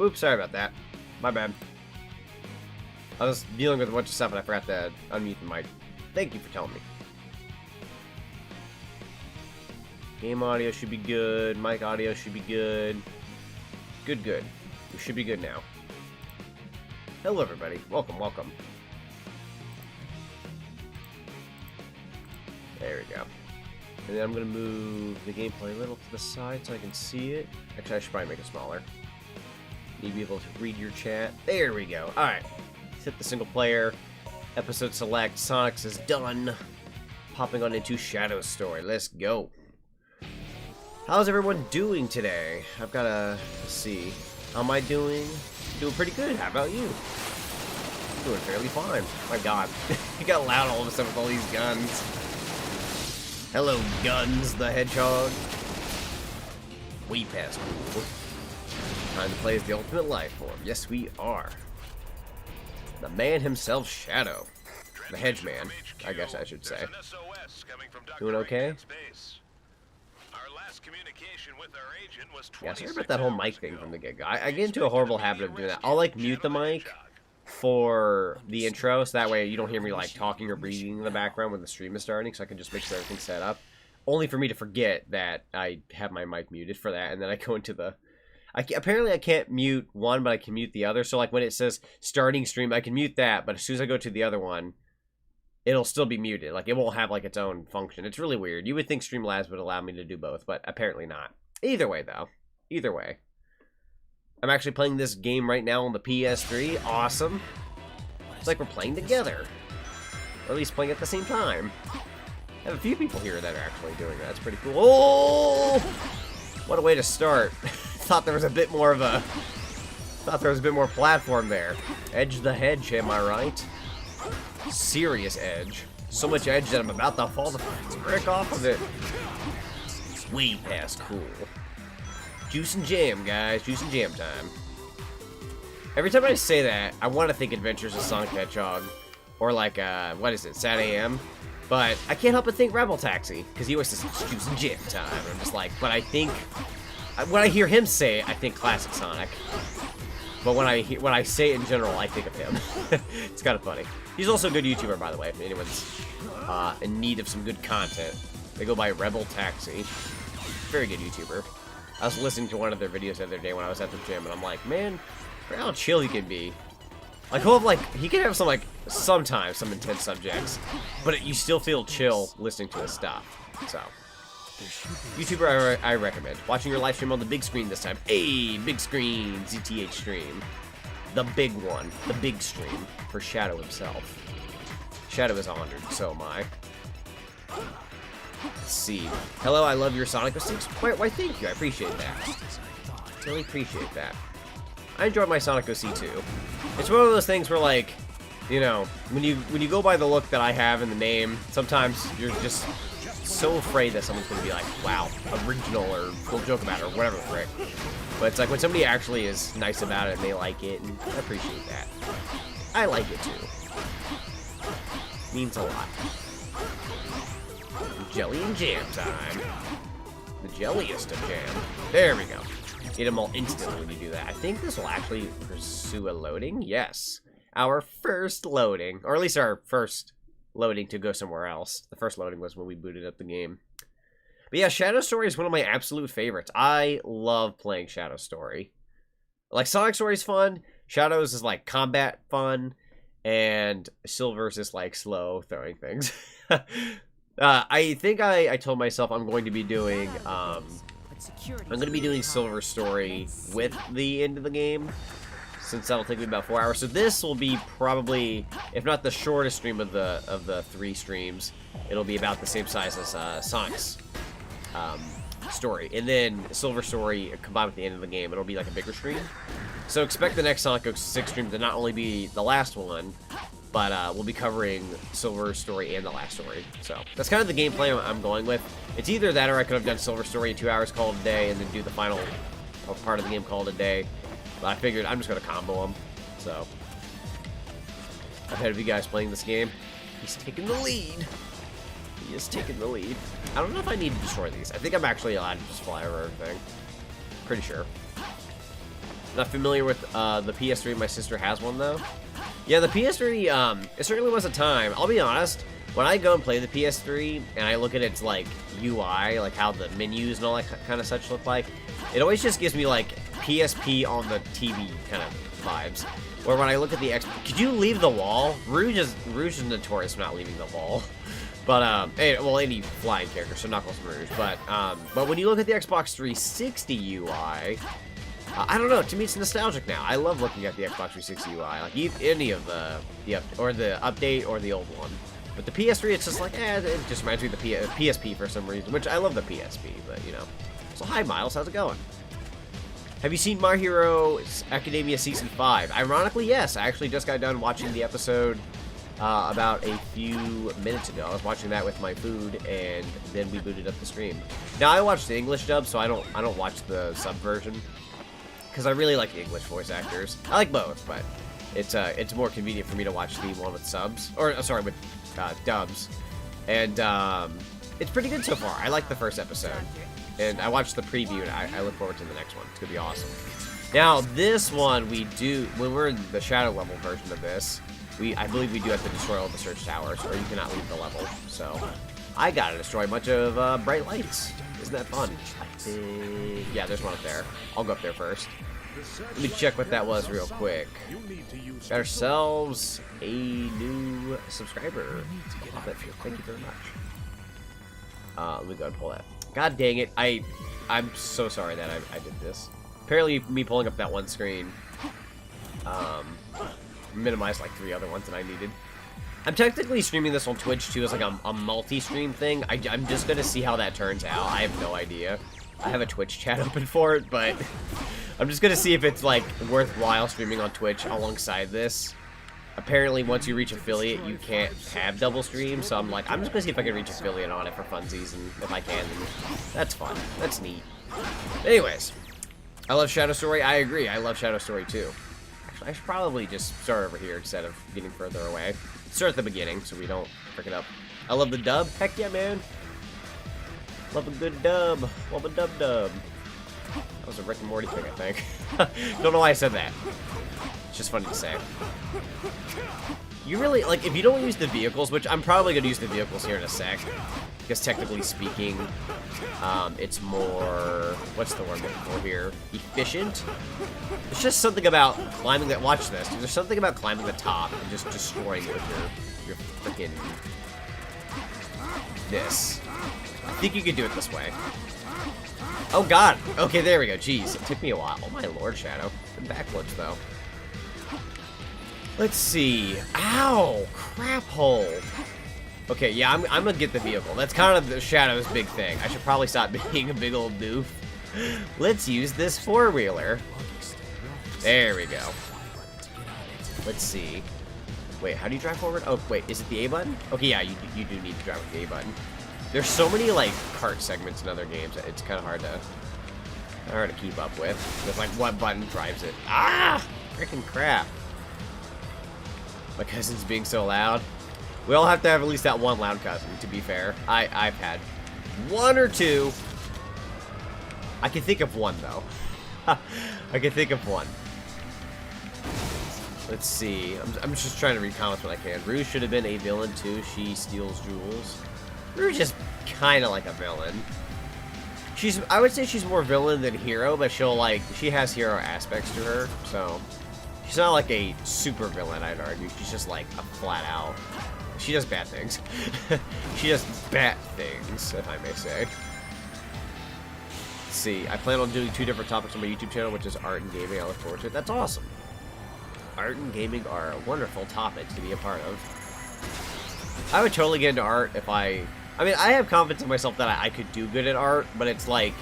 Oops, sorry about that. My bad. I was dealing with a bunch of stuff and I forgot to unmute the mic. Thank you for telling me. Game audio should be good. Mic audio should be good. Good. We should be good now. Hello, everybody. Welcome. There we go. And then I'm going to move the gameplay a little to the side so I can see it. Actually, I should probably make it smaller. Need to be able to read your chat. There we go. Alright. Hit the single player. Episode select. Sonic's is done. Popping on into Shadow Story. Let's go. How's everyone doing today? I've got to see. How am I doing? Doing pretty good. How about you? Doing fairly fine. My god. It got loud all of a sudden with all these guns. Hello, Guns the Hedgehog. Way past cool. Time to play as the ultimate life form. Yes, we are. The man himself, Shadow. The Hedge Man, I guess I should say. Doing okay? Yeah, sorry about that whole mic thing from the get-go. I get into a horrible habit of doing that. I'll, like, mute the mic for the intro, so that way you don't hear me, like, talking or breathing in the background when the stream is starting, so I can just make sure everything's set up. Only for me to forget that I have my mic muted for that, and then I go into the... apparently I can't mute one, but I can mute the other, so, like, when it says starting stream, I can mute that, but as soon as I go to the other one, it'll still be muted. Like, it won't have, like, its own function. It's really weird. You would think Streamlabs would allow me to do both, but apparently not. Either way, though. Either way. I'm actually playing this game right now on the PS3. Awesome. It's like we're playing together. Or at least playing at the same time. I have a few people here that are actually doing that. That's pretty cool. Oh! What a way to start. Thought there was a bit more of a... Thought there was a bit more platform there. Edge the hedge, am I right? Serious edge. So much edge that I'm about to fall the frick off of it. Way past cool. Juice and jam, guys. Juice and jam time. Every time I say that, I want to think Adventures of Sonic the Hedgehog. Or like, what is it, Sad AM? But I can't help but think Rebel Taxi. Because he always says, juice and jam time. And I'm just like, but I think... When I hear him say it, I think classic Sonic. But when I say it in general, I think of him. It's kind of funny. He's also a good YouTuber, by the way, if anyone's in need of some good content. They go by Rebel Taxi. Very good YouTuber. I was listening to one of their videos the other day when I was at the gym, and I'm like, man, look how chill he can be. Like, he'll have, like, he can have some, like, sometimes some intense subjects, but you still feel chill listening to his stuff. So, YouTuber I recommend. Watching your live stream on the big screen this time. Hey, big screen, ZTH stream. The big one, the big stream for Shadow himself. Shadow is honored, so am I. Let's see. Hello, I love your Sonic OC. Why, thank you. I appreciate that. Really appreciate that. I enjoyed my Sonic OC too. It's one of those things where, like, you know, when you go by the look that I have in the name, sometimes you're just so afraid that someone's going to be like, wow, original, or we'll joke about it, or whatever the frick. But it's like when somebody actually is nice about it and they like it, and I appreciate that. I like it too. Means a lot. Jelly and jam time. The jelliest of jam. There we go. Eat them all instantly when you do that. I think this will actually pursue a loading. Yes. Our first loading. Or at least our first loading to go somewhere else. The first loading was when we booted up the game. But yeah, Shadow Story is one of my absolute favorites. I love playing Shadow Story. Like, Sonic Story is fun. Shadows is like combat fun. And Silver's is like slow throwing things. I think I told myself I'm going to be doing Silver Story with the end of the game, since that'll take me about 4 hours. So this will be probably, if not the shortest stream of the 3 streams, it'll be about the same size as Sonic's story. And then Silver Story combined with the end of the game, it'll be like a bigger stream. So expect the next Sonic 06 stream to not only be the last one, but we'll be covering Silver Story and the last story. So that's kind of the gameplay I'm going with. It's either that or I could have done Silver Story in 2 hours, called a day, and then do the final part of the game called a day. But I figured I'm just going to combo them. So ahead of you guys playing this game, he's taking the lead. He is taking the lead. I don't know if I need to destroy these. I think I'm actually allowed to just fly over everything. Pretty sure. Not familiar with the PS3. My sister has one, though. Yeah, the PS3, it certainly was a time. I'll be honest, when I go and play the PS3, and I look at its, like, UI, like how the menus and all that kind of such look like, it always just gives me, like, PSP on the TV kind of vibes. Or when I look at the X... Could you leave the wall? Rouge is notorious for not leaving the wall. But, well, any flying character, so Knuckles and Rouge. But when you look at the Xbox 360 UI... I don't know, to me it's nostalgic now. I love looking at the Xbox 360 UI, like any of the update or the old one. But the PS3, it's just like, it just reminds me of the PSP for some reason, which I love the PSP, but you know. So hi Miles, how's it going? Have you seen My Hero Academia Season 5? Ironically, yes. I actually just got done watching the episode about a few minutes ago. I was watching that with my food, and then we booted up the stream. Now I watched the English dub, so I don't watch the sub version. Because I really like the English voice actors. I like both, but it's more convenient for me to watch the one with subs. Or, sorry, with dubs. And it's pretty good so far. I like the first episode. And I watched the preview, and I look forward to the next one. It's going to be awesome. Now, this one we do, when we're in the shadow level version of this, I believe we do have to destroy all the search towers, or you cannot leave the level. So, I got to destroy a bunch of bright lights. Isn't that fun? Yeah, there's one up there. I'll go up there first. Let me check what that was real quick. Got ourselves a new subscriber. Thank you very much. Let me go and pull that. God dang it. I'm so sorry that I did this. Apparently, me pulling up that one screen minimized like 3 other ones that I needed. I'm technically streaming this on Twitch too as like a multi-stream thing. I'm just gonna see how that turns out. I have no idea. I have a Twitch chat open for it, but I'm just gonna see if it's like worthwhile streaming on Twitch alongside this. Apparently, once you reach affiliate, you can't have double stream, so I'm like, I'm just gonna see if I can reach affiliate on it for funsies, and if I can, then that's fun. That's neat. Anyways, I love Shadow Story. I agree. I love Shadow Story too. Actually, I should probably just start over here instead of getting further away. Start at the beginning so we don't frick it up. I love the dub. Heck yeah, man. Love a good dub. Love a dub. That was a Rick and Morty thing, I think. Don't know why I said that. It's just funny to say. You really, like, if you don't use the vehicles, which I'm probably going to use the vehicles here in a sec, because technically speaking, it's more, what's the word I'm looking for here? Efficient? There's just something about climbing that, watch this, there's something about climbing the top and just destroying it with your freaking, this. I think you could do it this way. Oh god, okay, there we go, jeez, it took me a while. Oh my lord, Shadow. The backwards, though. Let's see. Ow! Crap hole. Okay, yeah, I'm gonna get the vehicle. That's kind of the Shadow's big thing. I should probably stop being a big old doof. Let's use this four-wheeler. There we go. Let's see. Wait, how do you drive forward? Oh, wait, is it the A button? Okay, yeah, you do need to drive with the A button. There's so many, like, kart segments in other games that it's kind of hard to keep up with. With, like, what button drives it. Ah! Freaking crap. My cousin's being so loud. We all have to have at least that one loud cousin, to be fair. I've had one or two. I can think of one, though. I can think of one. Let's see. I'm just trying to read comments when I can. Rouge should have been a villain, too. She steals jewels. Rouge is kind of like a villain. I would say she's more villain than hero, but she has hero aspects to her, so... She's not like a super villain, I'd argue. She's just like a flat out. She does bad things. She does bad things, if I may say. Let's see. I plan on doing 2 different topics on my YouTube channel, which is art and gaming. I look forward to it. That's awesome. Art and gaming are wonderful topics to be a part of. I would totally get into art if I mean, I have confidence in myself that I could do good at art, but it's like,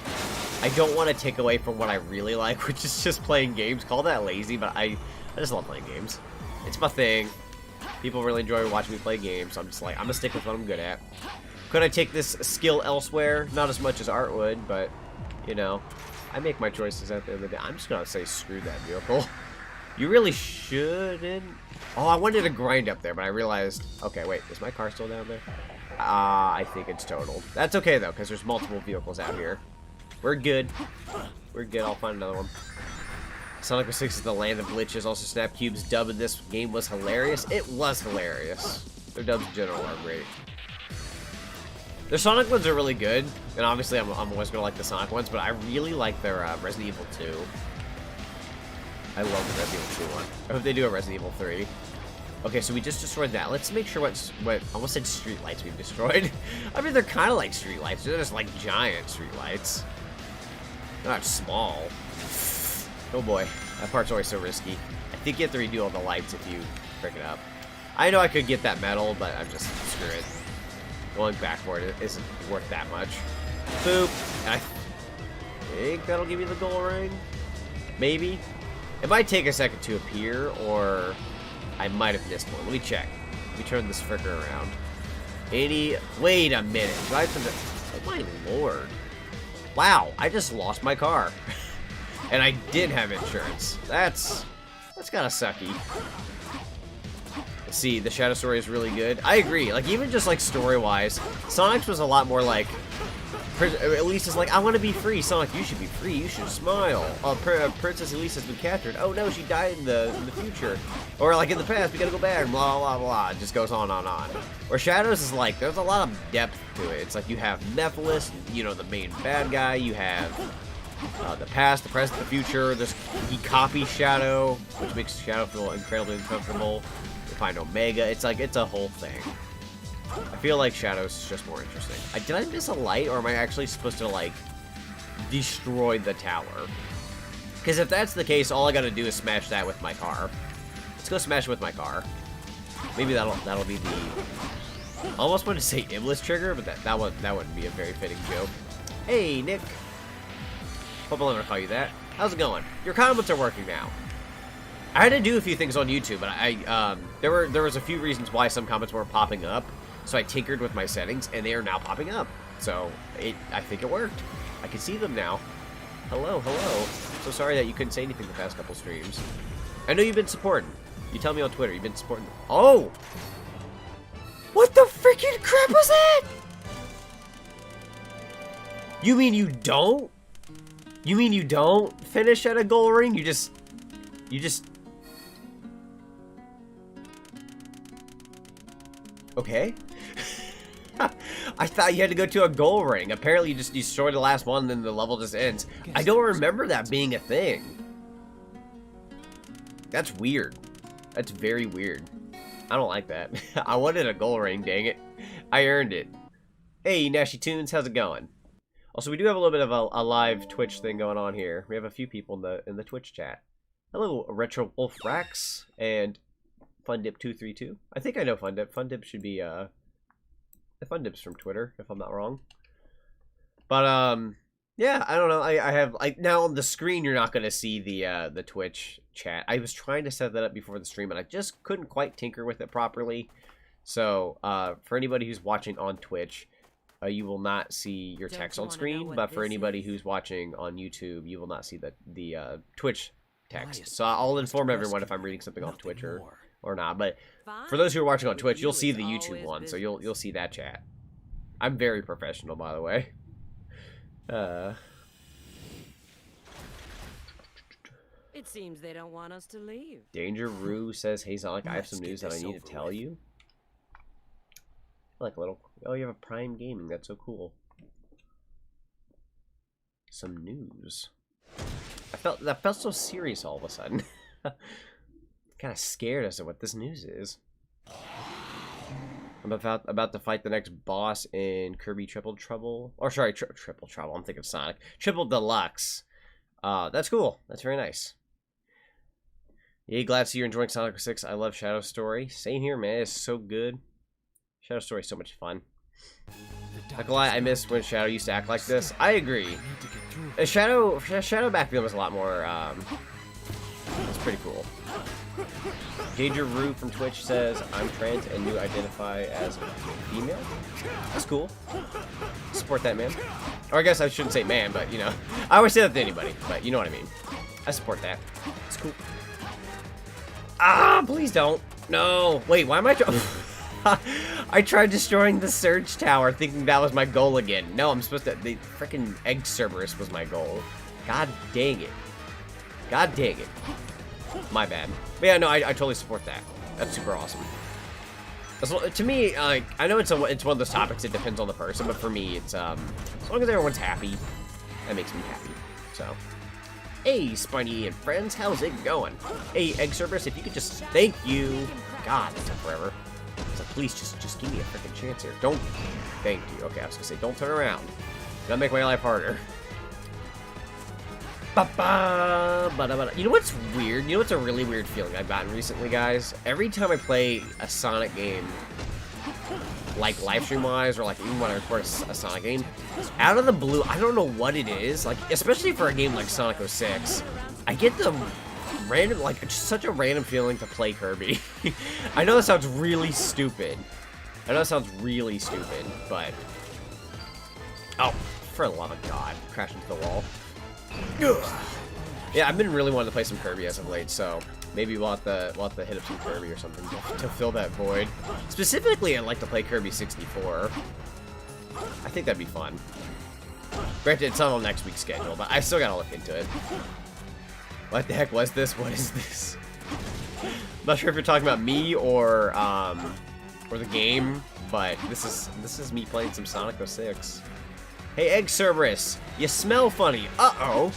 I don't want to take away from what I really like, which is just playing games. Call that lazy, but I just love playing games. It's my thing. People really enjoy watching me play games, so I'm just like, I'm gonna stick with what I'm good at. Could I take this skill elsewhere? Not as much as art would, but, you know, I make my choices at the end of the day. I'm just gonna say screw that vehicle. You really shouldn't. Oh, I wanted to grind up there, but I realized, okay, wait, is my car still down there? I think it's totaled. That's okay, though, because there's multiple vehicles out here. We're good. We're good. I'll find another one. Sonic 06 is the land of glitches. Also, Snapcube's dub in this game was hilarious. It was hilarious. Their dubs in general are great. Their Sonic ones are really good, and obviously I'm always gonna like the Sonic ones, but I really like their Resident Evil 2. I love the Resident Evil 2 one. I hope they do a Resident Evil 3. Okay, so we just destroyed that. Let's make sure what I almost said streetlights we've destroyed. I mean, they're kind of like streetlights. They're just like giant streetlights. They're not small. Oh boy, that part's always so risky. I think you have to redo all the lights if you pick it up. I know I could get that metal, but I'm just screw it. Going back for it isn't worth that much. Boop. And I think that'll give you the goal ring. Maybe. It might take a second to appear, or I might have missed one. Let me check. Let me turn this fricker around. Wait a minute. Do I have to... Oh my lord. Wow, I just lost my car. And I did have insurance. That's kind of sucky. Let's see, the Shadow story is really good. I agree. Like, even just, like, story-wise, Sonic's was a lot more, like... Elisa's like, I want to be free. Sonic, you should be free. You should smile. Princess Elise has been captured. Oh, no, she died in the future. Or, like, in the past, we gotta go back. Blah, blah, blah. It just goes on and on. Or Shadows is like, there's a lot of depth to it. It's like you have Nephilis, you know, the main bad guy. You have... the past, the present, the future. He copies Shadow, which makes Shadow feel incredibly uncomfortable. You find Omega. It's like, it's a whole thing. I feel like Shadow's just more interesting. Did I miss a light, or am I actually supposed to, like, destroy the tower? Because if that's the case, all I gotta do is smash that with my car. Let's go smash it with my car. Maybe that'll be the... I almost wanted to say Iblis trigger, but that wouldn't be a very fitting joke. Hey, Nick. Hope I'll never call you that. How's it going? Your comments are working now. I had to do a few things on YouTube, but there was a few reasons why some comments weren't popping up, so I tinkered with my settings, and they are now popping up. So I think it worked. I can see them now. Hello, hello. So sorry that you couldn't say anything the past couple streams. I know you've been supporting. You tell me on Twitter you've been supporting. Oh, what the freaking crap was that? You mean you don't? You mean you don't finish at a goal ring? You just... Okay. I thought you had to go to a goal ring. Apparently you just destroy the last one and then the level just ends. I don't remember that being a thing. That's weird. That's very weird. I don't like that. I wanted a goal ring, dang it. I earned it. Hey, Nashy Tunes, how's it going? Also, we do have a little bit of a live Twitch thing going on here. We have a few people in the Twitch chat. Hello, Retro Wolf Rax and Fundip232. I think I know Fundip. Fundip should be Fundip's from Twitter, if I'm not wrong. But yeah, I don't know. I have now on the screen you're not gonna see the Twitch chat. I was trying to set that up before the stream and I just couldn't quite tinker with it properly. So for anybody who's watching on Twitch, you will not see your text on screen, but for anybody who's watching on YouTube, you will not see the Twitch text. So I'll inform everyone if I'm reading something off Twitch or not. But for those who are watching on Twitch, you'll see the YouTube one, so you'll see that chat. I'm very professional, by the way. It seems they don't want us to leave. Danger Rue says, "Hey Zonic, I have some news that I need to tell you." Like a little... Oh, you have a Prime Gaming. That's so cool. Some news. That felt so serious all of a sudden. Kind of scared as to what this news is. I'm about to fight the next boss in Kirby Triple Trouble. Or sorry, Triple Trouble. I'm thinking Sonic. Triple Deluxe. That's cool. That's very nice. Yeah, glad to see you're enjoying Sonic 06. I love Shadow Story. Same here, man. It's so good. Shadow Story is so much fun. Not gonna lie, I miss when Shadow used to act like this. I agree. Shadow back then was a lot more, it's pretty cool. Danger Rue from Twitch says, I'm trans and you identify as female. That's cool. Support that, man. Or I guess I shouldn't say man, but, you know. I always say that to anybody, but you know what I mean. I support that. It's cool. Ah, please don't. No. Wait, why am I... I tried destroying the Surge Tower thinking that was my goal again. No, I'm supposed to... The freaking Egg Cerberus was my goal. God dang it. God dang it. My bad. But yeah, no, I totally support that. That's super awesome. To me, like, I know it's one of those topics that depends on the person, but for me, it's as long as everyone's happy, that makes me happy. So, hey, Spiny and friends, how's it going? Hey, Egg Cerberus, if you could just thank you. God, that took forever. So please, just give me a freaking chance here. Don't. Thank you. Okay, I was gonna say, don't turn around. That'll make my life harder. You know what's weird? You know what's a really weird feeling I've gotten recently, guys? Every time I play a Sonic game, like live stream wise, or like even when I record a Sonic game, out of the blue, I don't know what it is. Like, especially for a game like Sonic 06, I get the random, like, just such a random feeling to play Kirby. I know that sounds really stupid. But oh, for the love of God, crash into the wall. Yeah, I've been really wanting to play some Kirby as of late, so maybe we'll have to hit up some Kirby or something to fill that void. Specifically, I'd like to play Kirby 64. I think that'd be fun. Granted, it's not on next week's schedule, but I still gotta look into it. What the heck was this? What is this? I'm not sure if you're talking about me or the game, but this is me playing some Sonic 06. Hey, Egg Cerberus, you smell funny. Uh-oh.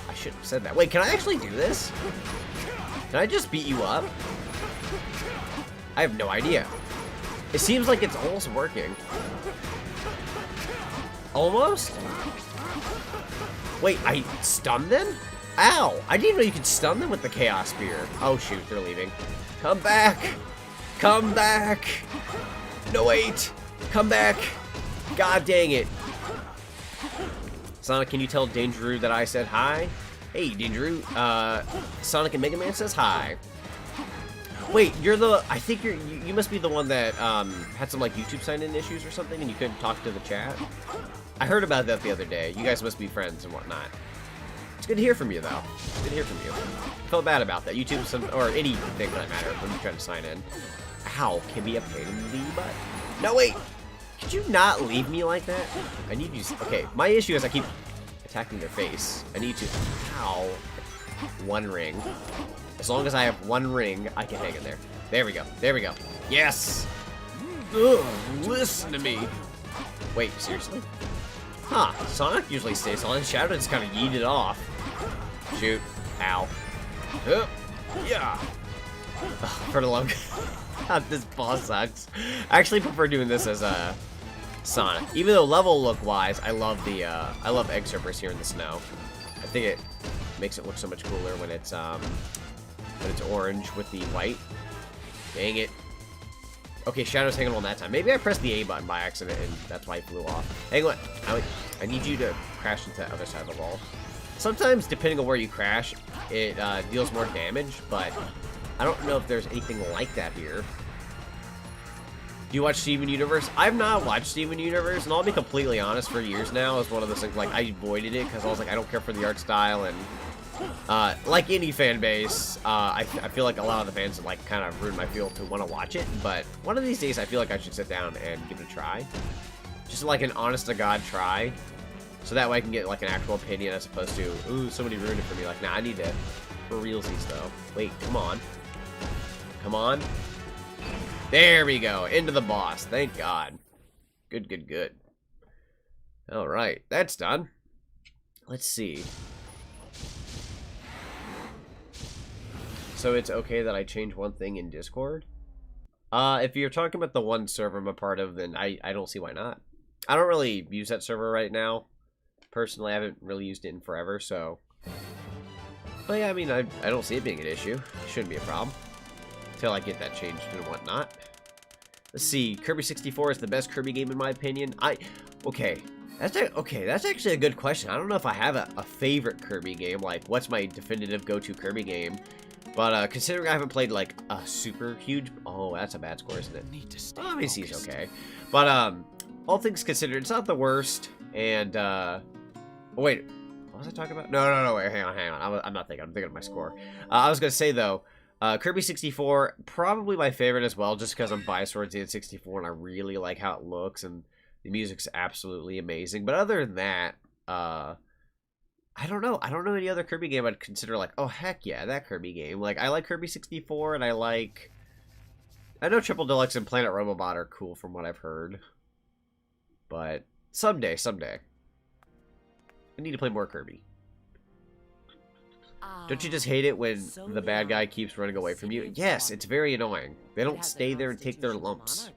I shouldn't have said that. Wait, can I actually do this? Can I just beat you up? I have no idea. It seems like it's almost working. Almost? Wait, I stunned them? Ow! I didn't know you could stun them with the Chaos Spear. Oh shoot, they're leaving. Come back! Come back! No, wait! Come back! God dang it. Sonic, can you tell Dangeroo that I said hi? Hey, Dangeroo. Sonic and Mega Man says hi. Wait, I think you must be the one that, had some, like, YouTube sign-in issues or something and you couldn't talk to the chat? I heard about that the other day. You guys must be friends and whatnot. It's good to hear from you, though. It's good to hear from you. I felt bad about that. YouTube, or anything for that matter, when you try to sign in. Ow, can be a pain in the butt. No, wait! Could you not leave me like that? I need you. Okay, my issue is I keep attacking their face. I need to. Ow. One ring. As long as I have one ring, I can hang in there. There we go. There we go. Yes! Ugh, listen to me. Wait, seriously? Huh. Sonic usually stays on. Shadow just kind of yeeted off. Shoot. Ow. Yeah. For the love of this boss sucks. I actually prefer doing this as a Sonic. Even though level look wise, I love Egg Cerberus here in the snow. I think it makes it look so much cooler when it's orange with the white. Dang it. Okay, Shadow's hanging on that time. Maybe I pressed the A button by accident and that's why he flew off. Hang on. I need you to crash into the other side of the wall. Sometimes, depending on where you crash, it deals more damage, but I don't know if there's anything like that here. Do you watch Steven Universe? I've not watched Steven Universe, and I'll be completely honest, for years now, it's one of those things, like, I avoided it, because I was like, I don't care for the art style, and, like any fan base, I feel like a lot of the fans, like, kind of ruined my feel to want to watch it, but one of these days, I feel like I should sit down and give it a try. Just, like, an honest-to-God try, so that way I can get, like, an actual opinion, as opposed to, ooh, somebody ruined it for me, like, nah, I need to, for realsies, though. Wait, come on. Come on. There we go. Into the boss. Thank God. Good, good, good. Alright. That's done. Let's see. So it's okay that I change one thing in Discord? If you're talking about the one server I'm a part of, then I don't see why not. I don't really use that server right now. Personally, I haven't really used it in forever, so... But yeah, I mean, I don't see it being an issue. It shouldn't be a problem. Until I get that changed and whatnot. Let's see. Kirby 64 is the best Kirby game in my opinion. Okay. That's actually a good question. I don't know if I have a favorite Kirby game. Like, what's my definitive go-to Kirby game? But considering I haven't played like a super huge... Oh, that's a bad score, isn't it? Oh, I he's okay. But all things considered, it's not the worst. And oh, wait. What was I talking about? No, wait, hang on. I'm not thinking. I'm thinking of my score. I was gonna say though, Kirby 64, probably my favorite as well, just because I'm biased towards the N64 and I really like how it looks and the music's absolutely amazing. But other than that, I don't know. I don't know any other Kirby game I'd consider like, oh heck yeah, that Kirby game. Like I like Kirby 64 and I know Triple Deluxe and Planet Robobot are cool from what I've heard. But someday. I need to play more Kirby. Don't you just hate it when the bad guy keeps running away from you? Yes, it's very annoying. They don't stay there and take their lumps.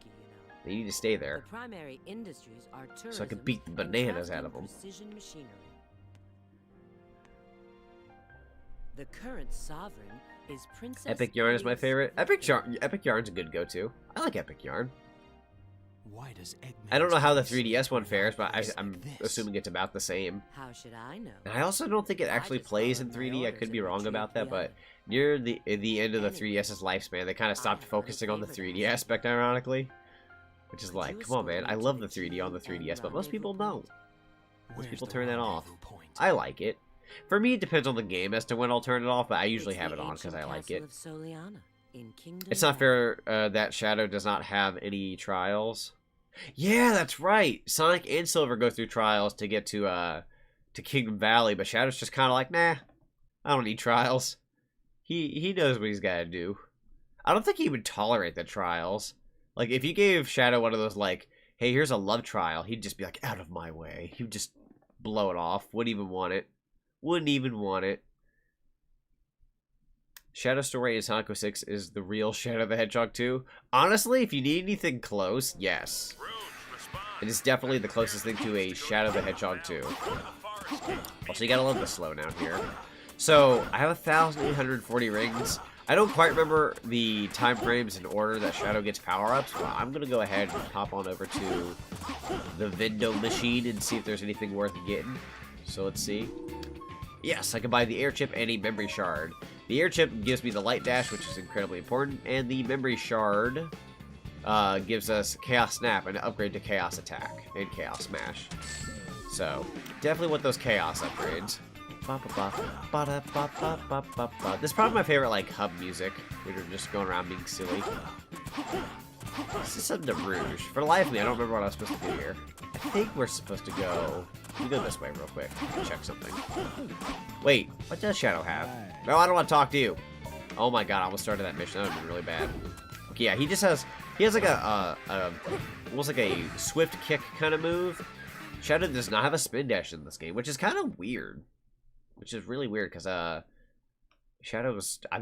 They need to stay there. So I can beat the bananas out of them. The current sovereign is Princess Epic Yarn is my favorite. Epic Yarn's a good go-to. I like Epic Yarn. Why does I don't know how the 3DS one fares, but I'm assuming it's about the same. How should I know? And I also don't think it actually plays in 3D. I could be wrong about that, but near the end of the 3DS's lifespan, they kind of stopped focusing on the 3D aspect, ironically. Which is like, come on, man. I love the 3D on the 3DS, but most people don't. Most people turn that off. I like it. For me, it depends on the game as to when I'll turn it off, but I usually have it on because I like it. It's not fair that Shadow does not have any trials. Yeah, that's right. Sonic and Silver go through trials to get to Kingdom Valley, but Shadow's just kind of like, nah, I don't need trials. He knows what he's got to do. I don't think he would tolerate the trials. Like, if you gave Shadow one of those, like, hey, here's a love trial, he'd just be like, out of my way. He would just blow it off. Wouldn't even want it. Wouldn't even want it. Shadow Story in Sonic 06 is the real Shadow the Hedgehog 2. Honestly, if you need anything close, yes. It is definitely the closest thing to a Shadow the Hedgehog 2. Also, you gotta love the slowdown here. So, I have 1,840 rings. I don't quite remember the time frames in order that Shadow gets power-ups, but I'm gonna go ahead and hop on over to the vending machine and see if there's anything worth getting. So, let's see. Yes, I can buy the air chip and a memory shard. The air chip gives me the light dash, which is incredibly important, and the memory shard gives us Chaos Snap and an upgrade to Chaos Attack and Chaos Smash. So, definitely want those Chaos upgrades. This is probably my favorite, like, hub music. We're just going around being silly. This is something to Rouge. For the life of me, I don't remember what I was supposed to do here. I think we're supposed to go... We go this way real quick. Check something. Wait, what does Shadow have? No, I don't want to talk to you. Oh my god, I almost started that mission. That would have been really bad. Okay, yeah, he has like almost like a swift kick kind of move. Shadow does not have a spin dash in this game, which is kind of weird. Which is really weird, because, I'm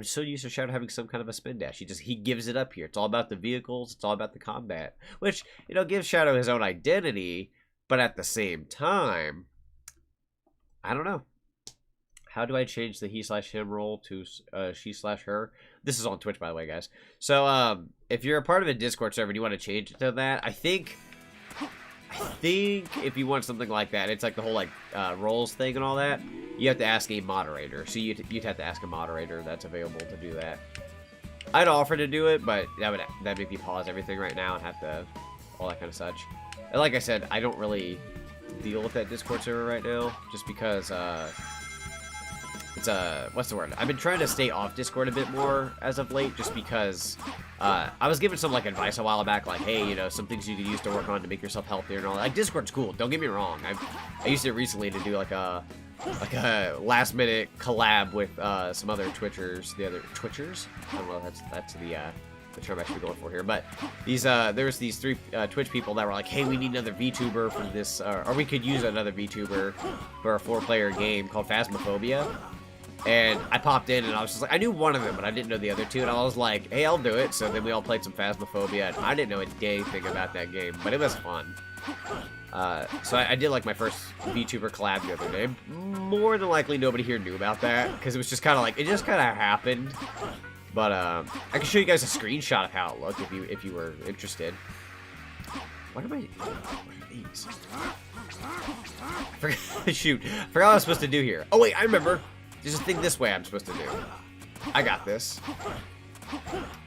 so used to Shadow having some kind of a spin dash. He gives it up here. It's all about the vehicles. It's all about the combat. Which, you know, gives Shadow his own identity. But at the same time, I don't know. How do I change the he/him role to she/her? This is on Twitch, by the way, guys. So, if you're a part of a Discord server and you want to change it to that, I think if you want something like that, it's like the whole, like, roles thing and all that, you have to ask a moderator. So you'd have to ask a moderator that's available to do that. I'd offer to do it, but that'd make me pause everything right now and have to, all that kind of such. And like I said, I don't really deal with that Discord server right now, just because, it's what's the word? I've been trying to stay off Discord a bit more as of late, just because, I was given some, like, advice a while back, like, hey, you know, some things you could use to work on to make yourself healthier and all that. Like, Discord's cool, don't get me wrong. I used it recently to do, like a last-minute collab with, some other Twitchers. Twitchers? I don't know if that's the term I should be going for here, but there's these 3 Twitch people that were like, hey, we need another VTuber for this, or we could use another VTuber for a 4-player game called Phasmophobia. And I popped in and I was just like, I knew one of them, but I didn't know the other 2, and I was like, hey, I'll do it. So then we all played some Phasmophobia, and I didn't know a dang thing about that game, but it was fun. So I did, like, my first VTuber collab the other day. More than likely nobody here knew about that, because it was just kind of like, it just kind of happened. But, I can show you guys a screenshot of how it looked if you were interested. What are these? Shoot. I forgot what I was supposed to do here. Oh, wait, I remember. There's a thing this way I'm supposed to do. I got this.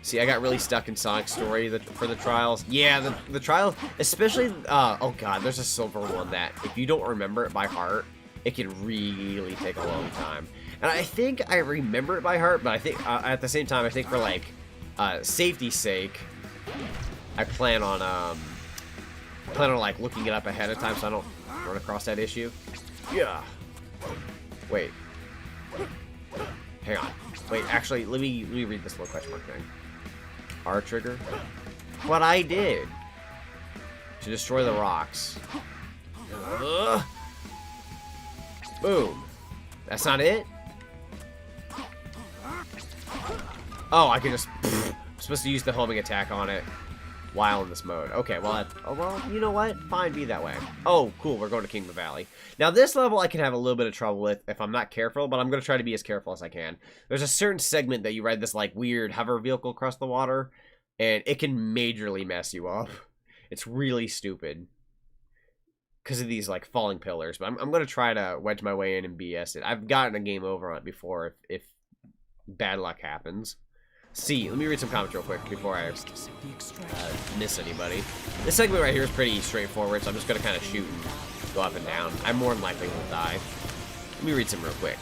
See, I got really stuck in Sonic's story for the trials. Yeah, the trials, especially, oh god, there's a silver one that, if you don't remember it by heart, it can really take a long time. And I think I remember it by heart, but I think, at the same time, I think for, like, safety's sake, I plan on, like, looking it up ahead of time so I don't run across that issue. Yeah. Wait. Hang on. Wait, actually, let me read this little question mark thing. R trigger. What I did to destroy the rocks. Boom. That's not it? Oh, I can just... I'm supposed to use the homing attack on it while in this mode. Okay, well, well, you know what? Fine, be that way. Oh, cool, we're going to Kingdom Valley. Now, this level I can have a little bit of trouble with if I'm not careful, but I'm going to try to be as careful as I can. There's a certain segment that you ride this, like, weird hover vehicle across the water, and it can majorly mess you up. It's really stupid because of these, like, falling pillars. But I'm going to try to wedge my way in and BS it. I've gotten a game over on it before if bad luck happens. See, let me read some comments real quick before I miss anybody. This segment right here is pretty straightforward, so I'm just going to kind of shoot and go up and down. I more than likely will die. Let me read some real quick.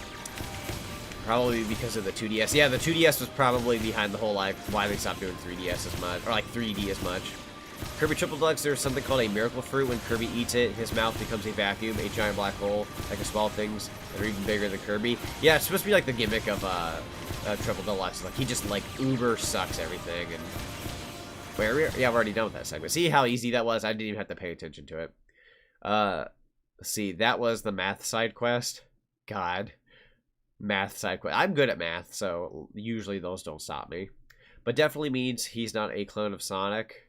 Probably because of the 2DS. Yeah, the 2DS was probably behind the whole, like, why they stopped doing 3DS as much, or, like, 3D as much. Kirby Triple Deluxe, there's something called a miracle fruit. When Kirby eats it, his mouth becomes a vacuum, a giant black hole that can swallow things that are even bigger than Kirby. Yeah, it's supposed to be like the gimmick of Triple Deluxe. Like, he just, like, uber sucks everything. And where yeah, we're already done with that segment. See how easy that was? I didn't even have to pay attention to it. Let's see, that was the math side quest. God. Math side quest. I'm good at math, so usually those don't stop me. But definitely means he's not a clone of Sonic.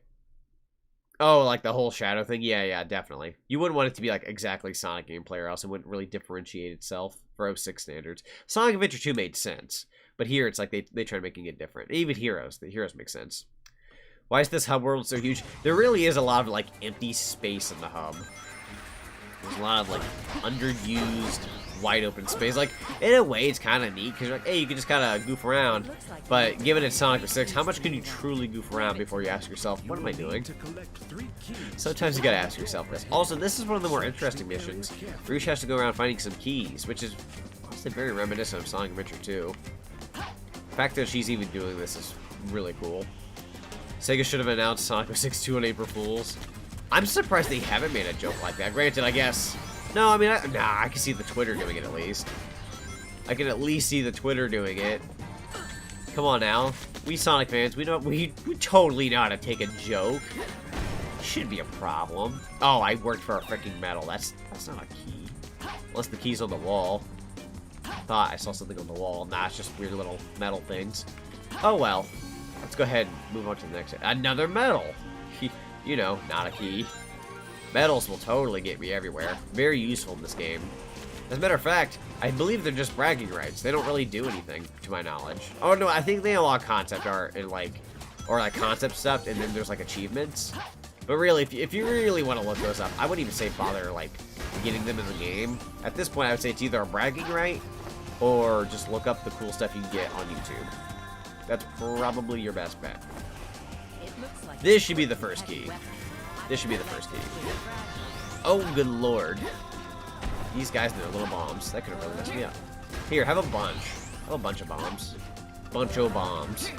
Oh, like the whole shadow thing? Yeah, definitely. You wouldn't want it to be like exactly Sonic gameplay, or else it wouldn't really differentiate itself for 06 standards. Sonic Adventure 2 made sense, but here it's like they try making it different. Even Heroes, the Heroes make sense. Why is this hub world so huge? There really is a lot of like empty space in the hub. There's a lot of like underused, wide open space. Like, in a way, it's kind of neat because you're like, hey, you can just kind of goof around. But given it's Sonic 06, how much can you truly goof around before you ask yourself, what am I doing? Sometimes you gotta ask yourself this. Also, this is one of the more interesting missions. Rouge has to go around finding some keys, which is honestly very reminiscent of Sonic Adventure 2. The fact that she's even doing this is really cool. Sega should have announced Sonic 06 2 on April Fools. I'm surprised they haven't made a joke like that. Granted, I guess. No, I mean, I can see the Twitter doing it at least. I can at least see the Twitter doing it. Come on now. We Sonic fans, we totally know how to take a joke. Should be a problem. Oh, I worked for a freaking medal. That's not a key. Unless the key's on the wall. Thought I saw something on the wall. Nah, it's just weird little metal things. Oh well. Let's go ahead and move on to the next. Another medal. You know, not a key. Medals will totally get me everywhere. Very useful in this game. As a matter of fact, I believe they're just bragging rights. They don't really do anything, to my knowledge. Oh no, I think they unlock concept art and like, or like concept stuff, and then there's like achievements. But really, if you really want to look those up, I wouldn't even say bother like getting them in the game. At this point, I would say it's either a bragging right, or just look up the cool stuff you can get on YouTube. That's probably your best bet. This should be the first key. This should be the first key. Oh, good lord. These guys and their little bombs. That could have really messed me up. Here, have a bunch. Have a bunch of bombs. Buncho bombs.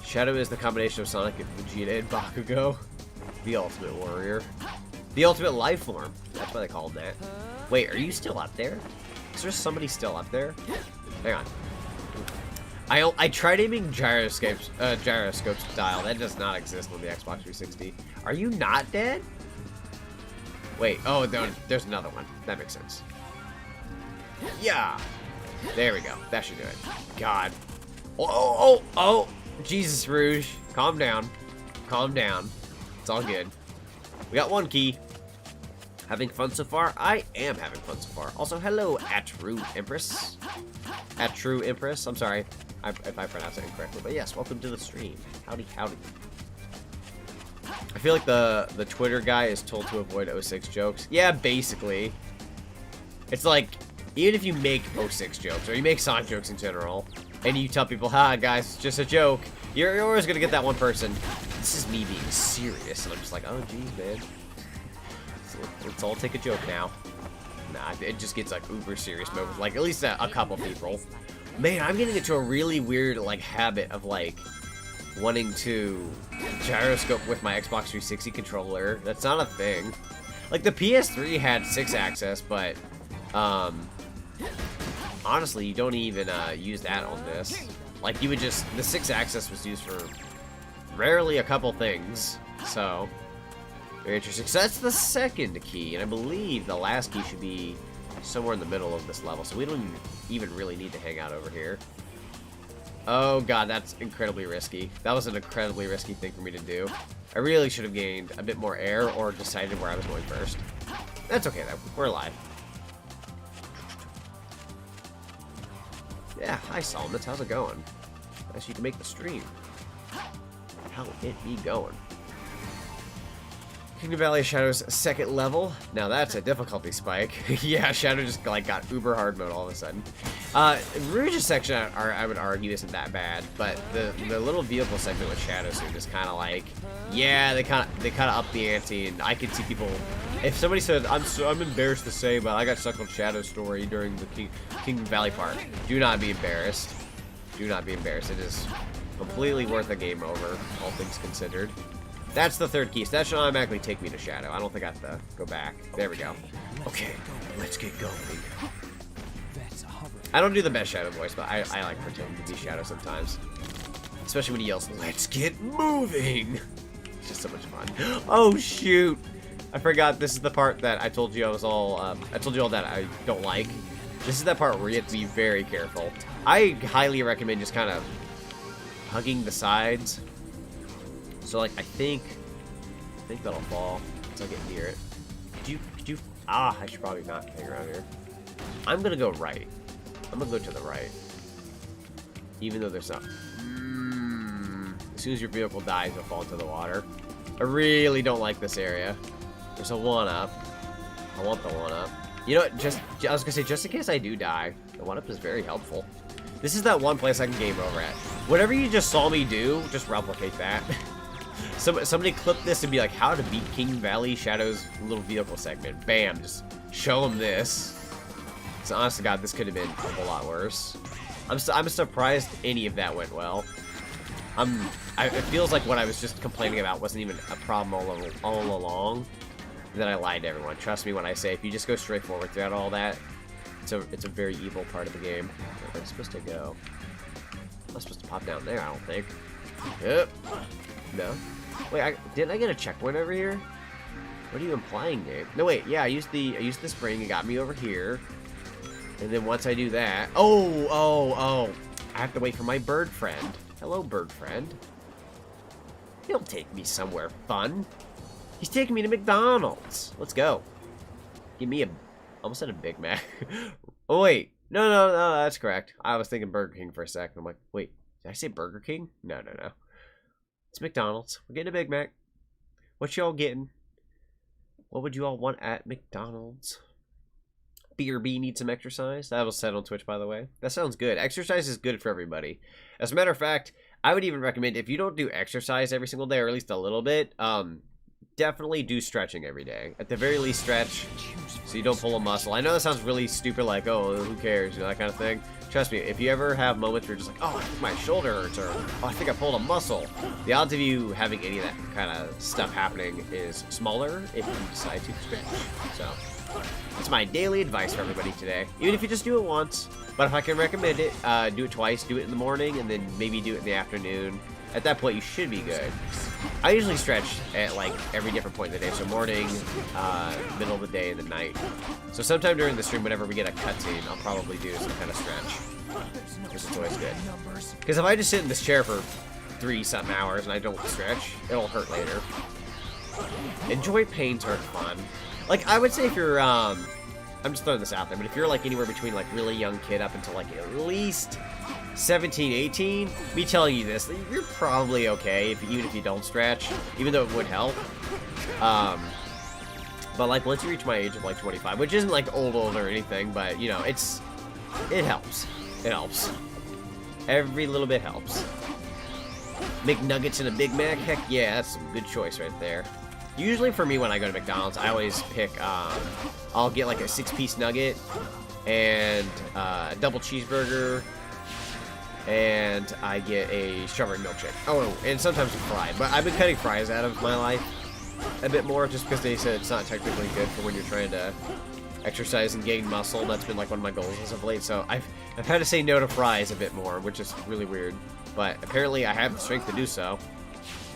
Shadow is the combination of Sonic and Vegeta and Bakugo. The ultimate warrior. The ultimate life form. That's why they called that. Wait, are you still up there? Is there somebody still up there? Hang on. I tried aiming gyroscope style. That does not exist on the Xbox 360. Are you not dead? Wait, oh, there's another one. That makes sense. Yeah. There we go. That should do it. God. Oh. Jesus, Rouge. Calm down. Calm down. It's all good. We got one key. Having fun so far? I am having fun so far. Also, hello, True Empress. True Empress. I'm sorry if I pronounced it incorrectly, but yes, welcome to the stream. Howdy. I feel like the Twitter guy is told to avoid 06 jokes. Yeah, basically. It's like, even if you make 06 jokes, or you make Sonic jokes in general, and you tell people, ha, guys, it's just a joke, you're always gonna get that one person. This is me being serious, and I'm just like, oh, geez, man. Let's all take a joke now. Nah, it just gets like uber serious mode with like at least a couple people. Man, I'm getting into a really weird like habit of like wanting to gyroscope with my Xbox 360 controller. That's not a thing. Like the PS3 had 6-axis, but Honestly, you don't even use that on this. Like, you would just... The 6-axis was used for rarely a couple things. So, very interesting. So that's the second key, and I believe the last key should be somewhere in the middle of this level. So we don't even really need to hang out over here. Oh god, that's incredibly risky. That was an incredibly risky thing for me to do. I really should have gained a bit more air or decided where I was going first. That's okay though. We're alive. Yeah, hi Solomon. How's it going? Nice you can make the stream. How it be going? Kingdom Valley Shadow's second level. Now that's a difficulty spike. Yeah, Shadow just like got uber hard mode all of a sudden. Rouge's section, I would argue, isn't that bad, but the little vehicle segment with Shadow soon is kind of like, yeah, they kind of up the ante, and I can see people. If somebody says I'm embarrassed to say, but I got stuck on Shadow's story during the Kingdom Valley part, do not be embarrassed. Do not be embarrassed. It is completely worth a game over, all things considered. That's the third key, so that should automatically take me to Shadow. I don't think I have to go back. There we go. Okay, let's get going. I don't do the best Shadow voice, but I like pretending to be Shadow sometimes. Especially when he yells, "Let's get moving!" It's just so much fun. Oh, shoot! I forgot this is the part that I told you I told you all that I don't like. This is that part where you have to be very careful. I highly recommend just kind of hugging the sides. So like I think that'll fall once I get near it. Could you I should probably not hang around here. I'm gonna go right. I'm gonna go to the right. Even though there's not as soon as your vehicle dies, you'll fall into the water. I really don't like this area. There's a 1-up. I want the 1-up. You know what, I was gonna say, just in case I do die, the 1-up is very helpful. This is that one place I can game over at. Whatever you just saw me do, just replicate that. Somebody clip this and be like, how to beat King Valley Shadow's little vehicle segment. Bam, just show them this. So honest to God, this could have been a whole lot worse. I'm surprised any of that went well. It feels like what I was just complaining about wasn't even a problem all along. And then I lied to everyone. Trust me when I say, if you just go straight forward throughout all that, it's a very evil part of the game. Where am I supposed to go? I'm not supposed to pop down there, I don't think. Yep. No. Wait, didn't I get a checkpoint over here? What are you implying, Dave? No, wait. Yeah, I used the spring. It got me over here. And then once I do that, oh, I have to wait for my bird friend. Hello, bird friend. He'll take me somewhere fun. He's taking me to McDonald's. Let's go. Give me almost said a Big Mac. Oh wait, no, that's correct. I was thinking Burger King for a second. I'm like, wait, did I say Burger King? No. It's McDonald's. We're getting a Big Mac. What y'all getting? What would you all want at McDonald's? BRB needs some exercise. That was said on Twitch, by the way. That sounds good. Exercise is good for everybody. As a matter of fact, I would even recommend, if you don't do exercise every single day, or at least a little bit, definitely do stretching every day. At the very least, stretch so you don't pull a muscle. I know that sounds really stupid, like, oh, who cares, you know, that kind of thing. Trust me, if you ever have moments where you're just like, oh, I think my shoulder hurts, or oh, I think I pulled a muscle, the odds of you having any of that kind of stuff happening is smaller if you decide to stretch. So, that's my daily advice for everybody today. Even if you just do it once, but if I can recommend it, do it twice, do it in the morning, and then maybe do it in the afternoon. At that point, you should be good. I usually stretch at like every different point in the day. So morning, middle of the day, and the night. So sometime during the stream, whenever we get a cutscene, I'll probably do some kind of stretch. Because it's always good. Because if I just sit in this chair for 3-something hours and I don't stretch, it'll hurt later. Enjoy pains are fun. Like, I would say if you're, I'm just throwing this out there, but if you're like anywhere between like really young kid up until like at least 17, 18, me telling you this, you're probably okay even if you don't stretch, even though it would help. But like once you reach my age of like 25, which isn't like old or anything, but you know, it helps. It helps. Every little bit helps. McNuggets and a Big Mac, heck yeah, that's a good choice right there. Usually for me when I go to McDonald's, I always pick, I'll get like a 6-piece nugget and a double cheeseburger, and I get a strawberry milkshake. Oh, and sometimes a fry, but I've been cutting fries out of my life a bit more, just because they said it's not technically good for when you're trying to exercise and gain muscle. That's been like one of my goals as of late. So I've had to say no to fries a bit more, which is really weird. But apparently I have the strength to do so.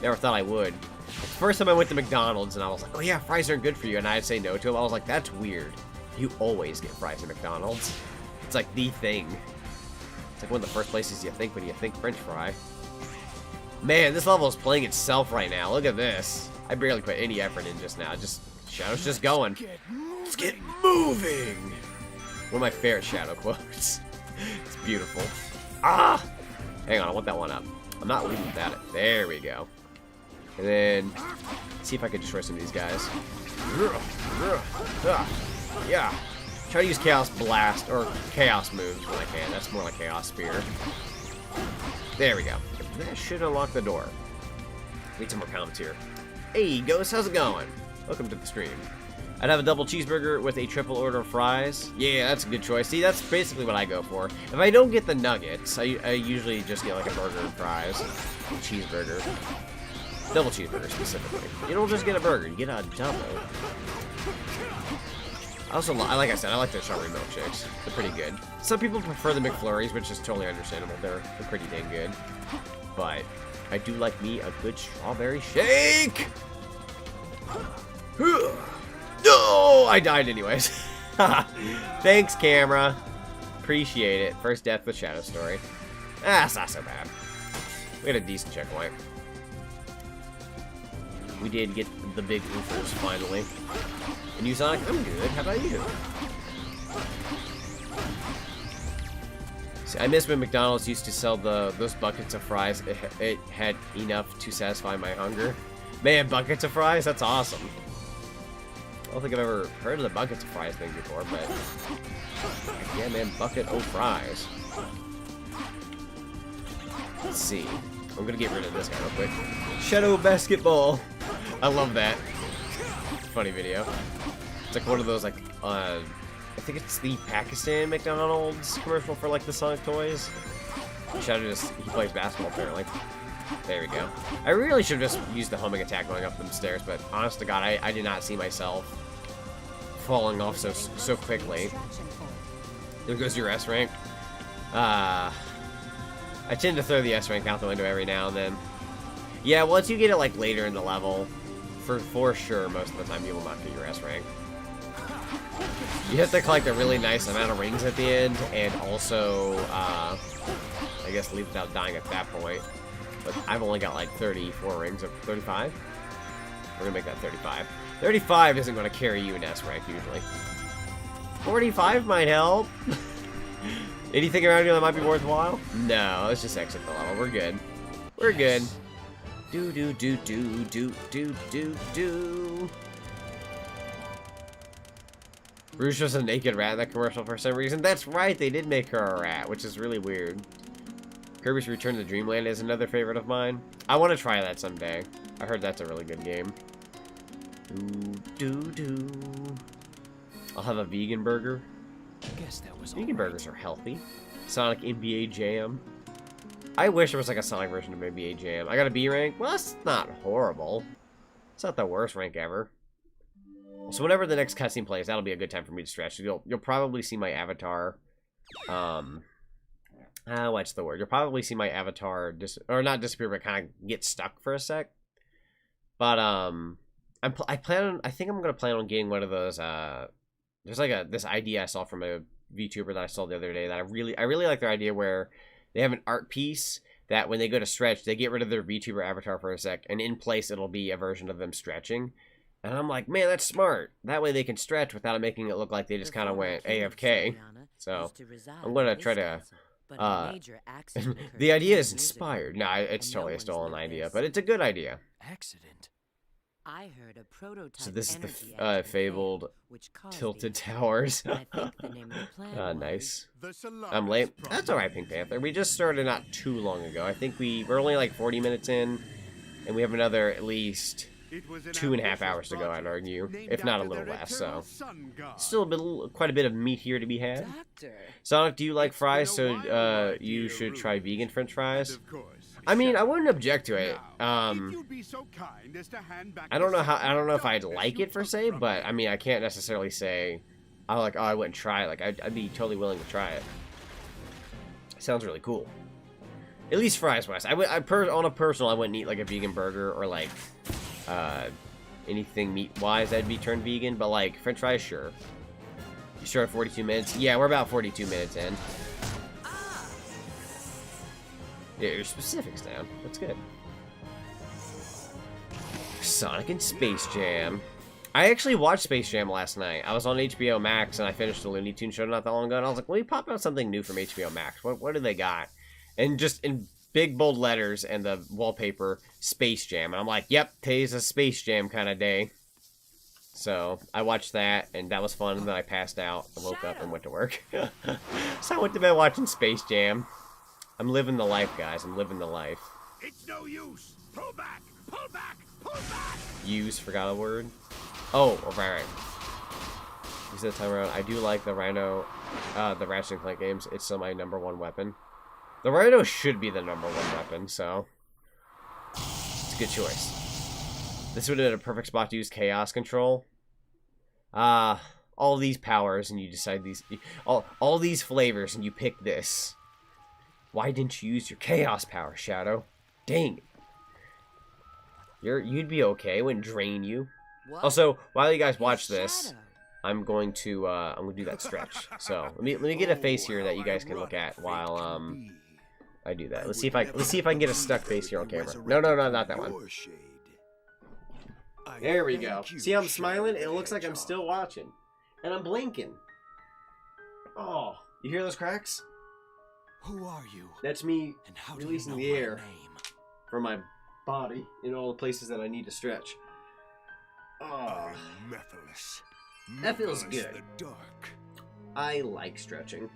Never thought I would. The first time I went to McDonald's and I was like, oh yeah, fries aren't good for you, and I'd say no to them. I was like, that's weird. You always get fries at McDonald's. It's like the thing. It's like one of the first places you think when you think French fry. Man, this level is playing itself right now. Look at this. I barely put any effort in just now. Just Shadow's just going. Let's get moving. One of my favorite Shadow quotes. It's beautiful. Ah! Hang on, I want that one up. I'm not leaving without it. There we go. And then, see if I can destroy some of these guys. Yeah. Try to use Chaos Blast, or Chaos moves when I can. That's more like Chaos Spear. There we go. That should unlock the door. Need some more comments here. Hey, Ghost, how's it going? Welcome to the stream. I'd have a double cheeseburger with a triple order of fries. Yeah, that's a good choice. See, that's basically what I go for. If I don't get the nuggets, I usually just get like a burger and fries. Cheeseburger. Double cheeseburger, specifically. You don't just get a burger, you get a double. I also, like I said, I like the strawberry milkshakes. They're pretty good. Some people prefer the McFlurries, which is totally understandable. They're pretty dang good. But I do like me a good strawberry shake! No! I died anyways. Thanks, camera. Appreciate it. First death with Shadow Story. Ah, it's not so bad. We had a decent checkpoint. We did get the big oofers finally. And you, Sonic? I'm good. How about you? See, I miss when McDonald's used to sell those buckets of fries. It had enough to satisfy my hunger. Man, buckets of fries? That's awesome. I don't think I've ever heard of the buckets of fries thing before, but yeah, man, bucket of fries. Let's see. I'm gonna get rid of this guy real quick. Shadow basketball. I love that. Funny video. It's like one of those, like, I think it's the Pakistan McDonald's commercial for, like, the Sonic toys. Shadow he plays basketball, apparently. There we go. I really should have just used the homing attack going up them stairs, but honest to God, I did not see myself falling off so quickly. There goes your S rank. I tend to throw the S rank out the window every now and then. Yeah, once you get it, like, later in the level, for sure, most of the time you will not get your S rank. You have to collect a really nice amount of rings at the end, and also, I guess leave without dying at that point. But I've only got like 34 rings of 35. We're gonna make that 35. 35 isn't gonna carry you in S rank usually. 45 might help. Anything around here that might be worthwhile? No, let's just exit the level. We're good. We're good. Do do do do do do do do. Rouge was a naked rat in that commercial for some reason. That's right, they did make her a rat, which is really weird. Kirby's Return to Dreamland is another favorite of mine. I want to try that someday. I heard that's a really good game. Do. I'll have a vegan burger. I guess that was vegan burgers are healthy. Sonic NBA Jam. I wish there was like a Sonic version of NBA Jam. I got a B rank. Well, that's not horrible. It's not the worst rank ever. So whenever the next cutscene plays, that'll be a good time for me to stretch. You'll probably see my avatar. What's the word? You'll probably see my avatar not disappear, but kind of get stuck for a sec. But I think I'm gonna plan on getting one of those. There's like this idea I saw from a VTuber that I saw the other day that I really like their idea where they have an art piece that when they go to stretch, they get rid of their VTuber avatar for a sec, and in place it'll be a version of them stretching. And I'm like, man, that's smart. That way they can stretch without it making it look like they just kind of went AFK. So I'm gonna try to. The idea is inspired. No, it's totally a stolen idea, but it's a good idea. Accident. I heard a prototype. So this is the fabled Tilted Towers. Nice. I'm late. That's alright, Pink Panther. We just started not too long ago. I think we're only like 40 minutes in, and we have another at least 2.5 hours to go, I'd argue, if not a little less. So still quite a bit of meat here to be had. Doctor. Sonic, do you like fries? So you should try vegan French fries. I mean, I wouldn't object to it. I don't know if I'd like it per se, but I mean, I can't necessarily say I wouldn't try it. Like I'd be totally willing to try it. Sounds really cool. At least fries wise. On a personal, I wouldn't eat like a vegan burger or like anything meat wise that'd be turned vegan. But like French fries, sure. You sure at 42 minutes? Yeah, we're about 42 minutes in. Yeah, your specifics down. That's good. Sonic and Space Jam. I actually watched Space Jam last night. I was on HBO Max and I finished the Looney Tunes show not that long ago, and I was like, "Let me pop out something new from HBO Max. What do they got?" And just in big bold letters and the wallpaper, Space Jam. And I'm like, "Yep, today's a Space Jam kind of day." So I watched that, and that was fun. And then I passed out. I woke up and went to work. So I went to bed watching Space Jam. I'm living the life, guys. I'm living the life. It's no use. Pull back. Pull back. Pull back. Use, forgot a word. Oh, right. Use that time around. I do like the Rhino, the Ratchet and Clank games. It's still my #1 weapon. The Rhino should be the #1 weapon, so it's a good choice. This would have been a perfect spot to use Chaos Control. All these powers, and you decide these, all these flavors, and you pick this. Why didn't you use your Chaos power, Shadow? Dang it. You'd be okay. It wouldn't drain you. What? Also, while you guys watch Shadow. this, I'm going to do that stretch. So let me get a face here that you guys can look at while I do that. Let's see if I can get a stuck face here on camera. No, not that one. There we go. See how I'm smiling? It looks like I'm still watching, and I'm blinking. Oh, you hear those cracks? Who are you? That's me And how releasing do you know the my air name? from my body in all the places that I need to stretch. Oh, Mephiles. That feels Mephiles good. the Dark. I like stretching.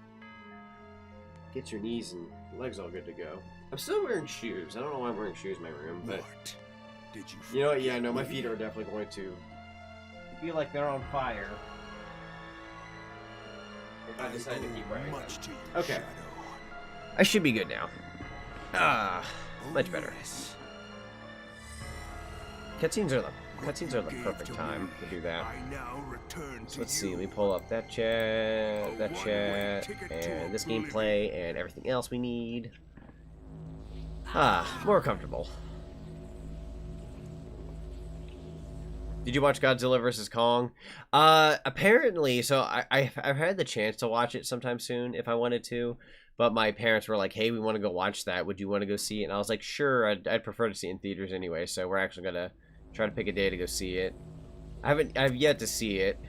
Get your knees and legs all good to go. I'm still wearing shoes. I don't know why I'm wearing shoes in my room, but What did you? you know what? Yeah, no, my forget? feet are definitely going to feel like they're on fire if I decide to keep wearing them. Much to you, Okay. Shadow. I should be good now. Much better. Yes. Cutscenes are the perfect time to do that. I now return So to let's see, you. let me pull up that chat, and this gameplay, and everything else we need. More comfortable. Did you watch Godzilla vs. Kong? Apparently, so I've had the chance to watch it sometime soon if I wanted to, but my parents were like, "Hey, we want to go watch that. Would you want to go see it?" And I was like, "Sure." I'd prefer to see it in theaters anyway, so we're actually gonna try to pick a day to go see it. I've yet to see it.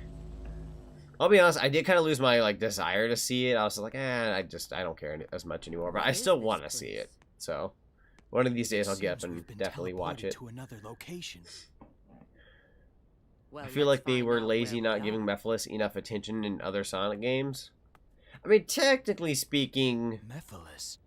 I'll be honest, I did kind of lose my desire to see it. I was like, I don't care as much anymore, but I still want to see it. So one of these days I'll get up Seems and we've been definitely watch teleported it. to another location. Well, I feel let's like they find were out lazy where not we giving are. Mephiles enough attention in other Sonic games. I mean, technically speaking, Mephiles.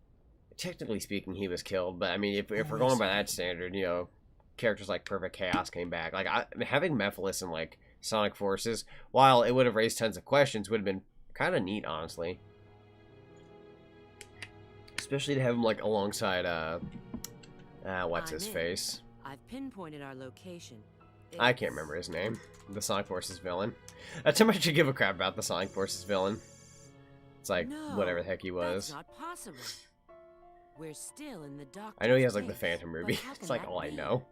he was killed. But I mean, if we're going by that standard, you know, characters like Perfect Chaos came back. Like having Mephiles in Sonic Forces, while it would have raised tons of questions, would have been kind of neat, honestly. Especially to have him alongside what's his I'm in. face? I've pinpointed our location. I can't remember his name. The Sonic Forces villain. That's how much you give a crap about the Sonic Forces villain. It's like, No, whatever the heck he was. That's not possible. We're still in the doctor's I know he has the case, Phantom but Ruby. how It's can all that I be? know.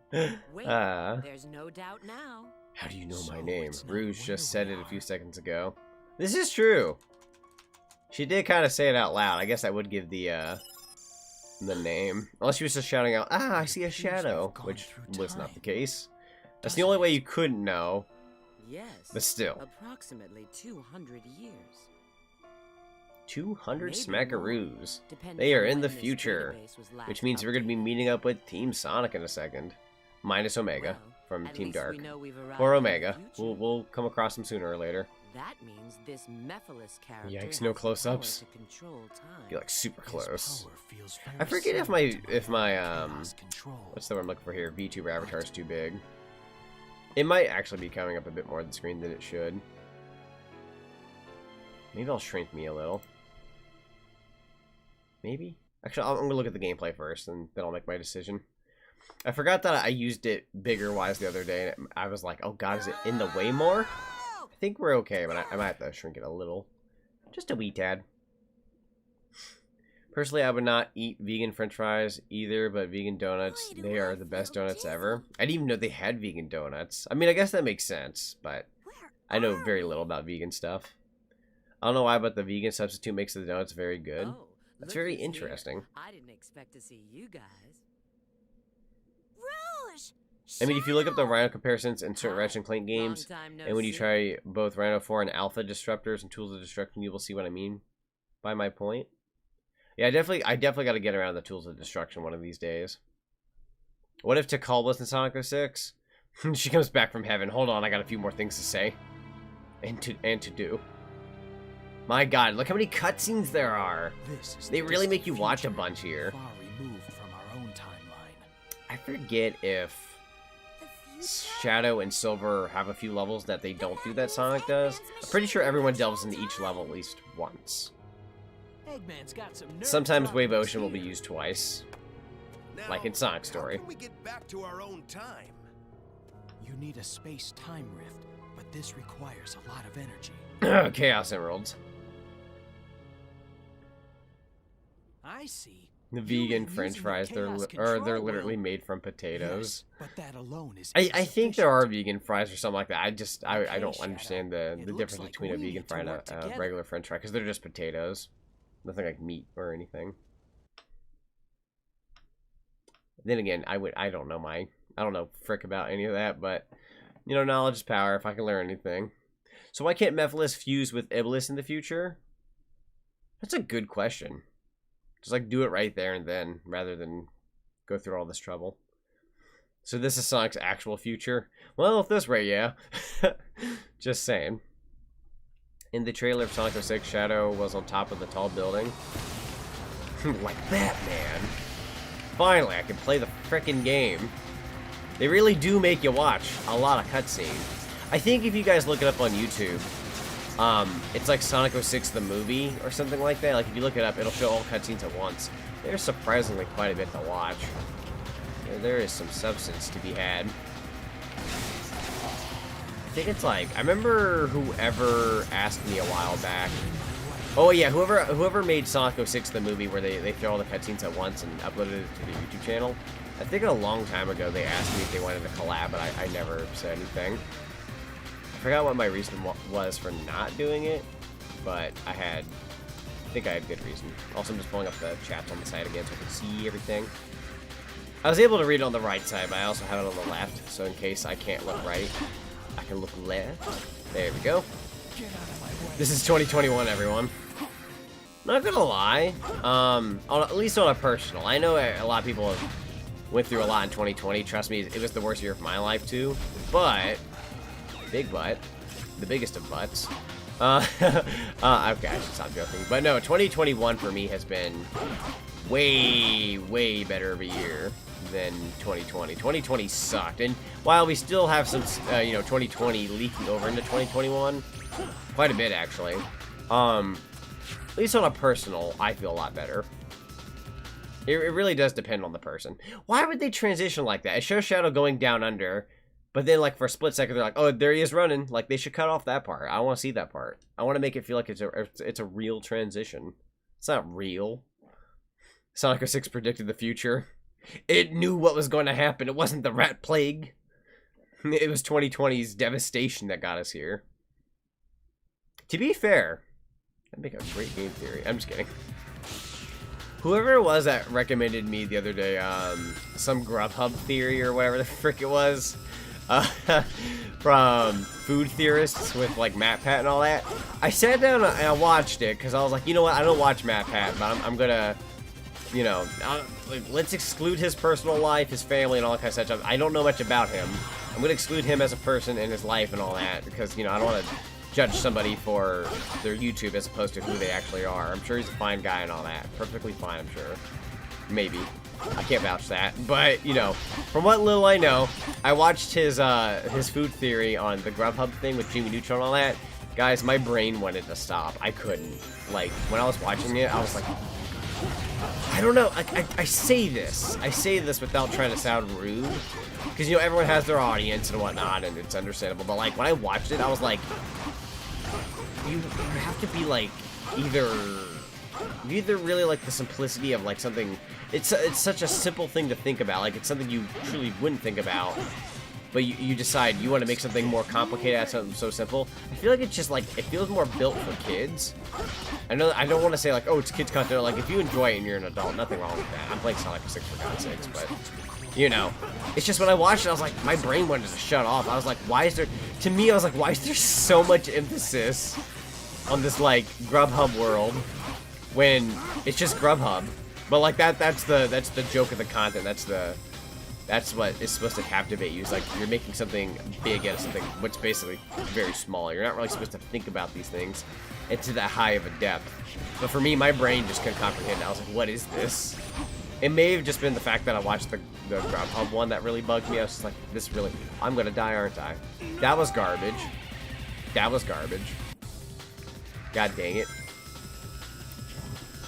Wait, How there's no doubt now. do you know my So name? it's not Rouge where just said we it a are. few seconds ago. This is true. She did kind of say it out loud. I guess that would give the name. Unless she was just shouting out, I see a Seems we've shadow, gone which through was not the time. case. That's the only way you couldn't know, Yes. but still. Approximately 200 years. 200 Maybe smackaroos. Depending They are on in the when this future, database was last which means we're going to be updated. meeting up with Team Sonic in a second. Minus Omega Well, from at Team least we Dark. know we've arrived Or in the Omega. future. We'll come across him sooner or later. That means this Mephiles character Yikes, has no the close-ups. power to control time. Be super His close. power feels very I forget similar to if my Chaos control. what's the word I'm looking for here? VTuber avatar is too big. It might actually be coming up a bit more on the screen than it should. Maybe I'll shrink me a little. Maybe? Actually, I'm going to look at the gameplay first, and then I'll make my decision. I forgot that I used it bigger-wise the other day, and I was like, oh god, is it in the way more? I think we're okay, but I might have to shrink it a little. Just a wee tad. Personally, I would not eat vegan french fries either, but vegan donuts, they are the best donuts ever. I didn't even know they had vegan donuts. I mean, I guess that makes sense, but I know very little about vegan stuff. I don't know why, but the vegan substitute makes the donuts very good. Oh, That's very interesting. I didn't expect to see you guys. Rouge! I mean, if you look up the Rhino comparisons in certain Ratchet & Clank games, Long time no and when you see. try both Rhino 4 and Alpha Disruptors and Tools of Destruction, you will see what I mean by my point. Yeah, I definitely got to get around the Tools of Destruction one of these days. What if Tikal was in Sonic 06? She comes back from heaven. Hold on, I got a few more things to say. And to do. My god, look how many cutscenes there are. This is They the really make distant you watch a future, bunch here. far removed from our own timeline. I forget if The future? Shadow and Silver have a few levels that they don't do that Sonic does. I'm pretty sure everyone delves into each level at least once. Eggman's got some nerve Sometimes Wave problems Ocean will be here. used twice. Now, Like in Sonic's story. How can we get back to our own time? You need a space-time rift, but this requires a lot of energy. Chaos Emeralds. I see. The You vegan were French using the fries, they're chaos they're control literally wheel. made from potatoes. Yes, but that alone is I think there are insufficient. vegan fries or something like that. I Okay, don't Shadow. understand It the looks difference like between a we vegan need to fry and work a together. regular French fry because they're just potatoes, nothing like meat or anything. Then again, I don't know frick about any of that, but you know, knowledge is power. If I can learn anything, so why can't Mephiles fuse with Iblis in the future? That's a good question. Just like do it right there and then, rather than go through all this trouble. So this is Sonic's actual future? Well, at this rate, yeah. Just saying. In the trailer of Sonic 06, Shadow was on top of the tall building. Like that, man. Finally, I can play the frickin' game. They really do make you watch a lot of cutscenes. I think if you guys look it up on YouTube, it's like Sonic 06 the movie or something like that. Like if you look it up, it'll show all cutscenes at once. There's surprisingly quite a bit to watch. There is some substance to be had. I think it's like, I remember whoever asked me a while back. Oh yeah, whoever made Sonic 06 the movie where they throw all the cutscenes at once and uploaded it to the YouTube channel. I think a long time ago they asked me if they wanted to collab, but I never said anything. I forgot what my reason was for not doing it, but I think I had good reason. Also, I'm just pulling up the chats on the side again so I can see everything. I was able to read it on the right side, but I also have it on the left, so in case I can't look right, I can look left. There we go. Get out of my way. This is 2021, everyone. Not gonna lie, at least on a personal. I know a lot of people went through a lot in 2020. Trust me, it was the worst year of my life too. But, big butt, the biggest of butts. Okay, I should stop joking. But no, 2021 for me has been way, way better of a year than 2020. 2020 sucked, and while we still have some, 2020 leaking over into 2021, quite a bit actually. At least on a personal, I feel a lot better. It really does depend on the person. Why would they transition like that? It shows Shadow going down under, but then like for a split second, they're like, oh, there he is running. Like they should cut off that part. I want to see that part. I want to make it feel like it's a real transition. It's not real. Sonic 06 predicted the future. It knew what was going to happen. It wasn't the rat plague. It was 2020's devastation that got us here. To be fair, that'd make a great game theory. I'm just kidding. Whoever it was that recommended me the other day, some Grubhub theory or whatever the frick it was, from food theorists with like MatPat and all that, I sat down and I watched it because I was like, you know what, I don't watch MatPat, but I'm gonna, let's exclude his personal life, his family, and all that kind of stuff. I don't know much about him. I'm gonna exclude him as a person and his life and all that because, I don't want to judge somebody for their YouTube as opposed to who they actually are. I'm sure he's a fine guy and all that. Perfectly fine, I'm sure. Maybe. I can't vouch that, but you know, from what little I know, I watched his food theory on the Grubhub thing with Jimmy Neutron and all that. Guys, my brain wanted to stop. I couldn't. Like, when I was watching it, I was like, I don't know. I say this without trying to sound rude, because you know everyone has their audience and whatnot, and it's understandable. But like when I watched it, I was like, you have to be like either really like the simplicity of like something. It's such a simple thing to think about. Like it's something you truly wouldn't think about. But you decide you want to make something more complicated out of something so simple. I feel like it's just like, it feels more built for kids. I don't want to say like, oh, it's kids content. Like, if you enjoy it and you're an adult, nothing wrong with that. I'm playing Sonic 6 for God's sakes, but, you know. It's just when I watched it, I was like, my brain wanted to shut off. I was like, why is there, to me, I was like, why is there so much emphasis on this, like, Grubhub world when it's just Grubhub? But, like, that's the joke of the content. That's what is supposed to captivate you. It's like you're making something big out of something which basically very small. You're not really supposed to think about these things into that high of a depth. But for me, my brain just couldn't comprehend it. I was like, what is this? It may have just been the fact that I watched the Grubhub one that really bugged me. I was just like, this really, I'm gonna die, aren't I? That was garbage. That was garbage. God dang it.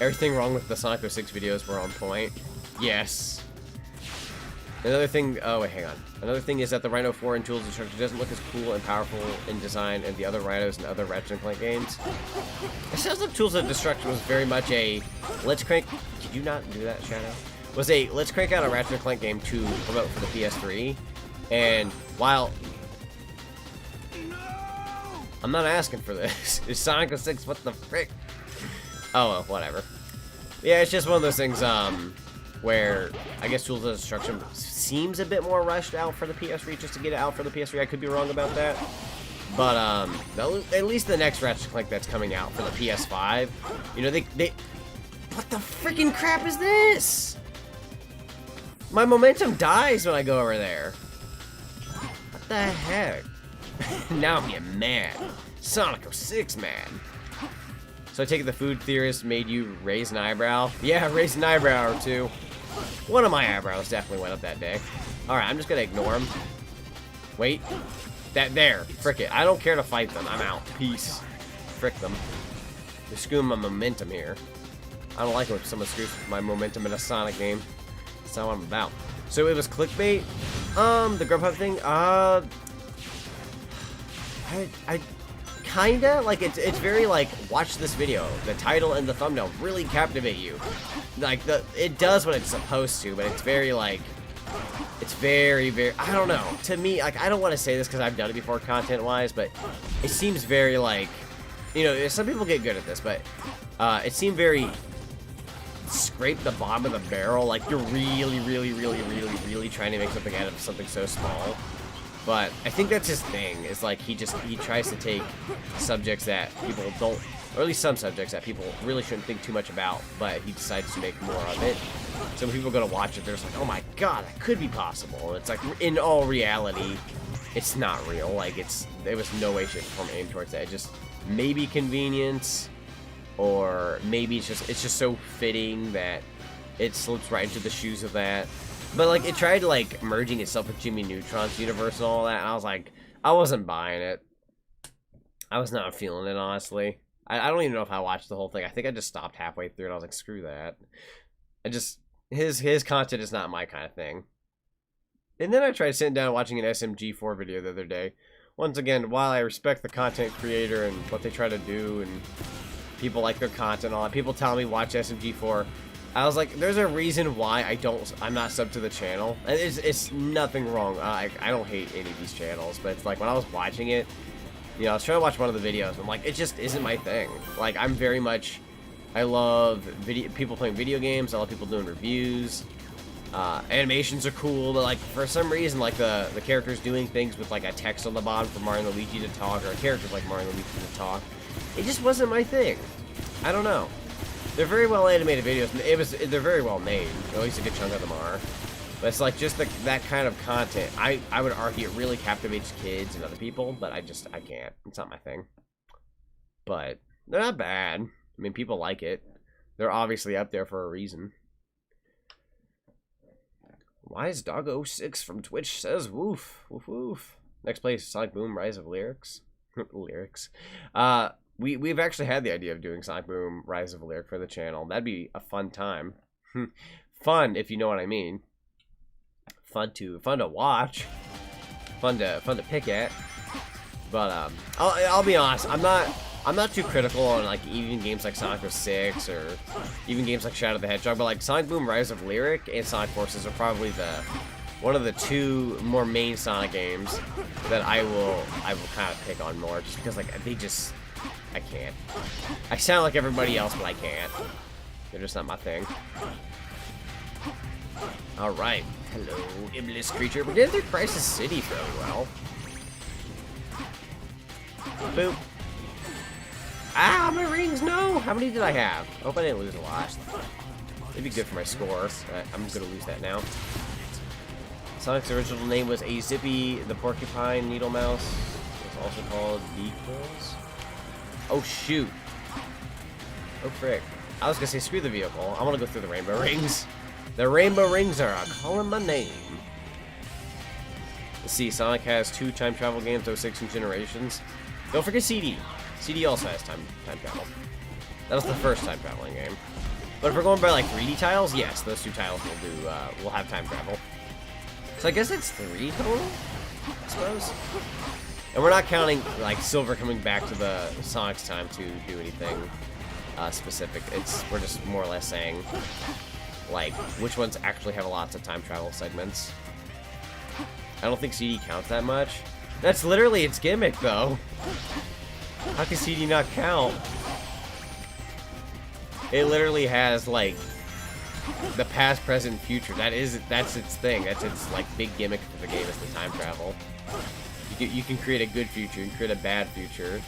Everything wrong with the Sonic 06 videos were on point. Yes. Another thing, oh wait, hang on. Another thing is that the Rhino 4 in Tools Destruction doesn't look as cool and powerful in design as the other Rhinos and other Ratchet & Clank games. It sounds like Tools of Destruction was very much a, let's crank, did you not do that, Shadow? Was a, let's crank out a Ratchet & Clank game to promote for the PS3, and while, I'm not asking for this, it's Sonic 06, what the frick? Oh well, whatever. Yeah, it's just one of those things, where I guess Tools of Destruction seems a bit more rushed out for the PS3 just to get it out for the PS3. I could be wrong about that. But at least the next Ratchet & Clank that's coming out for the PS5, you know, they what the freaking crap is this? My momentum dies when I go over there. What the heck? Now I'm getting mad. Sonic 06 mad. So I take it the food theorist made you raise an eyebrow? Yeah, raise an eyebrow or two. One of my eyebrows definitely went up that day. Alright, I'm just gonna ignore him. Wait. There. Frick it. I don't care to fight them. I'm out. Peace. Frick them. They're screwing my momentum here. I don't like it when someone screws my momentum in a Sonic game. That's not what I'm about. So it was clickbait? The Grubhub thing? I kinda like it's very like, watch this video. The title and the thumbnail really captivate you. Like it does what it's supposed to, but it's very like, it's very I don't know. To me, like, I don't want to say this because I've done it before content wise, but it seems very like, you know, some people get good at this, but it seemed very scrape the bottom of the barrel. Like you're really trying to make something out of something so small. But I think that's his thing, is like he tries to take subjects that people don't, or at least some subjects that people really shouldn't think too much about, but he decides to make more of it. So when people go to watch it, they're just like, oh my god, that could be possible. And it's like, in all reality, it's not real. Like there was no way, shape, or form aimed towards that. It just maybe convenience, or maybe it's just so fitting that it slips right into the shoes of that. But, like, it tried, like, merging itself with Jimmy Neutron's universe and all that, and I was like, I wasn't buying it. I was not feeling it, honestly. I don't even know if I watched the whole thing. I think I just stopped halfway through, and I was like, screw that. His content is not my kind of thing. And then I tried sitting down and watching an SMG4 video the other day. Once again, while I respect the content creator and what they try to do, and people like their content and all that, people tell me watch SMG4, I was like, there's a reason why I'm not subbed to the channel. And it's nothing wrong. I don't hate any of these channels, but it's like when I was watching it, you know, I was trying to watch one of the videos, and I'm like, it just isn't my thing. Like, I'm very much, I love people playing video games, I love people doing reviews, animations are cool, but like, for some reason, like, the characters doing things with like a text on the bottom for Mario and Luigi to talk, or characters like Mario and Luigi to talk, it just wasn't my thing. I don't know. They're very well animated videos, and they're very well made. At least a good chunk of them are. But it's like just that kind of content. I would argue it really captivates kids and other people, but I can't. It's not my thing. But they're not bad. I mean, people like it. They're obviously up there for a reason. Wise Doggo 6 from Twitch says woof, woof, woof. Next place, Sonic Boom, Rise of Lyrics. Lyrics. We've actually had the idea of doing Sonic Boom, Rise of Lyric for the channel. That'd be a fun time. Fun, if you know what I mean. Fun to watch. Fun to pick at. But I'll be honest, I'm not too critical on like even games like Sonic 06 or even games like Shadow the Hedgehog, but like Sonic Boom, Rise of Lyric and Sonic Forces are probably one of the two more main Sonic games that I will kind of pick on more, just because like I can't. I sound like everybody else, but I can't. They're just not my thing. All right, hello, Iblis creature. We did through Crisis City fairly well. Boop. Ah, my rings, no! How many did I have? I hope I didn't lose a lot. It'd be good for my score. I'm gonna lose that now. Sonic's original name was A Zippy the Porcupine Needle Mouse. It's also called Vehicles. Oh shoot. Oh frick. I was gonna say screw the vehicle. I wanna go through the rainbow rings. The rainbow rings are calling my name. Let's see, Sonic has 2 time travel games, 06 and Generations. Don't forget CD. CD also has time travel. That was the first time traveling game. But if we're going by like 3D tiles, yes, those 2 tiles will have time travel. So I guess it's 3 total, I suppose. And we're not counting like Silver coming back to the Sonic's time to do anything specific. We're just more or less saying like which ones actually have lots of time travel segments. I don't think CD counts that much. That's literally its gimmick, though. How can CD not count? It literally has like the past, present, future. That's its thing. That's its like big gimmick for the game is the time travel. You can create a good future and create a bad future.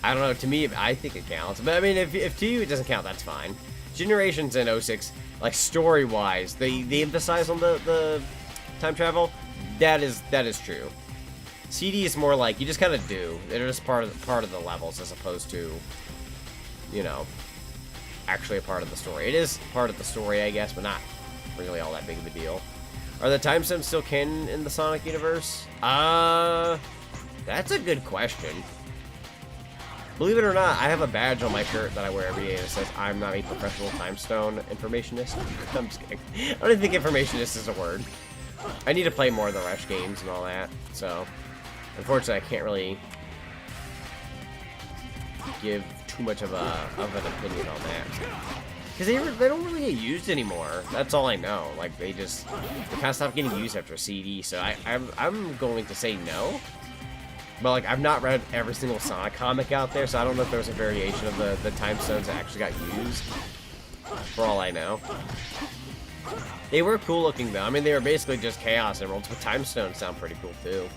I don't know. To me, I think it counts. But I mean, if to you it doesn't count, that's fine. Generations and 06, like story-wise, they emphasize on the time travel. That is true. CD is more like you just kind of do. They're just part of the levels as opposed to, you know, actually a part of the story. It is part of the story, I guess, but not really all that big of a deal. Are the time stones still canon in the Sonic universe? That's a good question. Believe it or not, I have a badge on my shirt that I wear every day that says I'm not a professional time stone informationist. I'm just kidding. I don't even think informationist is a word. I need to play more of the Rush games and all that, so unfortunately I can't really give too much of an opinion on that. Because they don't really get used anymore. That's all I know. Like, they kind of stopped getting used after CD, so I'm going to say no. But, like, I've not read every single Sonic comic out there, so I don't know if there's a variation of the time stones that actually got used, for all I know. They were cool looking, though. I mean, they were basically just Chaos Emeralds, but time stones sound pretty cool, too.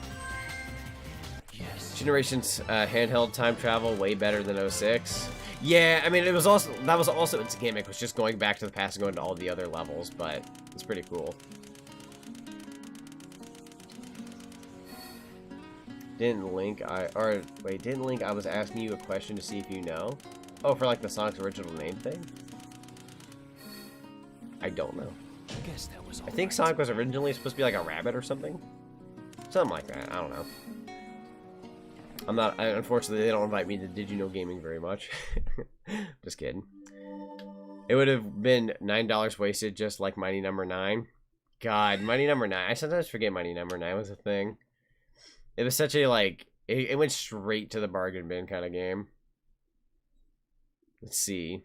Yes. Generations handheld time travel way better than 06. Yeah, I mean, that was also its gimmick, was just going back to the past and going to all the other levels, but it's pretty cool. Didn't Link, I was asking you a question to see if you know. Oh, for like the Sonic's original name thing? I don't know. I guess that was all I think right. Sonic was originally supposed to be like a rabbit or something. Something like that, I don't know. Unfortunately, they don't invite me to Did You Know Gaming very much. Just kidding. It would have been $9 wasted, just like Mighty Number 9. God, Mighty Number 9. I sometimes forget Mighty Number 9 was a thing. It was such a, like, it went straight to the bargain bin kind of game. Let's see,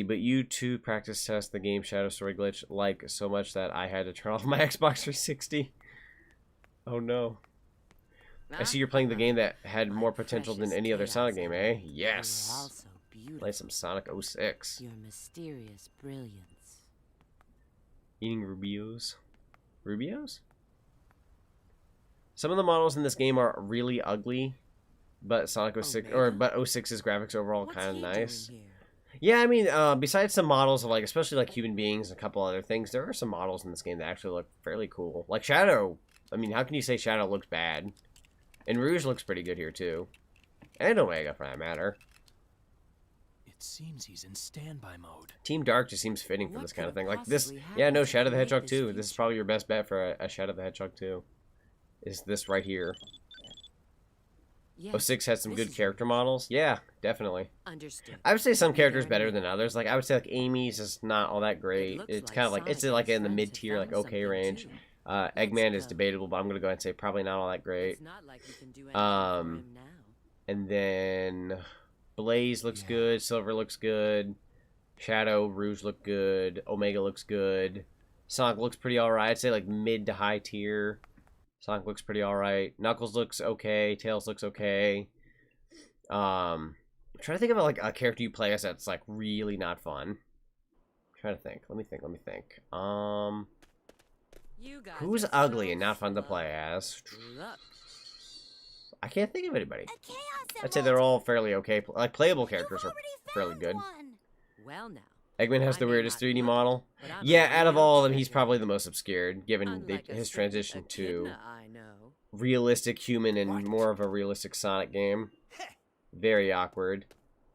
but you two practice test the game Shadow Story glitch like so much that I had to turn off my Xbox 360. Oh no. I see you're playing the game that had more potential than any other Sonic game, eh? Yes. Play some Sonic 06. Your mysterious brilliance. Eating Rubios. Rubios? Some of the models in this game are really ugly, but Sonic 06 but 06's graphics overall kind of nice. Yeah, I mean, besides some models of like, especially like human beings and a couple other things, there are some models in this game that actually look fairly cool. Like Shadow. I mean, how can you say Shadow looks bad? And Rouge looks pretty good here too, and Omega for that matter. It seems he's in standby mode. Team Dark just seems fitting for What this kind of could thing. Like possibly this, happen yeah, no, to Shadow the create Hedgehog this 2. This is future? probably your best bet for a Shadow the Hedgehog 2. Is this right here. Yes, 06 has some this good is character yours. models. Yeah, definitely. Understood. I would say some Be characters there in a better than minute. others. Like I would say like Amy's is not all that great. looks It's like kind of like it's Sonic like and in the his mid friends tier, have like okay found range. something, too. Eggman is go. debatable, but I'm gonna go ahead and say probably not all that great. It's not like we can do anything Um, for him now. And then Blaze looks Yeah. good. Silver looks good. Shadow, Rouge look good. Omega looks good. Sonic looks pretty alright. I'd say like mid to high tier. Sonic looks pretty alright. Knuckles looks okay. Tails looks okay. I'm trying to think of like a character you play as that's like really not fun. I'm trying to think. Let me think. You guys Who's are ugly so and not fun to slow. play as? Look, I can't think of anybody. A chaos I'd say emerald. they're all fairly okay. Like playable You've characters are already fairly found good. one. well now. Eggman has I the may weirdest not 3D look model. but I'm a Yeah, out of real all of them, he's treasure. probably the most obscured, given Unlike a his certain transition to echidna I know. realistic human and more of a realistic Sonic game. Very awkward.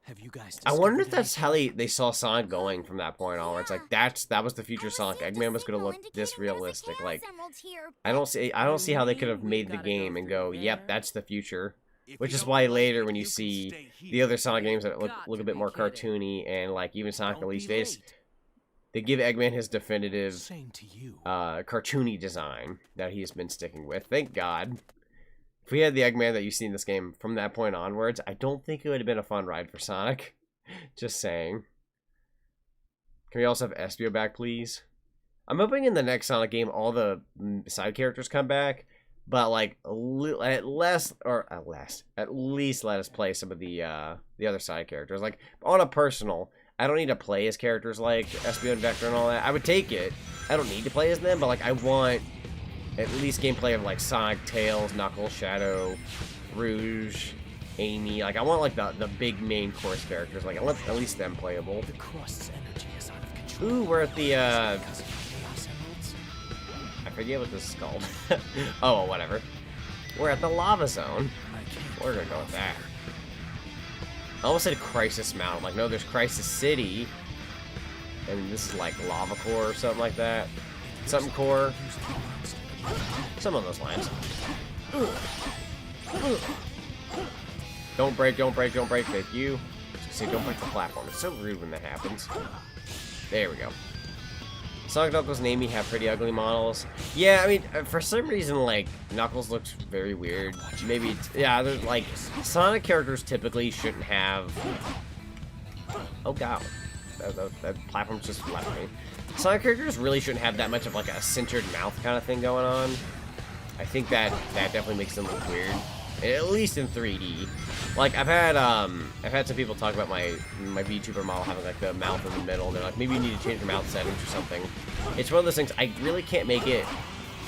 Have you guys I wonder if discovered that's how they saw Sonic going from that point onwards. Like that was the future I Sonic. received a Eggman was gonna signal look this indicating there's a realistic. chaos Like emerald here, I don't see how they could have We made the gotta go game and go, through yep, there. that's the future. If Which you is don't why like later it, when you can see stay the here. other Sonic games that look Got a to bit be more kidding. cartoony and like even Sonic Don't be Elite Space, late. they give Eggman his definitive Same to you. cartoony design that he's been sticking with. Thank God. If we had the Eggman that you see in this game from that point onwards, I don't think it would have been a fun ride for Sonic. Just saying. Can we also have Espio back, please? I'm hoping in the next Sonic game all the side characters come back, but like at least let us play some of the other side characters. Like on a personal, I don't need to play as characters like Espio and Vector and all that. I would take it. I don't need to play as them, but like I want at least gameplay of like Sonic, Tails, Knuckles, Shadow, Rouge, Amy. Like I want like the big main course characters. Like I want at least them playable. The crust's energy is out of control. Ooh, we're at the Because of chaos emeralds. I forget what this is called. Oh, well, whatever. We're at the lava zone. I can't We're gonna go with that. I almost said Crisis Mountain. I'm like, no, there's Crisis City. And this is like Lava Core or something like that. Something Core. use the monster. Some of those lines. Don't break, don't break, don't break. Thank you. See, don't break the platform. It's so rude when that happens. There we go. Sonic, Knuckles, and Amy have pretty ugly models. Yeah, I mean, for some reason, like, Knuckles looks very weird. Maybe, yeah, there's, like, Sonic characters typically shouldn't have... Oh, God. That platform's just left me. Sonic characters really shouldn't have that much of, like, a centered mouth kind of thing going on. I think that definitely makes them look weird. At least in 3D. Like, I've had some people talk about my VTuber model having, like, the mouth in the middle, and they're like, maybe you need to change your mouth settings or something. It's one of those things, I really can't make it,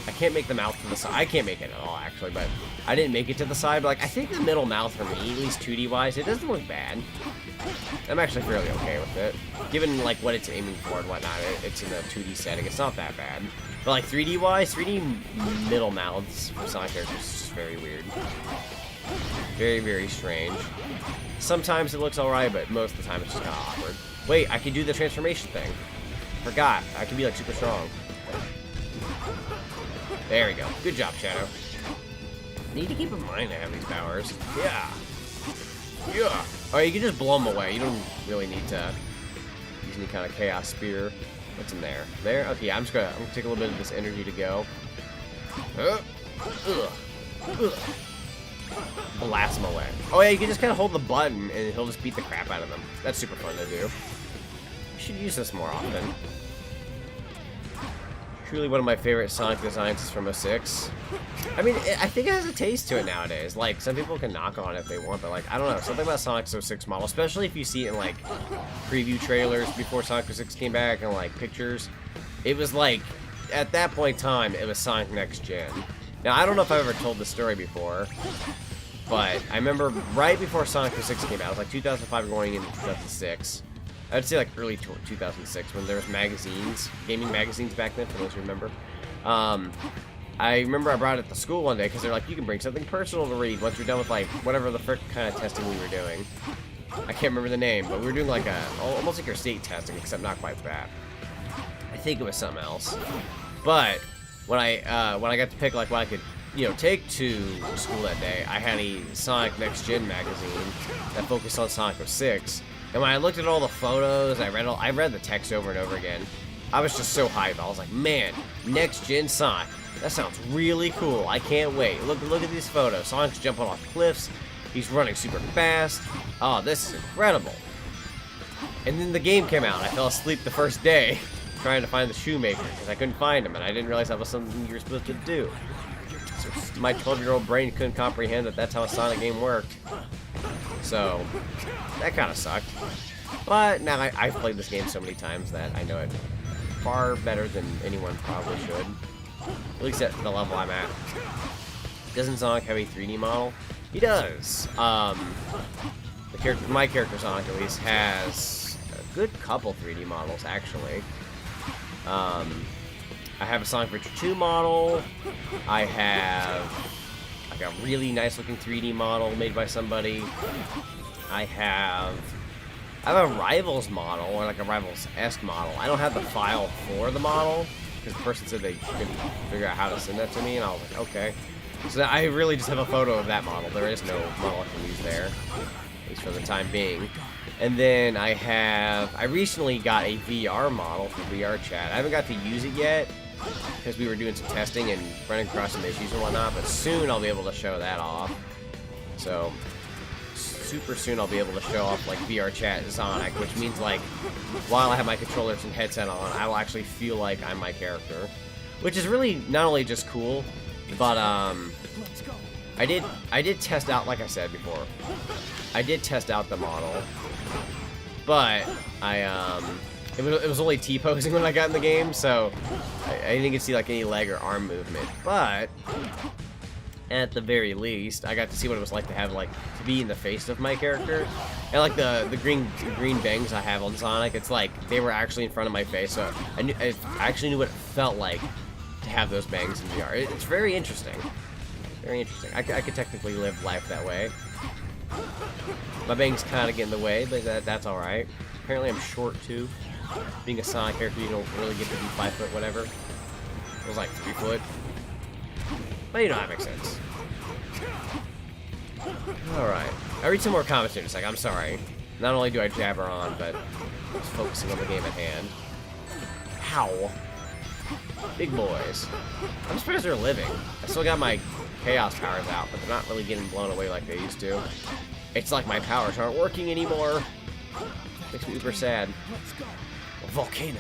I can't make the mouth to the side. I can't make it at all, actually, but I didn't make it to the side, but, like, I think the middle mouth for me, at least 2D-wise, it doesn't look bad. I'm actually fairly okay with it. Given, like, what it's aiming for and whatnot, it's in a 2D setting, it's not that bad. But, like, 3D-wise, 3D middle mouths for Sonic characters is just very weird. Very, very strange. Sometimes it looks alright, but most of the time it's just kind of awkward. Wait, I can do the transformation thing. Forgot. I can be, like, super strong. There we go. Good job, Shadow. Need to keep in mind I have these powers. Yeah. Yeah. Oh, you can just blow them away. You don't really need to use any kind of chaos spear. What's in there? There? Okay, I'm gonna take a little bit of this energy to go. Blast them away. Oh yeah, you can just kind of hold the button and he'll just beat the crap out of them. That's super fun to do. You should use this more often. Truly one of my favorite Sonic designs is from 06. I mean, I think it has a taste to it nowadays. Like, some people can knock on it if they want, but like, I don't know. Something about Sonic's 06 model, especially if you see it in like preview trailers before Sonic 06 came back and like pictures. It was like, at that point in time, it was Sonic Next Gen. Now, I don't know if I've ever told this story before, but I remember right before Sonic 06 came out, it was like 2005 going into 2006. I'd say like early 2006 when there was magazines, gaming magazines back then, for those who remember. I remember I brought it to school one day because they're like, you can bring something personal to read once you're done with like whatever the frick kind of testing we were doing. I can't remember the name, but we were doing like almost like your state testing, except not quite that. I think it was something else. But when I got to pick like what I could, you know, take to school that day, I had a Sonic Next Gen magazine that focused on Sonic 06. And when I looked at all the photos, I read the text over and over again. I was just so hyped. I was like, man, Next Gen Sonic. That sounds really cool. I can't wait. Look at these photos. Sonic's jumping off cliffs. He's running super fast. Oh, this is incredible. And then the game came out. I fell asleep the first day trying to find the shoemaker because I couldn't find him, and I didn't realize that was something you were supposed to do. So my 12-year-old brain couldn't comprehend that that's how a Sonic game worked. So that kind of sucked. But now I've played this game so many times that I know it far better than anyone probably should. At least at the level I'm at. Doesn't Sonic have a 3D model? He does. My character Sonic at least has a good couple 3D models actually. I have a Sonic Adventure 2 model. I have like a really nice looking 3D model made by somebody. I have a Rivals model, or like a Rivals-esque model. I don't have the file for the model, because the person said they couldn't figure out how to send that to me, and I was like, okay. So I really just have a photo of that model. There is no model I can use there, at least for the time being. And then I recently got a VR model for VR chat. I haven't got to use it yet, because we were doing some testing and running across some issues and whatnot, but soon I'll be able to show that off. So super soon I'll be able to show off like VR chat Sonic, which means like while I have my controllers and headset on, I will actually feel like I'm my character, which is really not only just cool, but I did test out, like I said before, I did test out the model, but it was only T-posing when I got in the game, so I didn't get to see like any leg or arm movement, but at the very least, I got to see what it was like to have to be in the face of my character. And like the green bangs I have on Sonic, it's like they were actually in front of my face, so I actually knew what it felt like to have those bangs in VR. It's very interesting. Very interesting. I could technically live life that way. My bangs kind of get in the way, but that's alright. Apparently I'm short too. Being a Sonic character, you don't really get to be 5 foot whatever. It was like 3 foot. But you know, that makes sense. Alright. I'll read some more comments here in a sec. I'm sorry. Not only do I jabber on, but I'm just focusing on the game at hand. Ow. Big boys. I'm surprised they're living. I still got my chaos powers out, but they're not really getting blown away like they used to. It's like my powers aren't working anymore. Makes me super sad. A volcano.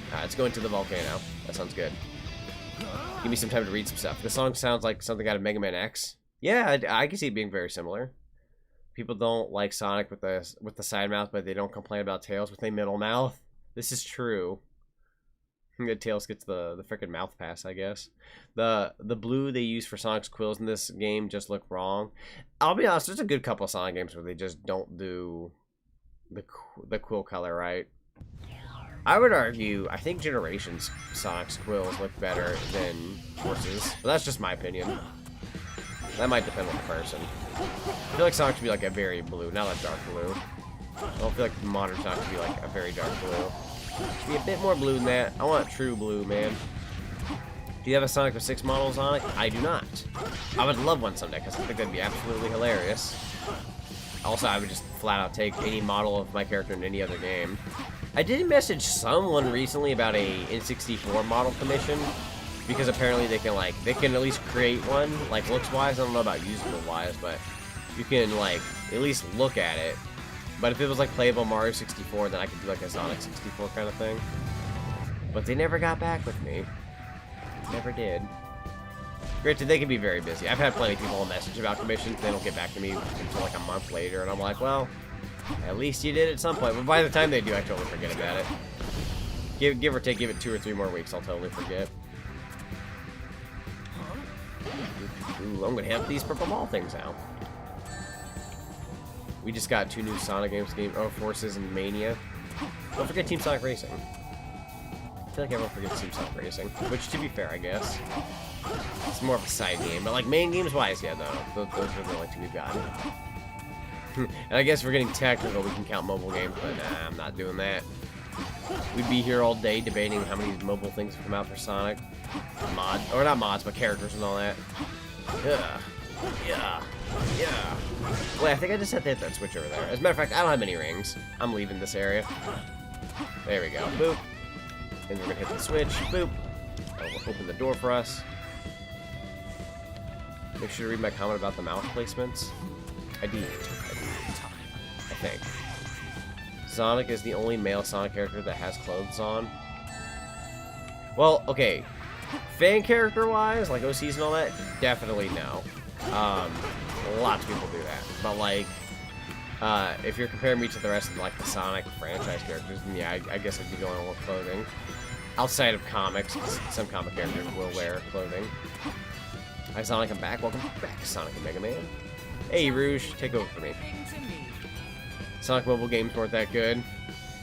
Alright, let's go into the volcano. That sounds good. Give me some time to read some stuff. This song sounds like something out of Mega Man X. Yeah, I can see it being very similar. People don't like Sonic with the side mouth, but they don't complain about Tails with a middle mouth. This is true. Tails gets the frickin' mouth pass, I guess. The blue they use for Sonic's quills in this game just look wrong. I'll be honest, there's a good couple of Sonic games where they just don't do the quill color right. I would argue, I think Generations Sonic's quills look better than Force's, but that's just my opinion. That might depend on the person. I feel like Sonic should be like a very blue, not a dark blue. I don't feel like modern Sonic should be like a very dark blue. Should be a bit more blue than that. I want true blue, man. Do you have a Sonic with 6 models on it? I do not. I would love one someday, because I think that'd be absolutely hilarious. Also, I would just flat out take any model of my character in any other game. I did message someone recently about a N64 model commission, because apparently they can at least create one, like looks-wise. I don't know about usable-wise, but you can at least look at it. But if it was like playable Mario 64, then I could do like a Sonic 64 kind of thing. But they never got back with me. Never did. Granted, they can be very busy. I've had plenty of people message about commissions. They don't get back to me until like a month later, and I'm like, well, at least you did at some point. But by the time they do, I totally forget about it. Give or take, give it 2 or 3 more weeks, I'll totally forget. Ooh, I'm gonna have these purple ball things out. We just got 2 new Sonic games, Forces and Mania. Don't forget Team Sonic Racing. I feel like everyone forgets Team Sonic Racing, which, to be fair, I guess, it's more of a side game. But like main games wise, yeah, no, those are the only 2 we've gotten. And I guess if we're getting technical, we can count mobile games, but nah, I'm not doing that. We'd be here all day debating how many mobile things have come out for Sonic. Mods, or not mods, but characters and all that. Yeah. Yeah. Yeah. Wait, I think I just had to hit that switch over there. As a matter of fact, I don't have any rings. I'm leaving this area. There we go. Boop. And we're gonna hit the switch. Boop. That'll open the door for us. Make sure to read my comment about the mouse placements. I think. Sonic is the only male Sonic character that has clothes on. Well, okay. Fan character-wise, like OCs and all that, definitely no. Lots of people do that. But, like, if you're comparing me to the rest of, like, the Sonic franchise characters, then yeah, I guess I'd be going on with clothing. Outside of comics, some comic characters will wear clothing. Hi, Sonic, I'm back. Welcome back, Sonic and Mega Man. Hey, Rouge, take over for me. Sonic mobile games weren't that good.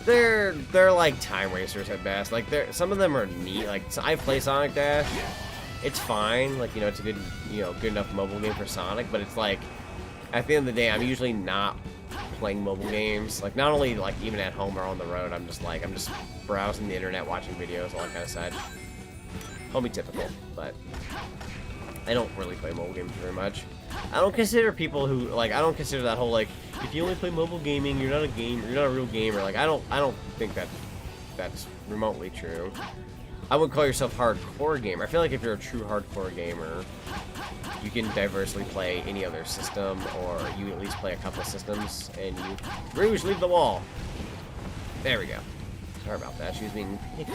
They're like time wasters at best. Like some of them are neat. Like so I play Sonic Dash. It's fine. Like, you know, it's a good, you know, good enough mobile game for Sonic. But it's like, at the end of the day, I'm usually not playing mobile games. Like not only like even at home or on the road. I'm just browsing the internet, watching videos, all that kind of side. Homie typical, but I don't really play mobile games very much. I don't consider people who like I don't consider that whole like if you only play mobile gaming, you're not a gamer, you're not a real gamer. Like I don't think that's remotely true. I would call yourself hardcore gamer. I feel like if you're a true hardcore gamer, you can diversely play any other system, or you at least play a couple systems, and you Rouge, leave the wall. There we go. Sorry about that. She was being picky.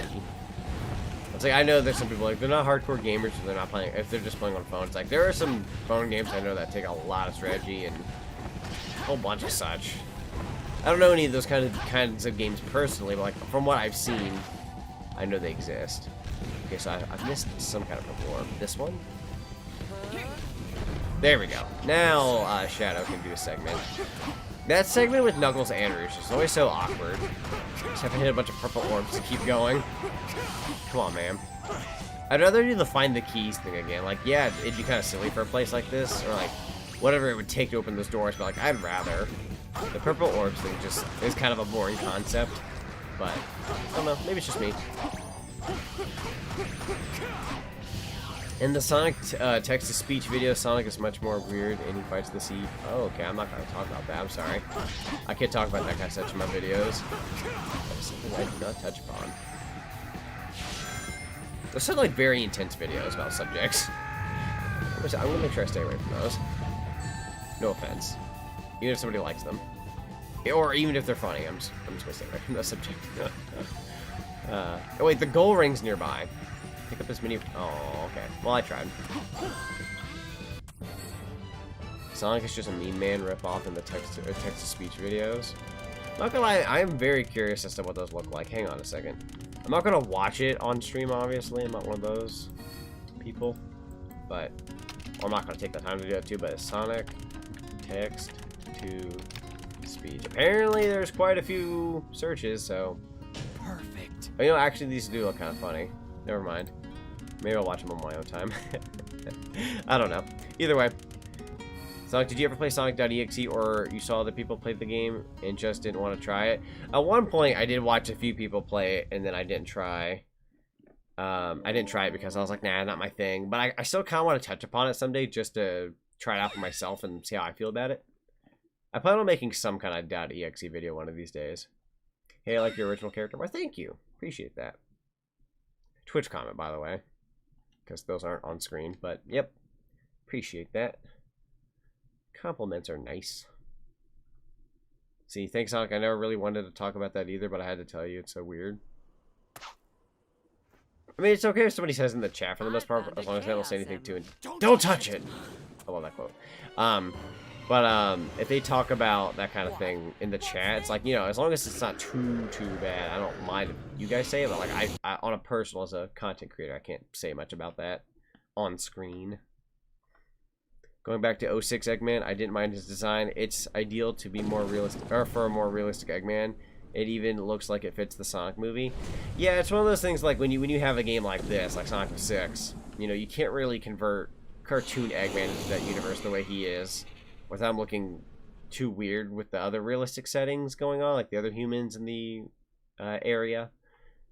It's like, I know there's some people, like, they're not hardcore gamers, so they're not playing, if they're just playing on phones. It's like, there are some phone games I know that take a lot of strategy and a whole bunch of such. I don't know any of those kinds of games personally, but, like, from what I've seen, I know they exist. Okay, so I've missed some kind of perform. This one? There we go. Now, Shadow can do a segment. That segment with Knuckles and Rouge is always so awkward. Just have to hit a bunch of purple orbs to keep going. Come on, man. I'd rather do the find the keys thing again. Like, yeah, it'd be kind of silly for a place like this, or like, whatever it would take to open those doors, but like, I'd rather. The purple orbs thing just is kind of a boring concept, but, I don't know, maybe it's just me. In the Sonic text-to-speech video, Sonic is much more weird and he fights the sea. Oh, okay, I'm not going to talk about that, I'm sorry. I can't talk about that kind of stuff in my videos. That's something I do not touch upon. Those are like very intense videos about subjects. I want to make sure I stay away from those. No offense. Even if somebody likes them. Or even if they're funny, I'm just going to stay away from the subject. Oh wait, the goal ring's nearby. Pick up as many... Oh, okay. Well, I tried. Sonic is just a Mean Man ripoff in the text-to-speech videos. Not gonna lie, I am very curious as to what those look like. Hang on a second. I'm not gonna watch it on stream, obviously. I'm not one of those people. But... Well, I'm not gonna take the time to do that too, but it's Sonic text-to-speech. Apparently, there's quite a few searches, so... Perfect. But, you know, actually, these do look kind of funny. Never mind. Maybe I'll watch them on my own time. I don't know. Either way. Sonic, did you ever play Sonic.exe, or you saw that people played the game and just didn't want to try it? At one point, I did watch a few people play it, and then I didn't try. I didn't try it because I was like, nah, not my thing. But I still kind of want to touch upon it someday just to try it out for myself and see how I feel about it. I plan on making some kind of .exe video one of these days. Hey, I like your original character. Well, thank you. Appreciate that. Twitch comment, by the way, because those aren't on screen, but yep, appreciate that. Compliments are nice. See, thanks, Sonic. I never really wanted to talk about that either, but I had to tell you, it's so weird. I mean, it's okay if somebody says in the chat for the most part, as long as they don't say anything to it. Don't touch it! I love that quote. But if they talk about that kind of thing in the chat, it's like, you know, as long as it's not too bad, I don't mind if you guys say it, but like I on a personal, as a content creator, I can't say much about that on screen. Going back to 06 Eggman, I didn't mind his design. It's ideal to be more realistic, or for a more realistic Eggman. It even looks like it fits the Sonic movie. Yeah, it's one of those things like when you have a game like this, like Sonic 06, you know, you can't really convert cartoon Eggman into that universe the way he is without him looking too weird with the other realistic settings going on, like the other humans in the area.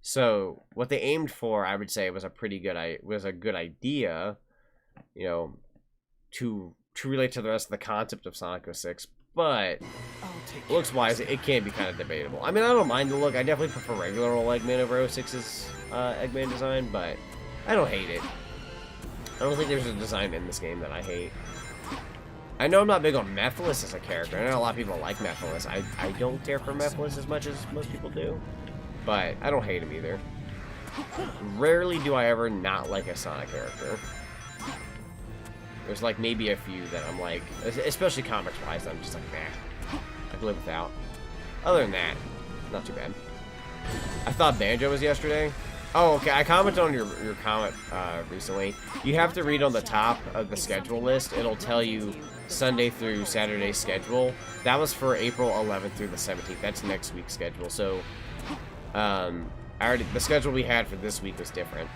So what they aimed for, I would say, was a good idea, you know, to relate to the rest of the concept of Sonic 06. But looks-wise, it can be kind of debatable. I mean, I don't mind the look. I definitely prefer regular old Eggman over 06's Eggman design, but I don't hate it. I don't think there's a design in this game that I hate. I know I'm not big on Mephiles as a character. I know a lot of people like Mephiles. I don't care for Mephiles as much as most people do, but I don't hate him either. Rarely do I ever not like a Sonic character. There's like maybe a few that I'm like, especially comics-wise, I'm just like, nah, I can live without. Other than that, not too bad. I thought Banjo was yesterday. Oh, okay, I commented on your comment recently. You have to read on the top of the schedule list. It'll tell you Sunday through Saturday schedule. That was for April 11th through the 17th. That's next week's schedule. So, the schedule we had for this week was different.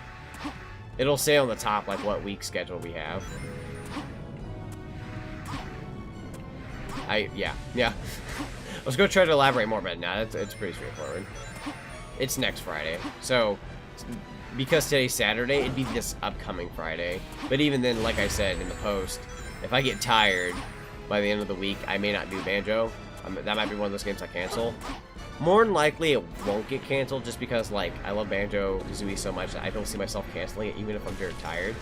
It'll say on the top, like, what week schedule we have. Yeah. I was going to try to elaborate more, but nah, it's pretty straightforward. It's next Friday. So, because today's Saturday, it'd be this upcoming Friday. But even then, like I said in the post, if I get tired by the end of the week, I may not do Banjo. That might be one of those games I cancel. More than likely, it won't get canceled just because, like, I love Banjo-Kazooie so much that I don't see myself canceling it, even if I'm very tired.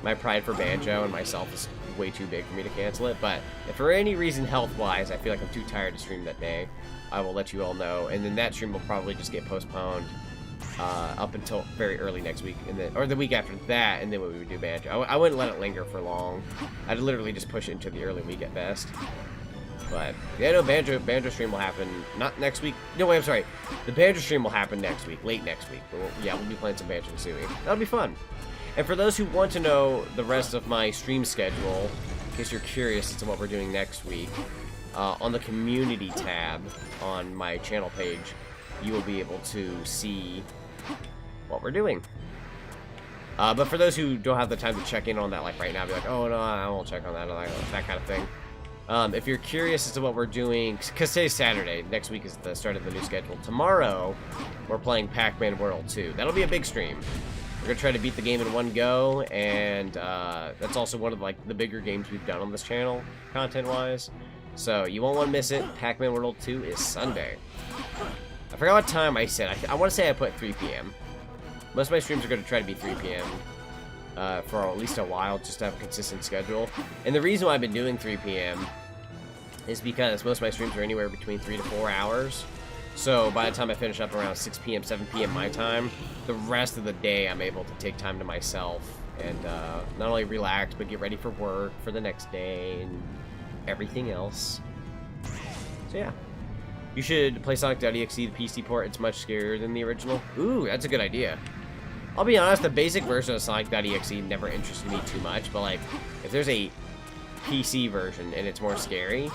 My pride for Banjo and myself is way too big for me to cancel it, but if for any reason health-wise I feel like I'm too tired to stream that day, I will let you all know, and then that stream will probably just get postponed up until very early next week, or the week after that, and then we would do Banjo. I wouldn't let it linger for long. I'd literally just push it into the early week at best. But yeah, no, Banjo stream will happen not next week. No, wait, I'm sorry. The Banjo stream will happen next week, late next week. But we'll be playing some Banjo-Kazooie. That'll be fun. And for those who want to know the rest of my stream schedule, in case you're curious as to what we're doing next week, on the community tab on my channel page, you will be able to see what we're doing. But for those who don't have the time to check in on that, like right now, be like, oh no, I won't check on that, or that kind of thing. If you're curious as to what we're doing, because today's Saturday, next week is the start of the new schedule. Tomorrow, we're playing Pac-Man World 2. That'll be a big stream. We're gonna try to beat the game in one go, and that's also one of like the bigger games we've done on this channel, content-wise. So you won't want to miss it. Pac-Man World 2 is Sunday. I forgot what time I said. I want to say I put 3 p.m. Most of my streams are going to try to be 3 p.m. For at least a while, just to have a consistent schedule. And the reason why I've been doing 3 p.m. is because most of my streams are anywhere between 3 to 4 hours. So by the time I finish up around 6 p.m., 7 p.m. my time, the rest of the day I'm able to take time to myself and not only relax, but get ready for work for the next day and everything else. So yeah. You should play Sonic.exe, the PC port. It's much scarier than the original. Ooh, that's a good idea. I'll be honest, the basic version of Sonic.exe never interested me too much, but like, if there's a PC version and it's more scary,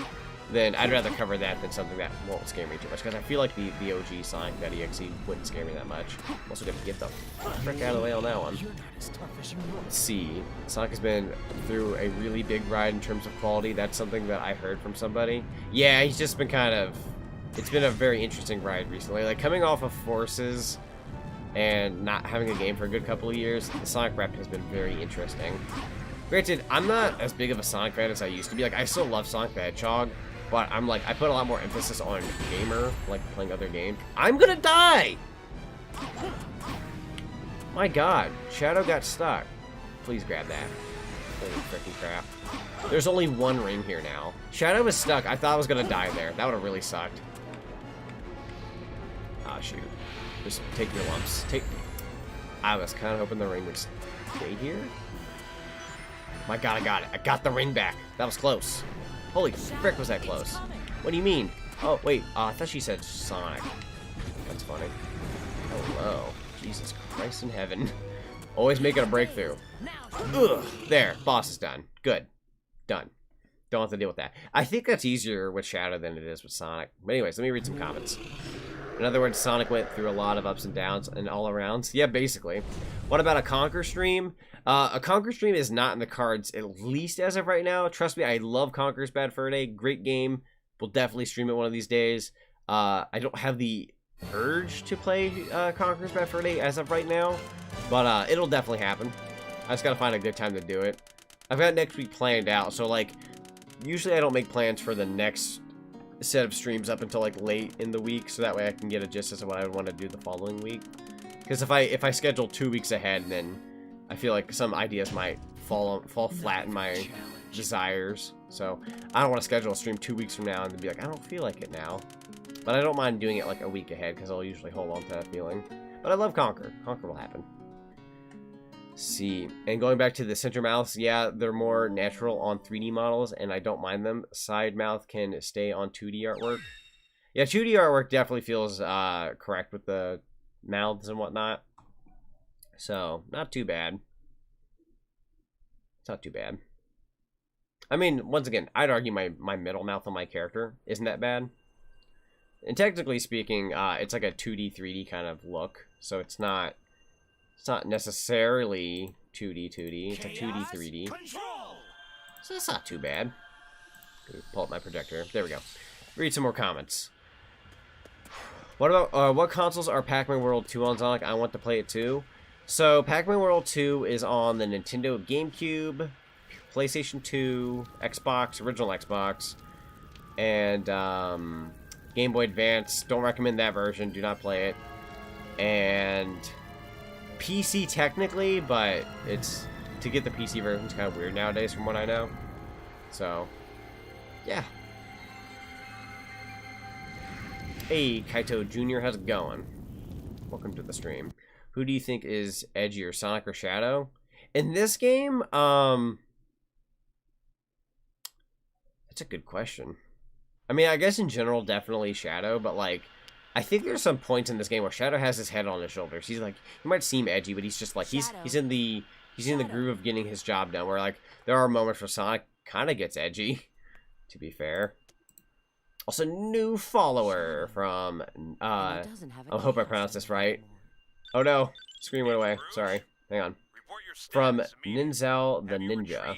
then I'd rather cover that than something that won't scare me too much, because I feel like the OG Sonic.exe wouldn't scare me that much. I'm also gonna get the frick out of the way on that one. Let's see. Sonic has been through a really big ride in terms of quality. That's something that I heard from somebody. Yeah, he's just been kind of... It's been a very interesting ride recently. Like, coming off of Forces and not having a game for a good couple of years, the Sonic rep has been very interesting. Granted, I'm not as big of a Sonic fan as I used to be. Like, I still love Sonic the Hedgehog, but I'm like, I put a lot more emphasis on gamer, like playing other games. I'm gonna die! My god, Shadow got stuck. Please grab that. Holy freaking crap. There's only one ring here now. Shadow is stuck. I thought I was gonna die there. That would have really sucked. Ah, shoot. Just take your lumps. I was kind of hoping the ring would stay here. My god, I got it. I got the ring back. That was close. Holy frick, was that close? What do you mean? Oh, wait. I thought she said Sonic. That's funny. Hello. Jesus Christ in heaven. Always making a breakthrough. Ugh. There. Boss is done. Good. Done. Don't have to deal with that. I think that's easier with Shadow than it is with Sonic. But anyways, let me read some comments. In other words, Sonic went through a lot of ups and downs and all arounds. Yeah, basically. What about a Conquer stream? A Conquer stream is not in the cards, at least as of right now. Trust me, I love Conquer's Bad Fur Day. Great game. We'll definitely stream it one of these days. I don't have the urge to play Conquer's Bad Fur Day as of right now, but it'll definitely happen. I just gotta find a good time to do it. I've got next week planned out, so like, usually I don't make plans for the next set of streams up until like late in the week, so that way I can get a gist as to what I would want to do the following week. Because if I schedule 2 weeks ahead, then I feel like some ideas might fall flat in my desires. So I don't want to schedule a stream 2 weeks from now and then be like, I don't feel like it now. But I don't mind doing it like a week ahead because I'll usually hold on to that feeling. But I love Conquer. Conquer will happen. See, and going back to the center mouths, yeah, they're more natural on 3D models, and I don't mind them. Side mouth can stay on 2D artwork. Yeah, 2D artwork definitely feels correct with the mouths and whatnot. So, not too bad. It's not too bad. I mean, once again, I'd argue my middle mouth on my character isn't that bad. And technically speaking, it's like a 2D, 3D kind of look, so it's not necessarily 2D, 2D. It's a 2D, 3D. So that's not too bad. Pull up my projector. There we go. Read some more comments. What about, what consoles are Pac-Man World 2 on, Sonic? I want to play it too. So, Pac-Man World 2 is on the Nintendo GameCube, PlayStation 2, Xbox, original Xbox, and Game Boy Advance. Don't recommend that version. Do not play it. And PC technically, but it's to get the PC version is kind of weird nowadays from what I know. So, yeah. Hey, Kaito Jr., how's it going? Welcome to the stream. Who do you think is edgier, Sonic or Shadow? In this game, that's a good question. I mean, I guess in general, definitely Shadow, but like, I think there's some points in this game where Shadow has his head on his shoulders. He's like, he might seem edgy, but he's just like, he's in the groove of getting his job done. Where like, there are moments where Sonic kind of gets edgy, to be fair. Also, new follower from, I hope I pronounced this right. Oh no, screen went away. Sorry, hang on. From Ninzel the Ninja.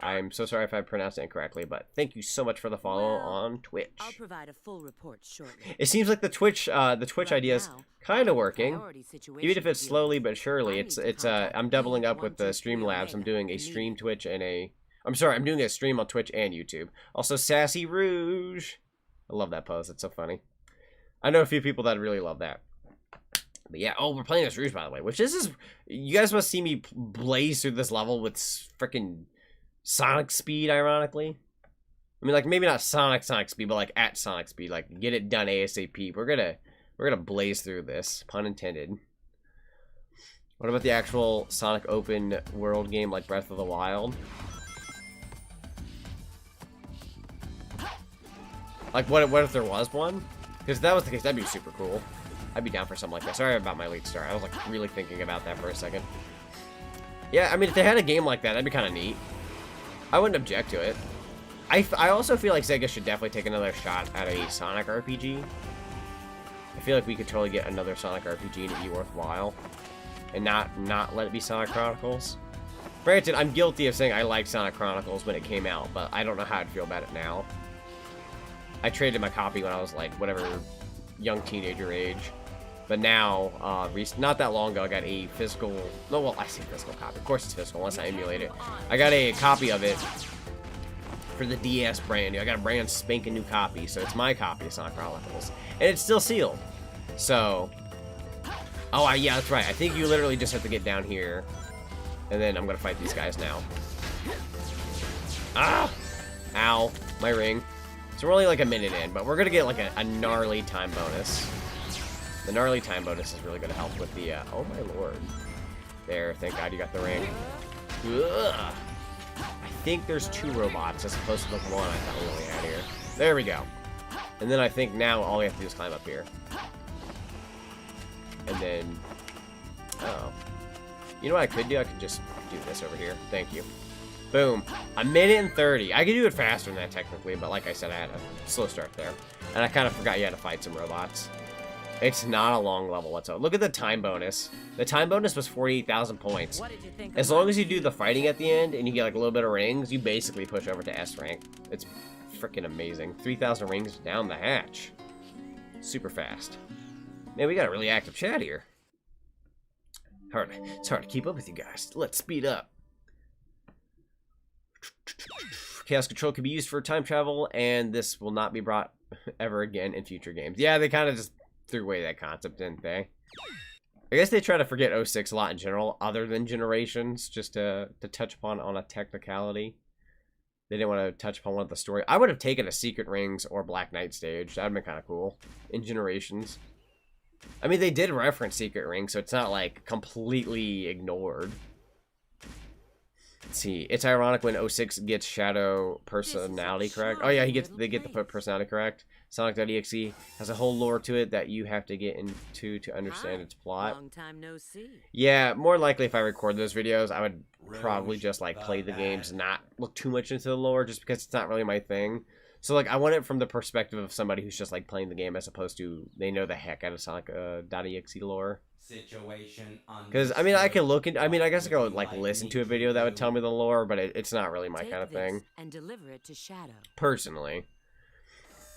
I'm so sorry if I pronounced it incorrectly, but thank you so much for the follow on Twitch. I'll provide a full report shortly. It seems like the Twitch idea is kind of working, even if it's slowly but surely. I'm doubling up with the Streamlabs. I'm doing a stream Twitch and I'm doing a stream on Twitch and YouTube. Also, Sassy Rouge. I love that pose. It's so funny. I know a few people that really love that. But yeah, oh, we're playing as Rouge, by the way, which is, you guys must see me blaze through this level with freaking Sonic speed, ironically. I mean, like, maybe not Sonic speed, but like at Sonic speed, like get it done ASAP. We're gonna blaze through this, pun intended. What about the actual Sonic open world game like Breath of the Wild? Like, what if there was one? Because if that was the case, that'd be super cool. I'd be down for something like that. Sorry about my late start. I was like really thinking about that for a second. Yeah, I mean, if they had a game like that, that'd be kind of neat. I wouldn't object to it. I also feel like Sega should definitely take another shot at a Sonic RPG. I feel like we could totally get another Sonic RPG and it'd be worthwhile. And not let it be Sonic Chronicles. Granted, I'm guilty of saying I liked Sonic Chronicles when it came out, but I don't know how I'd feel about it now. I traded my copy when I was like, whatever, young teenager age. But now, not that long ago, I got a physical, no, well, I say physical copy. Of course it's physical, unless I emulate it. I got a copy of it for the DS brand new. I got a brand spanking new copy, so it's my copy of Sonic Chronicles. And it's still sealed. So, oh, yeah, that's right. I think you literally just have to get down here. And then I'm going to fight these guys now. Ah! Ow. My ring. So we're only like a minute in, but we're going to get like a gnarly time bonus. The gnarly time bonus is really going to help with the, oh my lord. There, thank God you got the ring. Ugh. I think there's 2 robots as opposed to the 1 I thought we only had here. There we go. And then I think now all we have to do is climb up here. And then, oh. You know what I could do? I could just do this over here. Thank you. Boom. A minute and 30. I could do it faster than that technically, but like I said, I had a slow start there. And I kind of forgot you had to fight some robots. It's not a long level whatsoever. Look at the time bonus. The time bonus was 48,000 points. What did you think As of long my as you do the fighting at the end and you get like a little bit of rings, you basically push over to S rank. It's freaking amazing. 3,000 rings down the hatch. Super fast. Man, we got a really active chat here. It's hard to keep up with you guys. Let's speed up. Chaos Control can be used for time travel, and this will not be brought ever again in future games. Yeah, they kind of just threw away that concept, didn't they? I guess they try to forget 06 a lot in general, other than Generations, just to touch upon on a technicality. They didn't want to touch upon one of the story. I would have taken a Secret Rings or Black Knight stage. That would have been kind of cool in Generations. I mean, they did reference Secret Rings, so it's not like completely ignored. Let's see. It's ironic when 06 gets Shadow personality correct. Oh yeah, they get the personality correct. Sonic.exe has a whole lore to it that you have to get into to understand its plot. Long time no see. Yeah, more likely if I record those videos, I would probably just like play the games, not look too much into the lore, just because it's not really my thing. So like I want it from the perspective of somebody who's just like playing the game, as opposed to they know the heck out of Sonic.exe lore. Because I mean, I can look into. I mean, I guess I could like listen to a video that would tell me the lore, but it's not really my kind of thing. And deliver it to Shadow. Personally.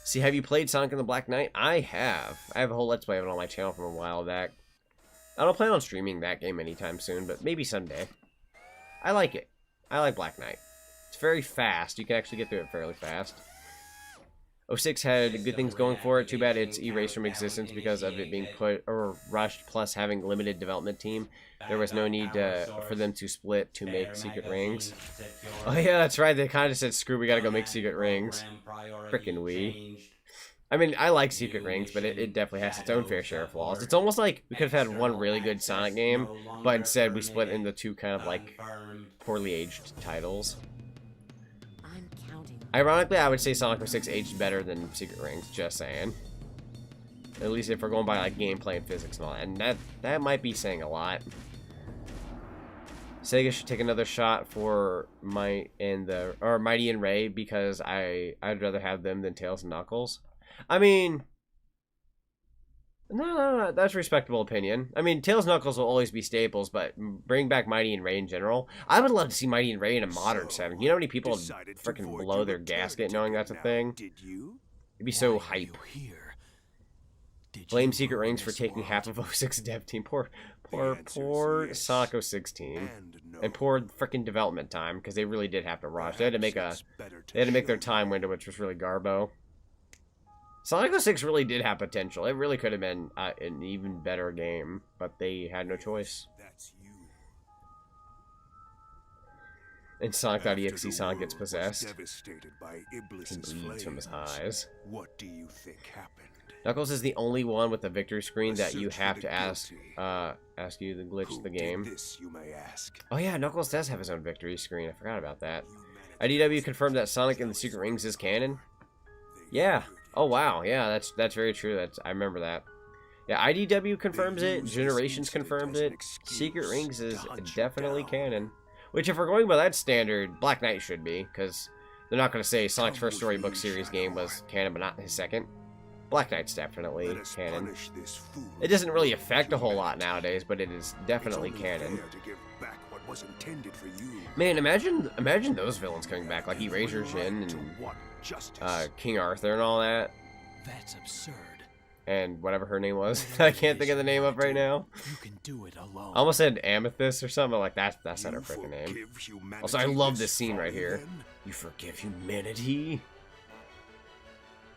See, have you played Sonic and the Black Knight? I have. I have a whole Let's Play of it on my channel from a while back. I don't plan on streaming that game anytime soon, but maybe someday. I like it. I like Black Knight. It's very fast. You can actually get through it fairly fast. 06 had good things going for it. Too bad it's erased from existence because of it being put or rushed, plus having limited development team. There was no need for them to split to make Secret Rings. Oh yeah, that's right. They kind of said, screw, we gotta go make Secret Rings. Frickin' we. I mean, I like Secret Rings, but it definitely has its own fair share of flaws. It's almost like we could have had one really good Sonic game, but instead we split into two kind of like poorly aged titles. Ironically, I would say Sonic 06 aged better than Secret Rings, just saying. At least if we're going by like gameplay and physics and all that. And that might be saying a lot. Sega should take another shot for Mighty and Ray, because I'd rather have them than Tails and Knuckles. I mean, no, that's a respectable opinion. I mean, Tails and Knuckles will always be staples, but bring back Mighty and Ray in general. I would love to see Mighty and Ray in a modern setting. You know how many people would freaking blow their gasket knowing that's a thing? It'd be so hype. Blame Secret Rings for taking half of 06 dev team. Poor Sonic 06 team. And poor freaking development time, because they really did have to rush. They had to make their time window, which was really garbo. Sonic 06 really did have potential. It really could have been an even better game, but they had no choice. In Sonic.exe, Sonic gets possessed. He bleeds from his eyes. What do you think happened? Knuckles is the only one with the victory screen that you have to ask you to glitch the game. This, you may ask. Oh yeah, Knuckles does have his own victory screen. I forgot about that. IDW confirmed that Sonic and the Secret Rings is canon. Yeah. Oh wow, yeah, that's very true. I remember that. Yeah, IDW confirms it. Generations confirms it. Secret Rings is definitely canon. Which, if we're going by that standard, Black Knight should be, because they're not going to say Sonic's first storybook series game was canon, but not his second. Black Knight's definitely canon. It doesn't really affect a whole lot nowadays, but it is definitely canon. Man, imagine those villains coming back, like Erasure Jin and King Arthur and all that. That's absurd. And whatever her name was. I can't think of the name of right now. You can do it alone. I almost said Amethyst or something, like that's not her freaking name. Also, I love this scene right here. You forgive humanity?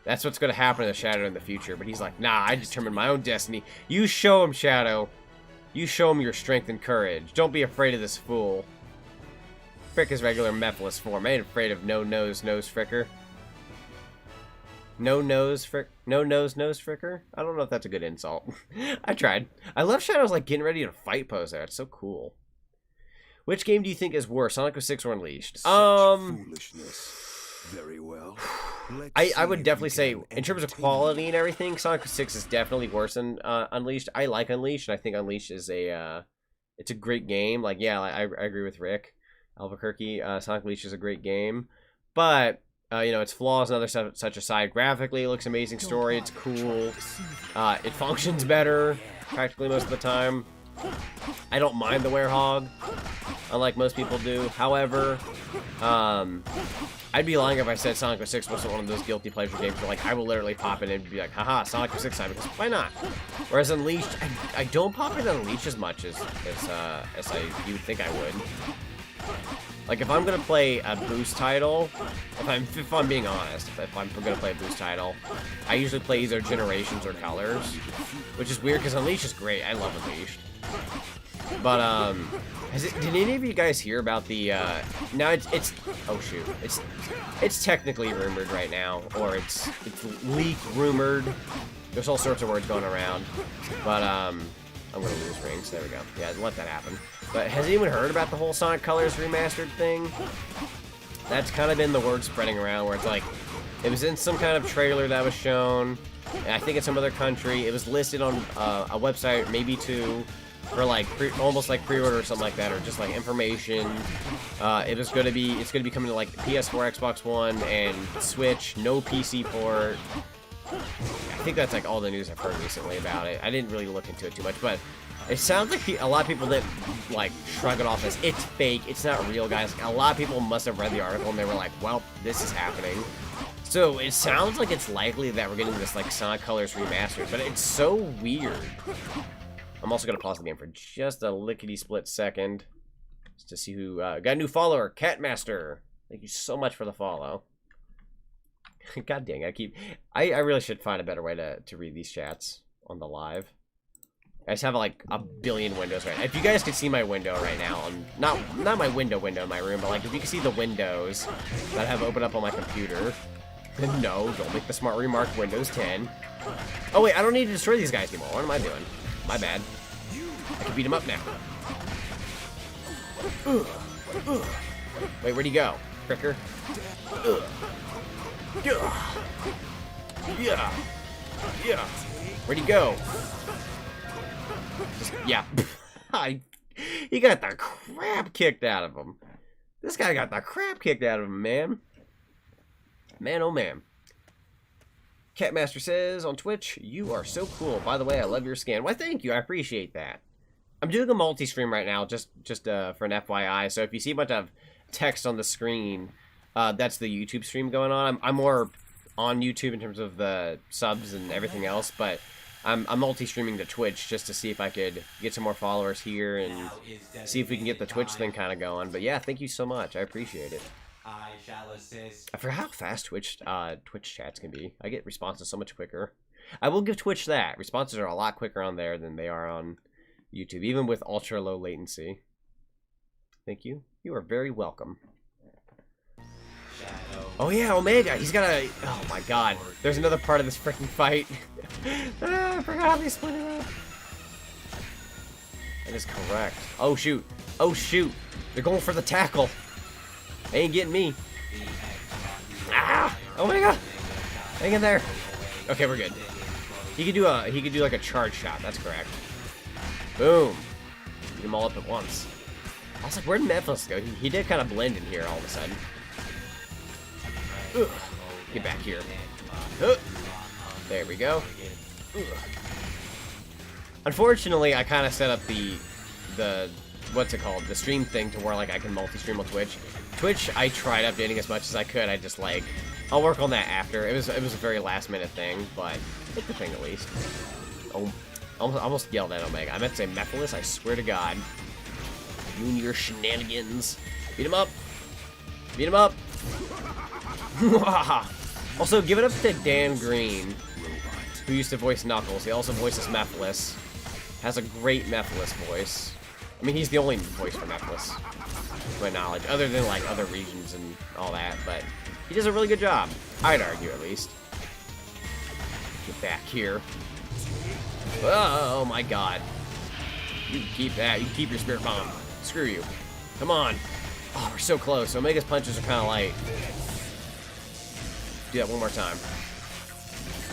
That's what's going to happen to Shadow in the future, but he's like, nah, I determine my own destiny. You show him, Shadow. You show him your strength and courage. Don't be afraid of this fool. Frick is regular Mephiles form. I ain't afraid of no-nose fricker. No-nose fricker? I don't know if that's a good insult. I tried. I love Shadow's like getting ready to fight pose there. It's so cool. Which game do you think is worse, Sonic 06 or Unleashed? Foolishness. Very well. I would definitely say, in terms of quality and everything, Sonic 06 is definitely worse than Unleashed. I like Unleashed, and I think Unleashed is it's a great game. Like, yeah, I agree with Rick Albuquerque. Sonic Unleashed is a great game, but You know, its flaws and other such aside. Graphically, it looks amazing. Story, it's cool. It functions better practically most of the time. I don't mind the werehog, unlike most people do. However, I'd be lying if I said Sonic 06 wasn't one of those guilty pleasure games where, like, I will literally pop in and be like, haha, Sonic 06 time, because why not? Whereas Unleashed, I don't pop in Unleashed as much as you would think I would. Like, if I'm gonna play a boost title, if I'm being honest, if I'm gonna play a boost title, I usually play either Generations or Colors, which is weird because Unleashed is great. I love Unleashed. But did any of you guys hear about the now it's oh shoot, it's technically rumored right now, or it's leaked, rumored. There's all sorts of words going around, but I'm gonna lose rings. There we go. Yeah, let that happen. But has anyone heard about the whole Sonic Colors remastered thing? That's kind of been the word spreading around, where it's like it was in some kind of trailer that was shown, and I think in some other country. It was listed on a website, maybe two, for like almost like pre-order or something like that, or just like information. It's gonna be coming to like PS4, Xbox One, and Switch. No PC port. I think that's like all the news I've heard recently about it. I didn't really look into it too much, but it sounds like a lot of people didn't like shrug it off as it's fake, it's not real, guys. A lot of people must have read the article and they were like, well, this is happening. So it sounds like it's likely that we're getting this like Sonic Colors remastered, but it's so weird. I'm also gonna pause the game for just a lickety-split second, just to see who got a new follower, Catmaster. Thank you so much for the follow. God dang, I really should find a better way to read these chats on the live. I just have like a billion windows right now. If you guys could see my window right now, not my window in my room, but like if you can see the windows that I have opened up on my computer, then no, don't make the smart remark, Windows 10. Oh wait, I don't need to destroy these guys anymore. What am I doing? My bad. I can beat him up now. Wait, where'd he go? Cricker? Yeah. Where'd he go? Yeah. He got the crap kicked out of him. This guy got the crap kicked out of him, man. Man, oh man. Catmaster says on Twitch, you are so cool. By the way, I love your skin. Why, thank you. I appreciate that. I'm doing a multi-stream right now, just for an FYI. So if you see a bunch of text on the screen, that's the YouTube stream going on. I'm more on YouTube in terms of the subs and everything else, but I'm multi-streaming to Twitch just to see if I could get some more followers here and see if we can get the Twitch thing kind of going. But yeah, thank you so much. I appreciate it. I forgot how fast Twitch chats can be. I get responses so much quicker. I will give Twitch that. Responses are a lot quicker on there than they are on YouTube, even with ultra low latency. Thank you. You are very welcome. Oh yeah, Omega. He's got a... Oh my god. There's another part of this freaking fight. I forgot they split it up. That is correct. Oh shoot. Oh shoot. They're going for the tackle. They ain't getting me. Ah! Oh my god! Hang in there. Okay, we're good. He could do like a charge shot. That's correct. Boom. Get them all up at once. I was like, where'd Memphis go? He did kind of blend in here all of a sudden. Ugh. Get back here. There we go. Ugh. Unfortunately, I kind of set up the what's it called? The stream thing to where like I can multi-stream on Twitch. Twitch, I tried updating as much as I could. I just like, I'll work on that after. It was a very last minute thing, but it's the thing at least. Oh, almost yelled at Omega. I meant to say Mephiles. I swear to God. You and your shenanigans. Beat him up. Beat him up. Also, give it up to Dan Green, who used to voice Knuckles. He also voices Mephiles. Has a great Mephiles voice. I mean, he's the only voice for Mephiles, to my knowledge, other than like other regions and all that, but he does a really good job. I'd argue, at least. Get back here. Oh my god. You can keep that. You can keep your spirit bomb. Screw you. Come on. Oh, we're so close. Omega's punches are kind of light. Do that one more time.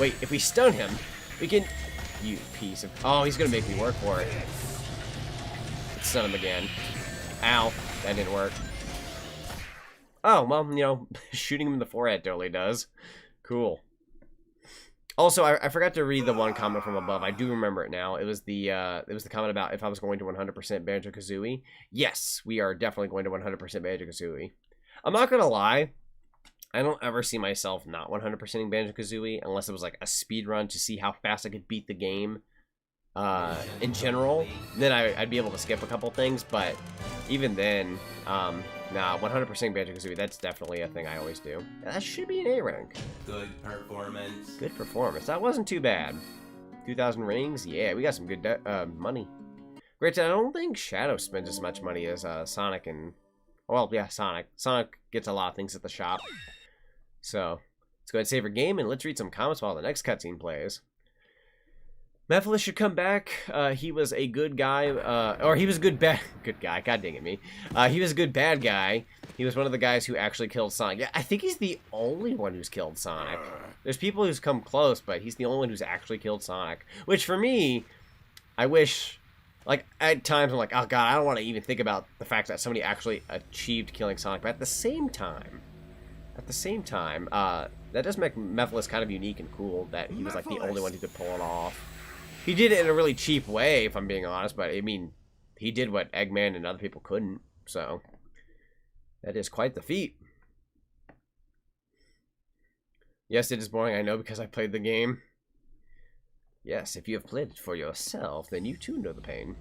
Wait, if we stun him, we can... You piece of... Oh, he's gonna make me work for it. Let's stun him again. Ow. That didn't work. Oh, well, you know, shooting him in the forehead totally does. Cool. Also, I forgot to read the one comment from above. I do remember it now. It was the comment about if I was going to 100% Banjo-Kazooie. Yes, we are definitely going to 100% Banjo-Kazooie. I'm not gonna lie. I don't ever see myself not 100%ing Banjo-Kazooie unless it was like a speed run to see how fast I could beat the game. In general, then I'd be able to skip a couple things, but even then, nah, 100% Banjo-Kazooie, that's definitely a thing I always do. That should be an A rank. Good performance. Good performance. That wasn't too bad. 2,000 rings? Yeah, we got some good money. Granted, I don't think Shadow spends as much money as Sonic and... Well, yeah, Sonic. Sonic gets a lot of things at the shop. So, let's go ahead and save our game, and let's read some comments while the next cutscene plays. Mephiles should come back. He was a good guy, or he was a good guy. God dang it, me. He was a good bad guy. He was one of the guys who actually killed Sonic. Yeah, I think he's the only one who's killed Sonic. There's people who's come close, but he's the only one who's actually killed Sonic. Which, for me, I wish... Like, at times, I'm like, oh god, I don't want to even think about the fact that somebody actually achieved killing Sonic. But at the same time, that does make Mephiles kind of unique and cool, that he was, like, the only one who could pull it off. He did it in a really cheap way, if I'm being honest, but, I mean, he did what Eggman and other people couldn't, so... That is quite the feat. Yes, it is boring, I know, because I played the game. Yes, if you have played it for yourself, then you too know the pain.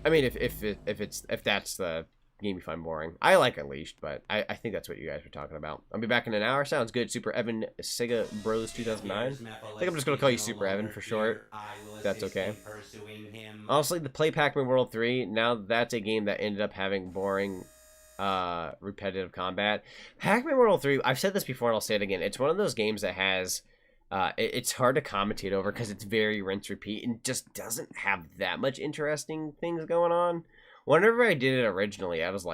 I mean, if that's the game you find boring. I like Unleashed, but I think that's what you guys were talking about. I'll be back in an hour. Sounds good. Super Evan Sega Bros 2009. I think I'm just gonna call you Super Evan for short. That's okay. Honestly, the play Pac-Man World 3. Now that's a game that ended up having boring, repetitive combat. Pac-Man World 3. I've said this before, and I'll say it again. It's one of those games that has. It's hard to commentate over because it's very rinse repeat and just doesn't have that much interesting things going on. Whenever I did it originally, I was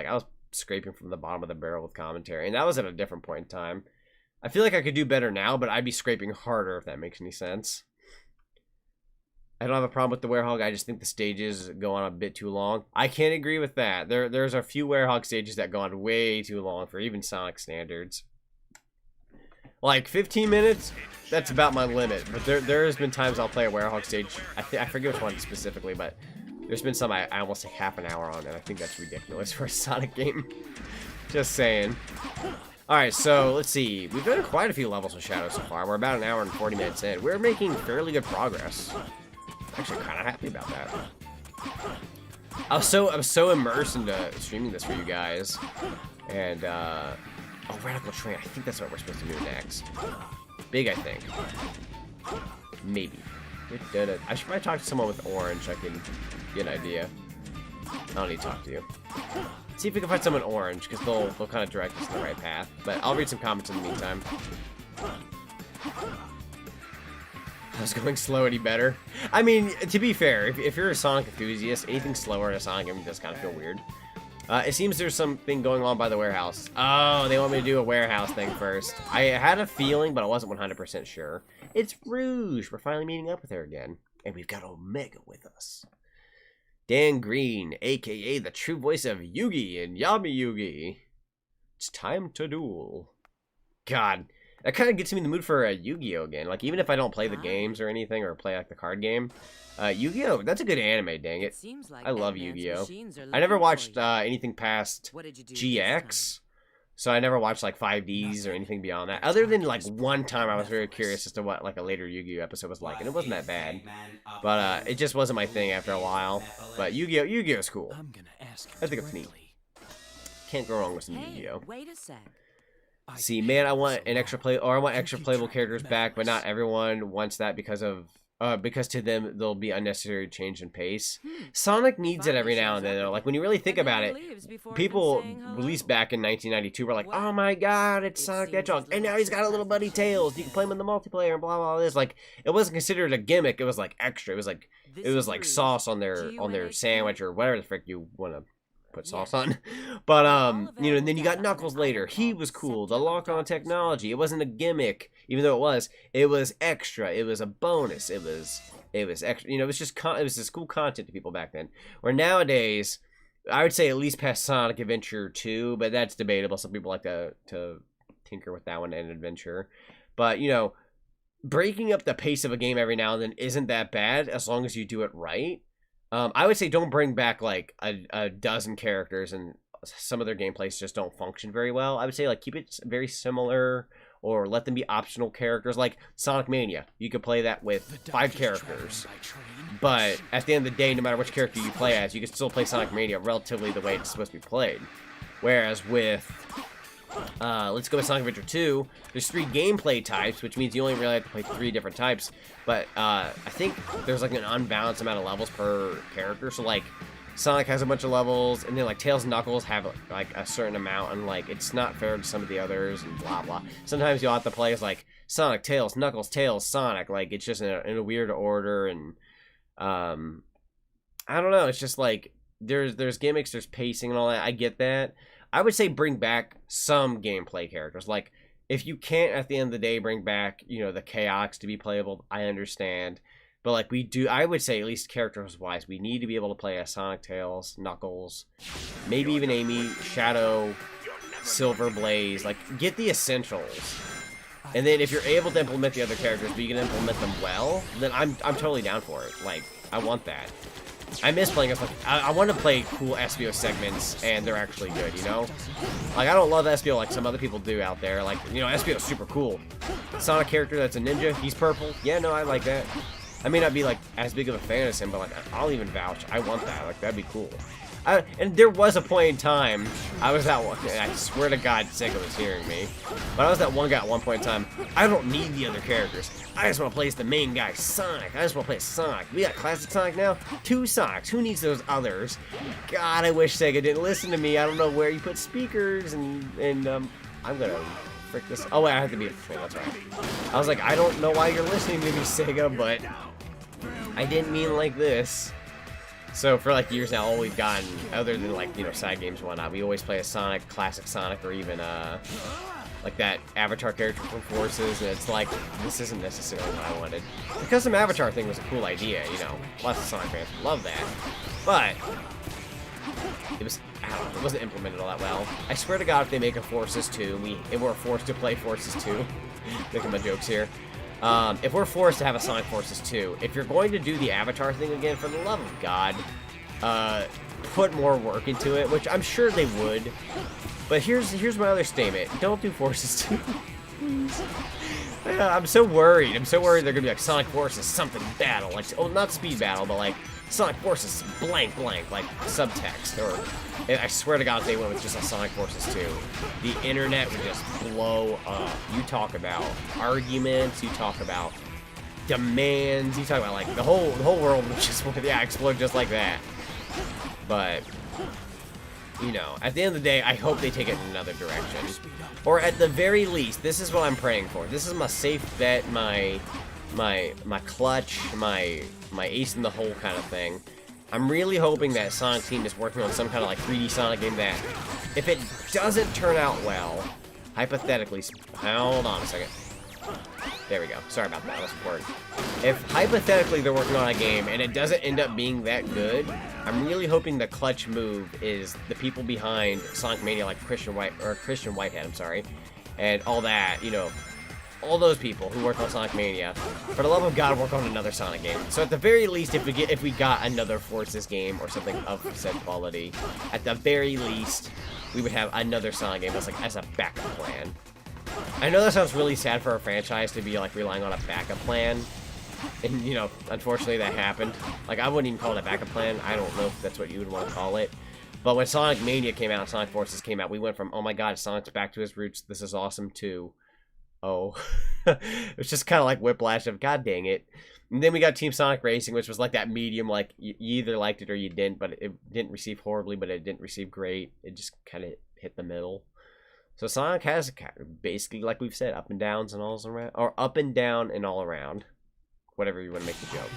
scraping from the bottom of the barrel with commentary, and that was at a different point in time. I feel like I could do better now, but I'd be scraping harder if that makes any sense. I don't have a problem with the Werehog. I just think the stages go on a bit too long. I can't agree with that. There's a few Werehog stages that go on way too long for even Sonic standards. Like 15 minutes, that's about my limit. But there has been times I'll play a Werehog stage. I forget which one specifically, but there's been some I almost take half an hour on, and I think that's ridiculous for a Sonic game. Just saying. Alright, so let's see. We've done quite a few levels with Shadow so far. We're about an hour and 40 minutes in. We're making fairly good progress. I'm actually kind of happy about that. I'm so immersed into streaming this for you guys. And, oh, Radical Train. I think that's what we're supposed to do next. Big, I think. Maybe. I should probably talk to someone with orange. I can get an idea. I don't need to talk to you. See if we can find someone orange, because they'll kind of direct us in the right path. But I'll read some comments in the meantime. I was going slow any better. I mean, to be fair, if you're a Sonic enthusiast, anything slower in a Sonic game does kind of feel weird. It seems there's something going on by the warehouse. Oh, they want me to do a warehouse thing first. I had a feeling, but I wasn't 100% sure. It's Rouge. We're finally meeting up with her again. And we've got Omega with us. Dan Green, a.k.a. the true voice of Yugi and Yami Yugi. It's time to duel. God, that kind of gets me in the mood for Yu-Gi-Oh! Again. Like, even if I don't play the games or anything, or play, like, the card game. Yu-Gi-Oh! That's a good anime, dang it. I love Yu-Gi-Oh! I never watched anything past GX. So I never watched, like, 5Ds or anything beyond that. Other than, like, one time I was very curious as to what, like, a later Yu-Gi-Oh! Episode was like. And it wasn't that bad. But, it just wasn't my thing after a while. But Yu-Gi-Oh! Is cool. I think it's neat. Can't go wrong with some Yu-Gi-Oh! Wait a sec. See, man, I want an extra extra playable characters back, but not everyone wants that because to them there'll be unnecessary change in pace. Sonic needs it every now and then, though. Like, when you really think about it, people released back in 1992 were like, oh my god, it's Sonic the Hedgehog, and now he's got a little buddy Tails. You can play him in the multiplayer and blah blah this. Like, it wasn't considered a gimmick. It was like extra. It was like sauce on their sandwich or whatever the frick you want to put sauce on. But you know, and then you got Knuckles later. He was cool. The lock-on technology. It wasn't a gimmick, even though it was extra. It was a bonus. It was extra. You know, it was just cool content to people back then. Where nowadays, I would say at least past Sonic Adventure 2, but that's debatable. Some people like to tinker with that one and Adventure. But, you know, breaking up the pace of a game every now and then isn't that bad as long as you do it right. I would say don't bring back, like, a dozen characters and some of their gameplays just don't function very well. I would say, like, keep it very similar or let them be optional characters. Like Sonic Mania, you could play that with 5 characters. But at the end of the day, no matter which character you play as, you can still play Sonic Mania relatively the way it's supposed to be played. Whereas with, let's go with Sonic Adventure 2, there's 3 gameplay types, which means you only really have to play 3 different types. But I think there's like an unbalanced amount of levels per character. So like, Sonic has a bunch of levels, and then like Tails and Knuckles have like a certain amount, and like it's not fair to some of the others, and blah blah. Sometimes you'll have to play as like Sonic, Tails, Knuckles, Tails, Sonic. Like it's just in a weird order, and I don't know. It's just like there's gimmicks, there's pacing and all that. I get that. I would say bring back some gameplay characters. Like if you can't at the end of the day bring back, you know, the Chaotix to be playable, I understand. But, like, I would say, at least characters-wise, we need to be able to play as Sonic, Tails, Knuckles, maybe even Amy, Shadow, Silver, Blaze. Like, get the essentials. And then if you're able to implement the other characters, but you can implement them well, then I'm totally down for it. Like, I want that. I miss playing as, like, I want to play cool SBO segments, and they're actually good, you know? Like, I don't love SBO like some other people do out there. Like, you know, SBO is super cool. Sonic character that's a ninja, he's purple. Yeah, no, I like that. I may not be, like, as big of a fan as him, but, like, I'll even vouch. I want that. Like, that'd be cool. And there was a point in time, I was that one, I swear to God, Sega was hearing me, but I was that one guy at one point in time, I don't need the other characters. I just want to play as the main guy, Sonic. I just want to play as Sonic. We got Classic Sonic now? 2 Sonics. Who needs those others? God, I wish Sega didn't listen to me. I don't know where you put speakers, and I'm gonna... frick this. Oh wait, I have to be a fool, that's right. I was like, I don't know why you're listening to me, Sega, but I didn't mean like this. So for like years now, all we've gotten, other than like, you know, side games and whatnot, we always play a Sonic, Classic Sonic, or even like that Avatar character from Forces, and it's like, this isn't necessarily what I wanted. The custom Avatar thing was a cool idea, you know, lots of Sonic fans love that, but it was, I don't know, it wasn't implemented all that well. I swear to God, if they make a Forces 2, and we're forced to play Forces 2, making my jokes here, if we're forced to have a Sonic Forces 2, if you're going to do the Avatar thing again, for the love of God, put more work into it, which I'm sure they would. But here's my other statement. Don't do Forces 2. I'm so worried. I'm so worried they're going to be like Sonic Forces something battle. Like, oh, not speed battle, but like Sonic Forces blank blank, like subtext. Or I swear to God, if they went with just a Sonic Forces 2, the internet would just blow up. You talk about arguments, you talk about demands, you talk about like the whole world would just explode just like that. But you know, at the end of the day, I hope they take it in another direction. Or at the very least, this is what I'm praying for. This is my safe bet, my clutch, my ace in the hole kind of thing. I'm really hoping that Sonic Team is working on some kind of like 3D Sonic game that, if it doesn't turn out well, hypothetically, hold on a second. There we go. Sorry about that. That was important. If hypothetically they're working on a game and it doesn't end up being that good, I'm really hoping the clutch move is the people behind Sonic Mania, like Christian Whitehead, I'm sorry, and all that, you know, all those people who work on Sonic Mania, for the love of God, work on another Sonic game. So at the very least, if we got another Forces game or something of said quality, at the very least, we would have another Sonic game as a backup plan. I know that sounds really sad for a franchise to be like relying on a backup plan, and you know, unfortunately that happened. Like, I wouldn't even call it a backup plan. I don't know if that's what you would want to call it. But when Sonic Mania came out and Sonic Forces came out, we went from, oh my God, Sonic's back to his roots, this is awesome, to, oh, it was just kind of like whiplash of, God dang it. And then we got Team Sonic Racing, which was like that medium, like you either liked it or you didn't, but it didn't receive horribly, but it didn't receive great. It just kind of hit the middle. So Sonic has basically, like we've said, up and downs and all around, or up and down and all around, whatever you want to make the joke.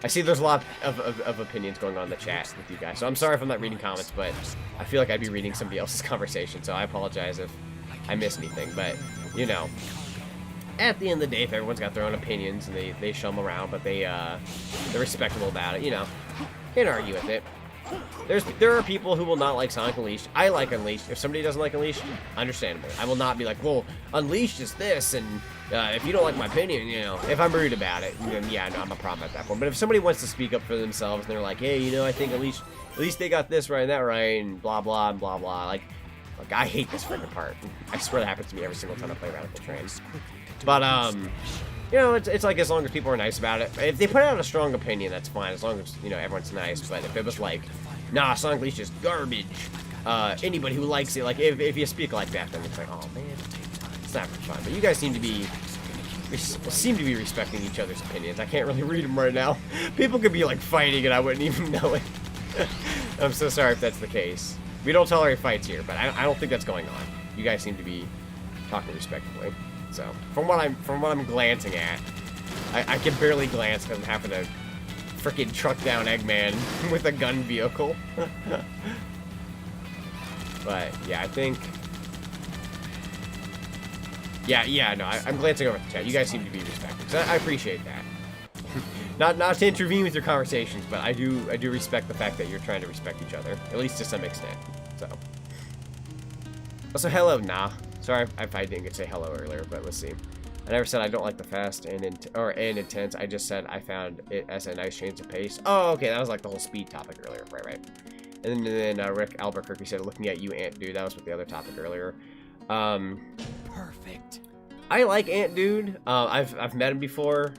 I see there's a lot of opinions going on in the chat with you guys, so I'm sorry if I'm not reading comments, but I feel like I'd be reading somebody else's conversation, so I apologize if I miss anything. But you know, at the end of the day, if everyone's got their own opinions and they show them around, but they're respectable about it, you know, can't argue with it. there are people who will not like Sonic Unleashed. I like Unleashed. If somebody doesn't like Unleashed, understandable. I will not be like, well, Unleashed is this, and if you don't like my opinion, you know, if I'm rude about it, then yeah, no, I'm a problem at that point. But if somebody wants to speak up for themselves and they're like, hey, you know, I think at least they got this right and that right, and blah blah and blah blah. Like I hate this freaking part. I swear that happens to me every single time I play Radical Train. But you know, it's like as long as people are nice about it. If they put out a strong opinion, that's fine. As long as, you know, everyone's nice. But if it was like, nah, Sonic Unleashed is garbage. Anybody who likes it, like if you speak like that, then it's like, oh man, it's not for fun. But you guys seem to be respecting each other's opinions. I can't really read them right now. People could be like fighting and I wouldn't even know it. I'm so sorry if that's the case. We don't tolerate fights here, but I don't think that's going on. You guys seem to be talking respectfully. So from what I'm glancing at, I can barely glance because I'm having to freaking truck down Eggman with a gun vehicle. But yeah, I think. Yeah, no, I'm glancing over at the chat. You guys seem to be respectful, so I appreciate that. Not to intervene with your conversations, but I do respect the fact that you're trying to respect each other, at least to some extent. So. Also, hello, nah. Sorry if I didn't get to say hello earlier, but let's see. I never said I don't like the fast and intense. I just said I found it as a nice change of pace. Oh, okay, that was like the whole speed topic earlier, right. And then Rick Albuquerque said, "Looking at you, Ant Dude." That was with the other topic earlier. Perfect. I like Ant Dude. I've met him before.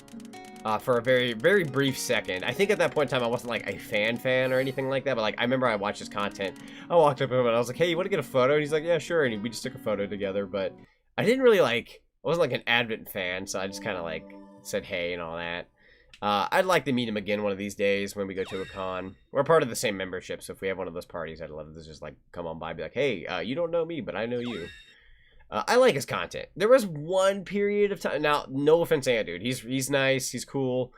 For a very, very brief second. I think at that point in time, I wasn't like a fan or anything like that, but like I remember I watched his content. I walked up to him and I was like, hey, you want to get a photo? And he's like, yeah, sure. And we just took a photo together, but I didn't really like, I wasn't like an avid fan, so I just kind of like said hey and all that. I'd like to meet him again one of these days when we go to a con. We're part of the same membership, so if we have one of those parties, I'd love to just like come on by and be like, hey, you don't know me, but I know you. I like his content. There was one period of time. Now, no offense, Ant Dude. He's nice. He's cool.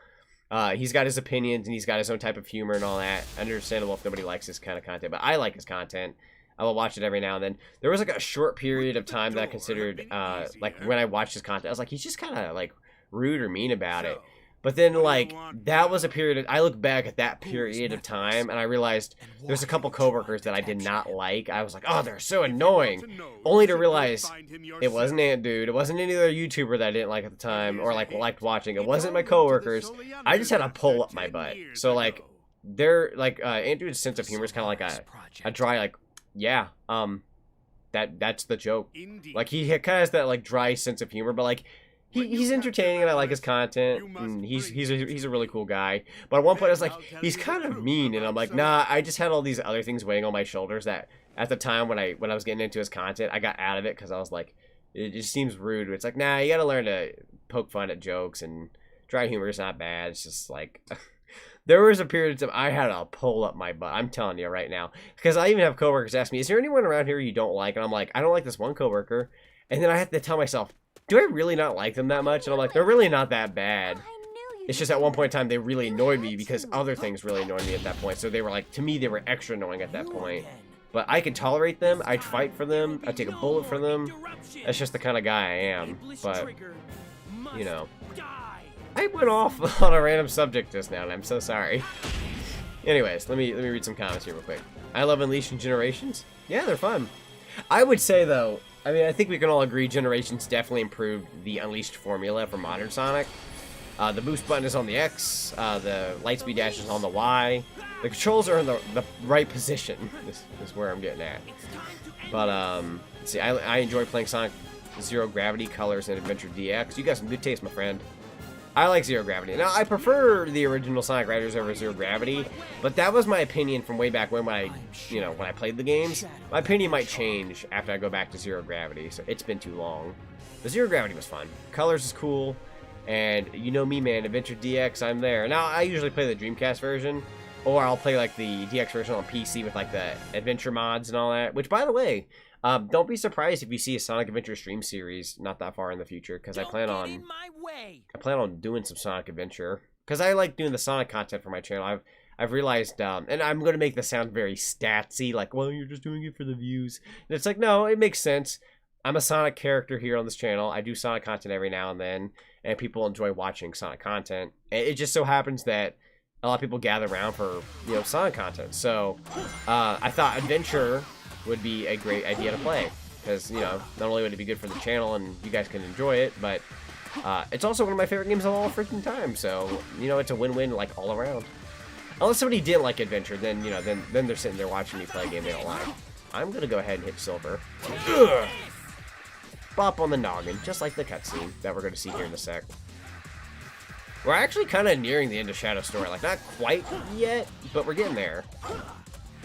He's got his opinions and he's got his own type of humor and all that. Understandable if nobody likes this kind of content, but I like his content. I will watch it every now and then. There was like a short period of time that I considered, like when I watched his content, I was like, he's just kind of like rude or mean about it. But then, like, that was a period, I look back at that period of time, and I realized there's a couple coworkers that I did not like. I was like, oh, they're so annoying. Only to realize it wasn't Ant Dude, it wasn't any other YouTuber that I didn't like at the time, or, like, liked watching. It wasn't my coworkers. I just had to pull up my butt. So, like, they're, like, Ant Dude's sense of humor is kind of like a dry, like, yeah, that's the joke. Like, he kind of has that, like, dry sense of humor, but, like, he's entertaining and I like his content, and he's a really cool guy. But at one point I was like, he's kind of mean, and I'm like, nah, I just had all these other things weighing on my shoulders that at the time when I was getting into his content, I got out of it because I was like, it just seems rude. It's like, nah, you gotta learn to poke fun at jokes, and dry humor is not bad. It's just like, there was a period of time I had to pull up my butt. I'm telling you right now, because I even have coworkers ask me, is there anyone around here you don't like? And I'm like, I don't like this one coworker, and then I have to tell myself, do I really not like them that much? And I'm like, they're really not that bad. It's just at one point in time, they really annoyed me because other things really annoyed me at that point. So they were like, to me, they were extra annoying at that point. But I could tolerate them. I'd fight for them. I'd take a bullet for them. That's just the kind of guy I am. But, you know, I went off on a random subject just now, and I'm so sorry. Anyways, let me read some comments here real quick. I love Unleashed Generations. Yeah, they're fun. I would say, though, I mean, I think we can all agree Generations definitely improved the Unleashed formula for modern Sonic. The boost button is on the X, the light speed dash is on the Y. The controls are in the right position. This is where I'm getting at. But, let's see, I enjoy playing Sonic Zero Gravity, Colors, and Adventure DX. You got some good taste, my friend. I like Zero Gravity. Now, I prefer the original Sonic Riders over Zero Gravity, but that was my opinion from way back when I played the games. My opinion might change after I go back to Zero Gravity, so it's been too long. But Zero Gravity was fun. Colors is cool, and you know me, man, Adventure DX, I'm there. Now, I usually play the Dreamcast version, or I'll play, like, the DX version on PC with, like, the adventure mods and all that, which, by the way, don't be surprised if you see a Sonic Adventure stream series not that far in the future, because I plan on doing some Sonic Adventure, because I like doing the Sonic content for my channel. I've realized, and I'm going to make this sound very statsy, like, well, you're just doing it for the views. And it's like, no, it makes sense. I'm a Sonic character here on this channel. I do Sonic content every now and then, and people enjoy watching Sonic content. It just so happens that a lot of people gather around for, you know, Sonic content. So I thought Adventure would be a great idea to play. Because, you know, not only would it be good for the channel and you guys can enjoy it, but it's also one of my favorite games of all freaking time. So, you know, it's a win-win, like, all around. Unless somebody didn't like Adventure, then, you know, then they're sitting there watching me play a game they don't like. I'm gonna go ahead and hit Silver. Ugh. Bop on the noggin, just like the cutscene that we're gonna see here in a sec. We're actually kind of nearing the end of Shadow's story. Like, not quite yet, but we're getting there.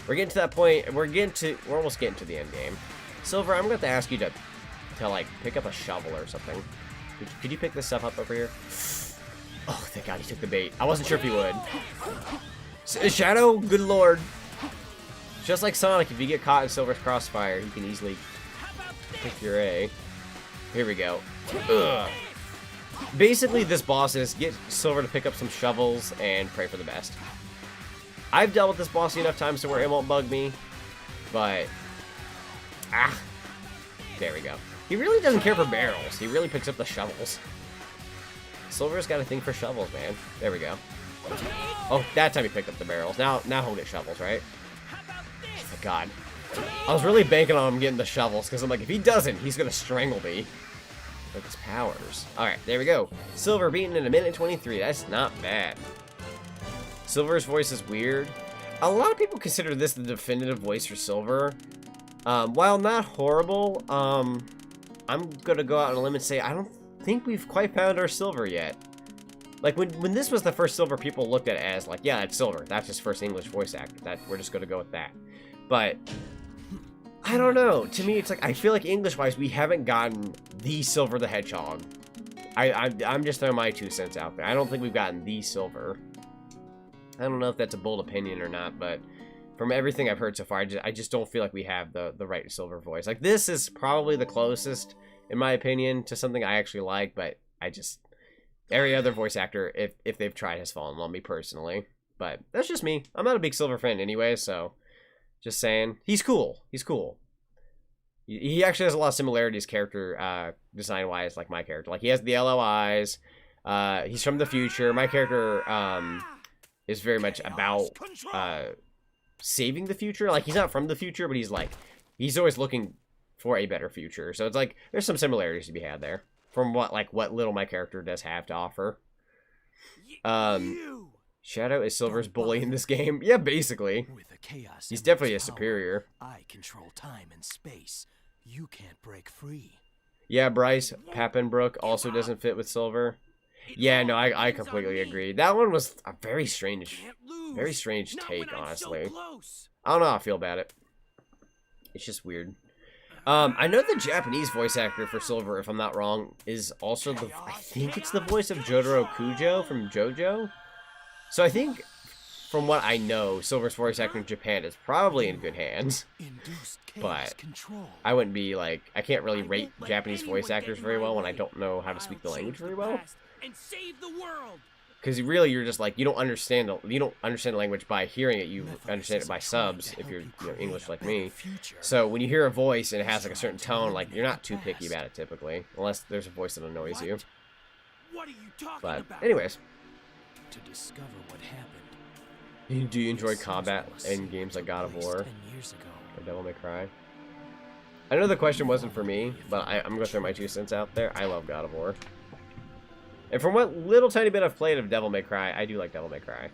We're getting to that point. We're almost getting to the end game. Silver, I'm going to ask you to like, pick up a shovel or something. Could you pick this stuff up over here? Oh, thank God he took the bait. I wasn't sure if he would. Shadow, good lord. Just like Sonic, if you get caught in Silver's crossfire, you can easily pick your A. Here we go. Ugh. Basically, this boss is get Silver to pick up some shovels and pray for the best. I've dealt with this boss enough times to where it won't bug me, but... Ah! There we go. He really doesn't care for barrels. He really picks up the shovels. Silver's got a thing for shovels, man. There we go. Oh, that time he picked up the barrels. Now he'll get shovels, right? Oh, God. I was really banking on him getting the shovels, because I'm like, if he doesn't, he's going to strangle me. With his powers. Alright, there we go. Silver beaten in 1:23. That's not bad. Silver's voice is weird. A lot of people consider this the definitive voice for Silver. While not horrible, I'm gonna go out on a limb and say I don't think we've quite found our Silver yet. Like, when this was the first Silver, people looked at it as, like, yeah, it's Silver. That's his first English voice actor. We're just gonna go with that. But... I don't know. To me, it's like, I feel like English-wise, we haven't gotten the Silver the Hedgehog. I'm just throwing my 2 cents out there. I don't think we've gotten the Silver. I don't know if that's a bold opinion or not, but from everything I've heard so far, I just don't feel like we have the right Silver voice. Like, this is probably the closest, in my opinion, to something I actually like, but I just... Every other voice actor, if they've tried, has fallen on me personally. But that's just me. I'm not a big Silver fan anyway, so... Just saying. He's cool. He's cool. He actually has a lot of similarities character design-wise, like my character. Like, he has the yellow eyes. He's from the future. My character is very much about saving the future. Like, he's not from the future, but he's always looking for a better future. So it's like, there's some similarities to be had there. From what little my character does have to offer. Shadow is Silver's bully in this game. Yeah, basically. He's definitely a superior. I control time and space. You can't break free. Yeah, Bryce Pappenbrook also doesn't fit with Silver. Yeah, no, I completely agree. That one was a very strange take, honestly. I don't know how I feel about it. It's just weird. I know the Japanese voice actor for Silver, if I'm not wrong, is also I think it's the voice of Jotaro Kujo from JoJo. So I think, from what I know, Silver's voice actor in Japan is probably in good hands. But I wouldn't be like, I can't really rate Japanese voice actors very well when I don't know how to speak the language very well. Because really, you're just like, you don't understand the language by hearing it. You understand it by subs if you're English like me. So when you hear a voice and it has like a certain tone, like you're not too picky about it typically, unless there's a voice that annoys you. But anyways. To discover what happened. Do you enjoy combat in games like God of War or Devil May Cry? I know the question wasn't for me, but I'm going to throw my 2 cents out there. I love God of War. And from what little tiny bit I've played of Devil May Cry, I do like Devil May Cry.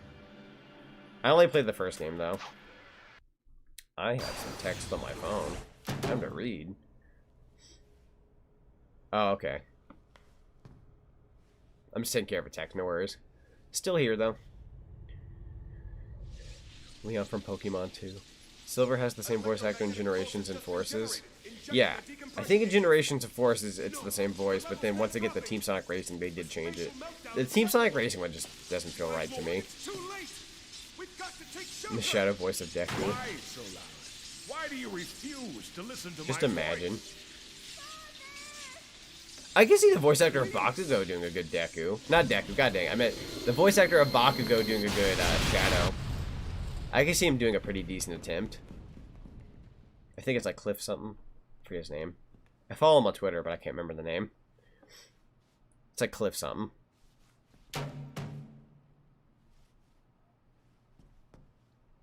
I only played the first game, though. I have some text on my phone. Time to read. Oh, okay. I'm just taking care of a text, no worries. Still here, though. Leon from Pokemon 2. Silver has the same voice actor in Generations and Forces. Yeah, I think in Generations and Forces it's the same voice, but then once they get the Team Sonic Racing, they did change it. The Team Sonic Racing one just doesn't feel right to me. The shadow voice of Deku. Why do you refuse to listen to just imagine. I can see the voice actor of Bakugo doing a good Deku. Not Deku, god dang. I meant the voice actor of Bakugo doing a good Shadow. I can see him doing a pretty decent attempt. I think it's like Cliff something. I forget his name. I follow him on Twitter, but I can't remember the name. It's like Cliff something.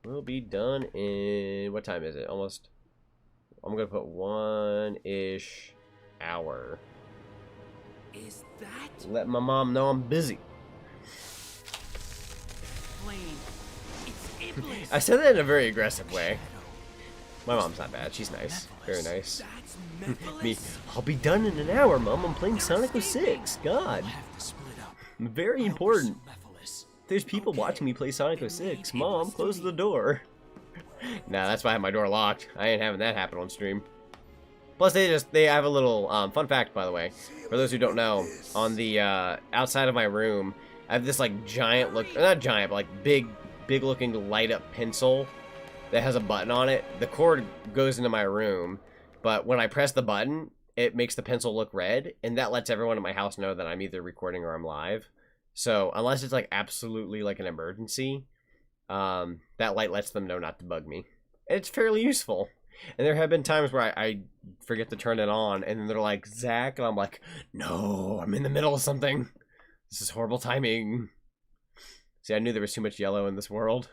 will be done in... What time is it? Almost... I'm gonna put 1-ish hour. Is that Let my mom know I'm busy. plane? It's Iblis. I said that in a very aggressive way. My mom's not bad. She's nice. Very nice. That's Me, Mephiles. I'll be done in an hour, Mom. I'm playing Sonic 06. God. I have to split up. Very I'll important. pursue Mephiles. There's people watching me play Sonic 06. Mom, close the door. Nah, that's why I have my door locked. I ain't having that happen on stream. Plus, they have a little fun fact, by the way. For those who don't know, on the outside of my room, I have this like giant not giant, but like big looking light up pencil that has a button on it. The cord goes into my room, but when I press the button, it makes the pencil look red, and that lets everyone in my house know that I'm either recording or I'm live. So unless it's like absolutely like an emergency, that light lets them know not to bug me. It's fairly useful. And there have been times where I forget to turn it on, and then they're like, Zach, and I'm like, no, I'm in the middle of something. This is horrible timing. See, I knew there was too much yellow in this world.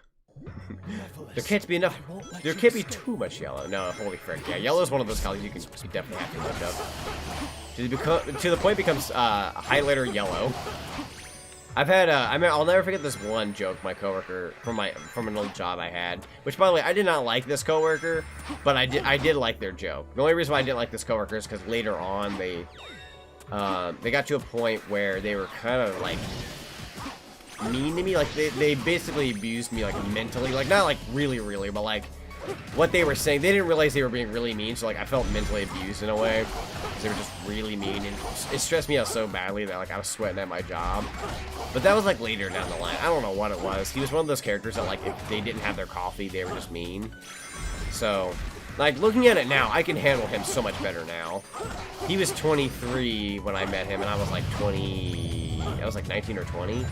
There can't be enough. There can't be too much yellow. No, holy frick. Yeah, yellow is one of those colors you definitely have to look up. To the point it becomes highlighter yellow. I've had I'll never forget this one joke my coworker from an old job I had. Which, by the way, I did not like this coworker, but I did like their joke. The only reason why I didn't like this coworker is because later on they got to a point where they were kind of like mean to me. Like they basically abused me like mentally, like not like really, but like what they were saying, they didn't realize they were being really mean. So like I felt mentally abused in a way. They were just really mean, and it stressed me out so badly that like I was sweating at my job. But that was like later down the line. I don't know what it was. He was one of those characters that like if they didn't have their coffee, they were just mean. So like looking at it now, I can handle him so much better now. He was 23 when I met him, and I was like 20. I was like 19 or 20.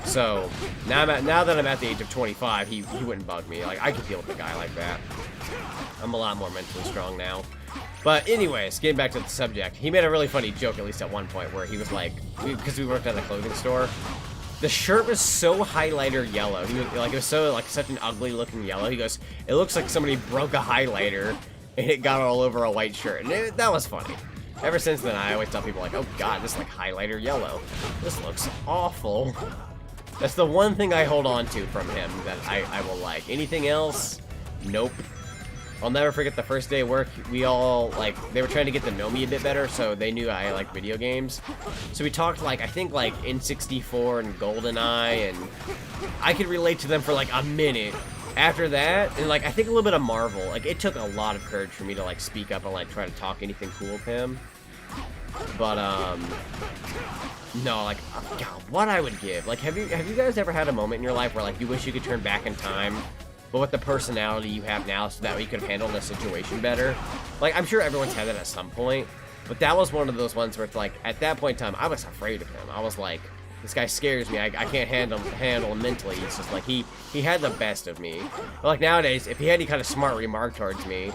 So now that I'm at the age of 25, he wouldn't bug me. Like I could deal with a guy like that. I'm a lot more mentally strong now. But anyways, getting back to the subject, he made a really funny joke, at least at one point, where he was like, because we worked at a clothing store, the shirt was so highlighter yellow. He was, like, it was so like such an ugly looking yellow. He goes, it looks like somebody broke a highlighter and it got all over a white shirt. And that was funny. Ever since then, I always tell people like, oh god, this is like highlighter yellow. This looks awful. That's the one thing I hold on to from him that I will like. Anything else? Nope. I'll never forget the first day of work, we all, like, they were trying to get to know me a bit better, so they knew I like video games. So we talked, like, I think, like, N64 and GoldenEye, and I could relate to them for, like, a minute. After that, and, like, I think a little bit of Marvel. Like, it took a lot of courage for me to, like, speak up and, like, try to talk anything cool with him. But, no, like, God, what I would give. Like, have you guys ever had a moment in your life where, like, you wish you could turn back in time, but with the personality you have now, so that way you could have handled the situation better? Like, I'm sure everyone's had that at some point, but that was one of those ones where it's like, at that point in time, I was afraid of him. I was like, this guy scares me. I can't handle him mentally. It's just like, he had the best of me. But like nowadays, if he had any kind of smart remark towards me,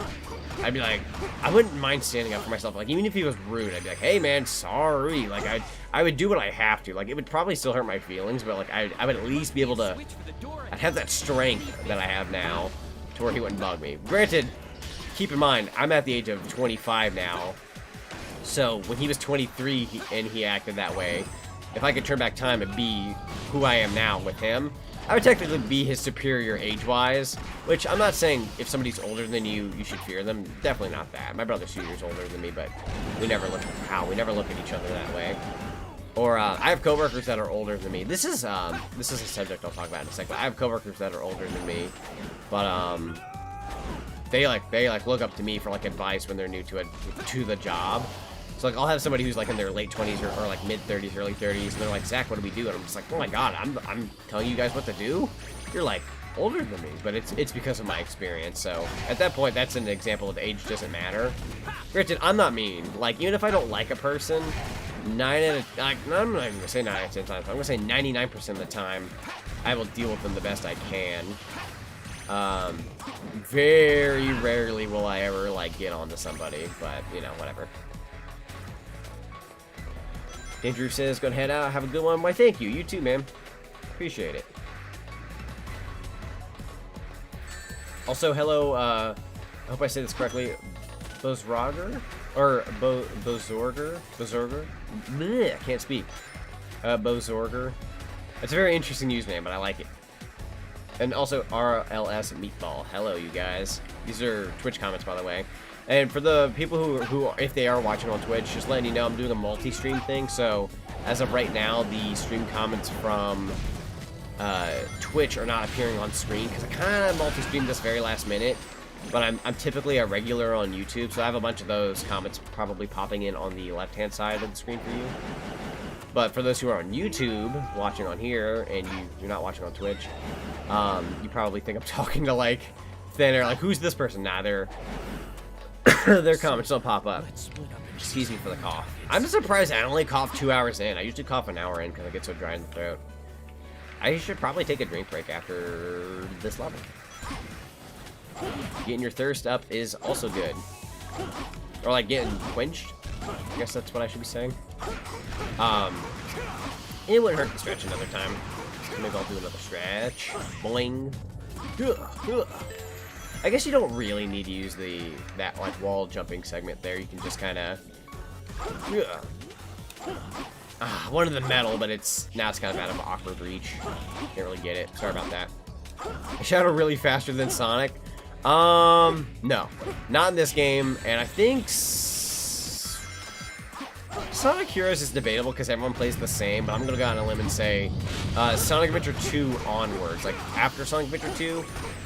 I'd be like, I wouldn't mind standing up for myself. Like, even if he was rude, I'd be like, hey man, sorry. Like, I would do what I have to. Like, it would probably still hurt my feelings, but like, I would at least be able to, I'd have that strength that I have now to where he wouldn't bug me. Granted, keep in mind, I'm at the age of 25 now. So when he was 23 and he acted that way, if I could turn back time and be who I am now with him, I would technically be his superior age-wise, which I'm not saying if somebody's older than you, you should fear them. Definitely not that. My brother's 2 years older than me, but we never look at each other that way. Or I have coworkers that are older than me. This is a subject I'll talk about in a second. I have coworkers that are older than me, but they look up to me for like advice when they're new to the job. So like I'll have somebody who's like in their late 20s or like mid 30s, early 30s, and they're like, Zach, what do we do? And I'm just like, oh my god, I'm telling you guys what to do? You're like older than me, but it's because of my experience. So at that point, that's an example of age doesn't matter. Granted, I'm not mean. Like, even if I don't like a person, I'm not even gonna say 9 out of 10 times. I'm gonna say 99% of the time, I will deal with them the best I can. Very rarely will I ever like get onto somebody, but you know, whatever. Andrew says, gonna head out. Have a good one. Why, thank you. You too, man. Appreciate it. Also, hello, I hope I say this correctly, Bozorger? Or Bozorger? Bleh, I can't speak. Bozorger. It's a very interesting username, but I like it. And also, RLS Meatball. Hello, you guys. These are Twitch comments, by the way. And for the people who, if they are watching on Twitch, just letting you know, I'm doing a multi-stream thing. So, as of right now, the stream comments from Twitch are not appearing on screen because I kind of multi-streamed this very last minute. But I'm typically a regular on YouTube, so I have a bunch of those comments probably popping in on the left-hand side of the screen for you. But for those who are on YouTube, watching on here, and you're not watching on Twitch, you probably think I'm talking to, like, thinner, like, who's this person? Nah, their comments don't pop up. Excuse me for the cough. I'm surprised I only cough 2 hours in. I usually cough an hour in because I get so dry in the throat. I should probably take a drink break after this level. Getting your thirst up is also good. Or, like, getting quenched. I guess that's what I should be saying. It wouldn't hurt to stretch another time. Maybe I'll do another stretch. Boing. I guess you don't really need to use that like wall jumping segment there. You can just kind of one of the metal, but now it's kind of out of awkward reach. Can't really get it. Sorry about that. Is Shadow really faster than Sonic? No, not in this game, and I think Sonic Heroes is debatable because everyone plays the same, but I'm gonna go on a limb and say Sonic Adventure 2 onwards. Like after Sonic Adventure 2,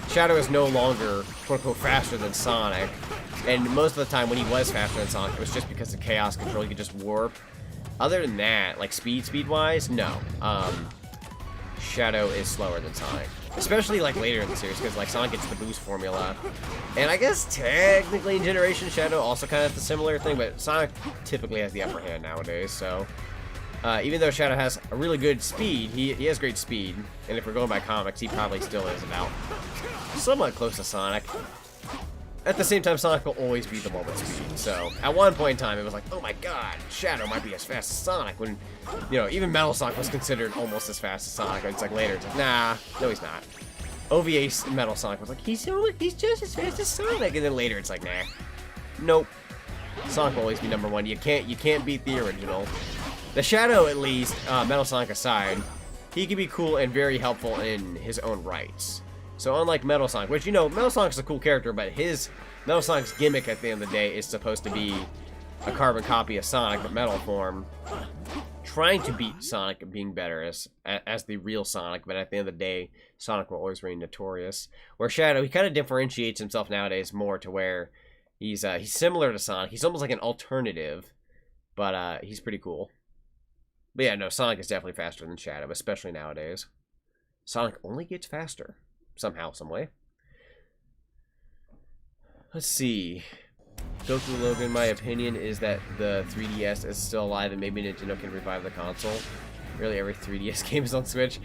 Shadow is no longer quote-unquote faster than Sonic, and most of the time when he was faster than Sonic, it was just because of Chaos Control. He could just warp. Other than that, like speed-wise, no. Shadow is slower than Sonic. Especially like later in the series, because like Sonic gets the boost formula. And I guess technically in Generation Shadow also kind of the similar thing, but Sonic typically has the upper hand nowadays, so even though Shadow has a really good speed, he has great speed, and if we're going by comics, he probably still is about somewhat close to Sonic. At the same time, Sonic will always be the one with speed, so at one point in time, it was like, oh my god, Shadow might be as fast as Sonic, when, you know, even Metal Sonic was considered almost as fast as Sonic, and it's like later, it's like, nah, no he's not. OVA Metal Sonic was like, he's just as fast as Sonic, and then later it's like, nah, nope. Sonic will always be number one. You can't beat the original. The Shadow, at least, Metal Sonic aside, he can be cool and very helpful in his own rights. So unlike Metal Sonic, which, you know, Metal Sonic's a cool character, but Metal Sonic's gimmick at the end of the day is supposed to be a carbon copy of Sonic, but metal form, trying to beat Sonic and being better as the real Sonic, but at the end of the day, Sonic will always reign notorious. Where Shadow, he kind of differentiates himself nowadays more to where he's similar to Sonic. He's almost like an alternative, but he's pretty cool. But yeah, no, Sonic is definitely faster than Shadow, especially nowadays. Sonic only gets faster. Somehow, some way. Let's see. Goku Logan, my opinion is that the 3DS is still alive and maybe Nintendo can revive the console. Really, every 3DS game is on Switch.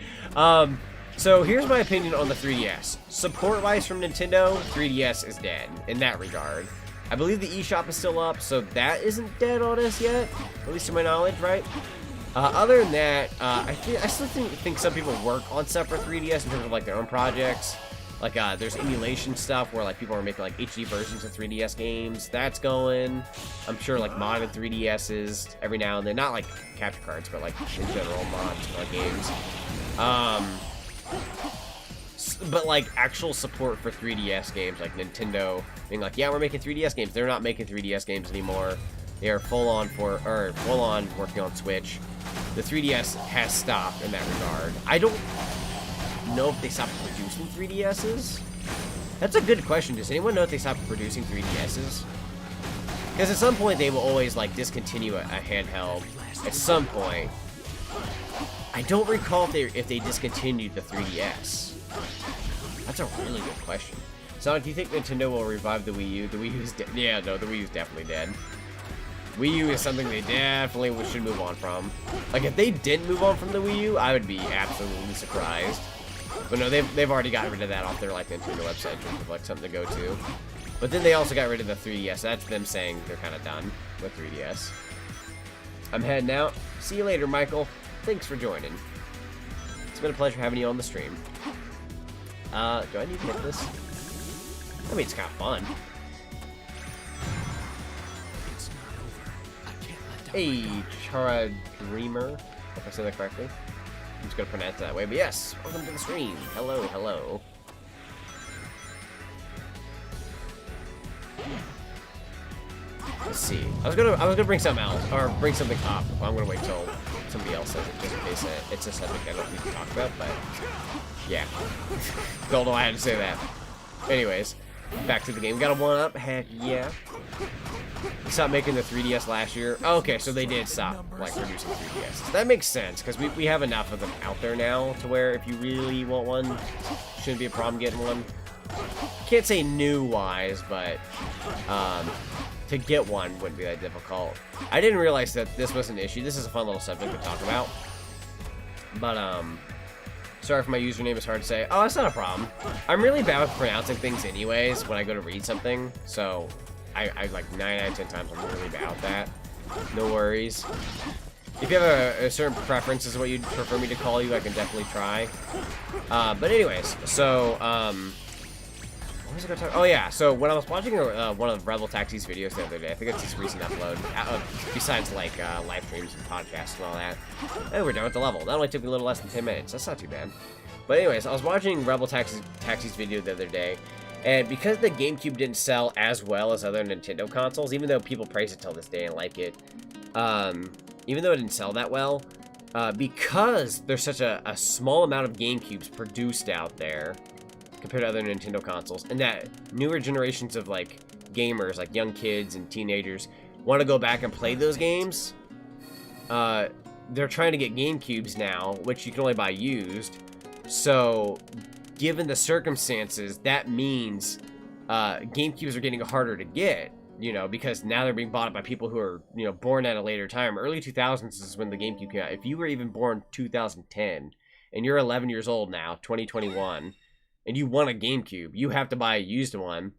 So here's my opinion on the 3DS. Support-wise from Nintendo, 3DS is dead in that regard. I believe the eShop is still up, so that isn't dead on us yet, at least to my knowledge, right? Other than that, I still think some people work on separate 3DS in terms of like their own projects. Like there's emulation stuff where like people are making like HD versions of 3DS games. That's going. I'm sure like modded 3DSs every now and then, not like capture cards, but like in general mods for like games. But like actual support for 3DS games, like Nintendo being like, yeah, we're making 3DS games. They're not making 3DS games anymore. They are full on working on Switch. The 3DS has stopped in that regard. I don't know if they stopped producing 3DSs. That's a good question. Does anyone know if they stopped producing 3DSs? Because at some point they will always like discontinue a handheld. At some point. I don't recall if they discontinued the 3DS. That's a really good question. Sonic, do you think Nintendo will revive the Wii U? The Wii U is dead. Yeah, no, the Wii U is definitely dead. Wii U is something they definitely should move on from. Like, if they didn't move on from the Wii U, I would be absolutely surprised. But no, they've already gotten rid of that off their, like, Nintendo website in terms of, like, something to go to. But then they also got rid of the 3DS. That's them saying they're kind of done with 3DS. I'm heading out. See you later, Michael. Thanks for joining. It's been a pleasure having you on the stream. Do I need to hit this? I mean, it's kind of fun. It's not over. I can't let down Hey, my guard. Chara Dreamer, if I said that correctly. I'm just gonna pronounce it that way, but yes, welcome to the stream. Hello, hello. Let's see. I was gonna bring something else, or bring something up. I'm gonna wait till somebody else says it, just in case it's a subject I don't need to talk about. But yeah, don't know why I had to say that. Anyways, back to the game. Got a 1-up. Heck yeah. They stopped making the 3DS last year. Oh, okay, so they did stop like producing 3DS. That makes sense because we have enough of them out there now to where if you really want one, shouldn't be a problem getting one. Can't say new wise, but to get one wouldn't be that difficult. I didn't realize that this was an issue. This is a fun little subject to talk about. But sorry if my username is hard to say. Oh, that's not a problem. I'm really bad with pronouncing things anyways when I go to read something. So I like 9 out of 10 times I'm really bad at that. No worries. If you have a certain preference as to what you'd prefer me to call you, I can definitely try. But anyways, so what was I gonna talk? Oh yeah, so when I was watching one of Rebel Taxi's videos the other day, I think it's his recent upload, besides like live streams and podcasts and all that, and we're done with the level. That only took me a little less than 10 minutes. That's not too bad. But anyways, I was watching Rebel Taxi's video the other day, and because the GameCube didn't sell as well as other Nintendo consoles, even though people praise it till this day and like it, even though it didn't sell that well, because there's such a small amount of GameCubes produced out there compared to other Nintendo consoles, and that newer generations of like gamers, like young kids and teenagers, want to go back and play those games, they're trying to get GameCubes now, which you can only buy used. So given the circumstances, that means GameCubes are getting harder to get, you know, because now they're being bought by people who are, you know, born at a later time. Early 2000s is when the GameCube came out. If you were even born 2010 and you're 11 years old now, 2021, and you want a GameCube, you have to buy a used one.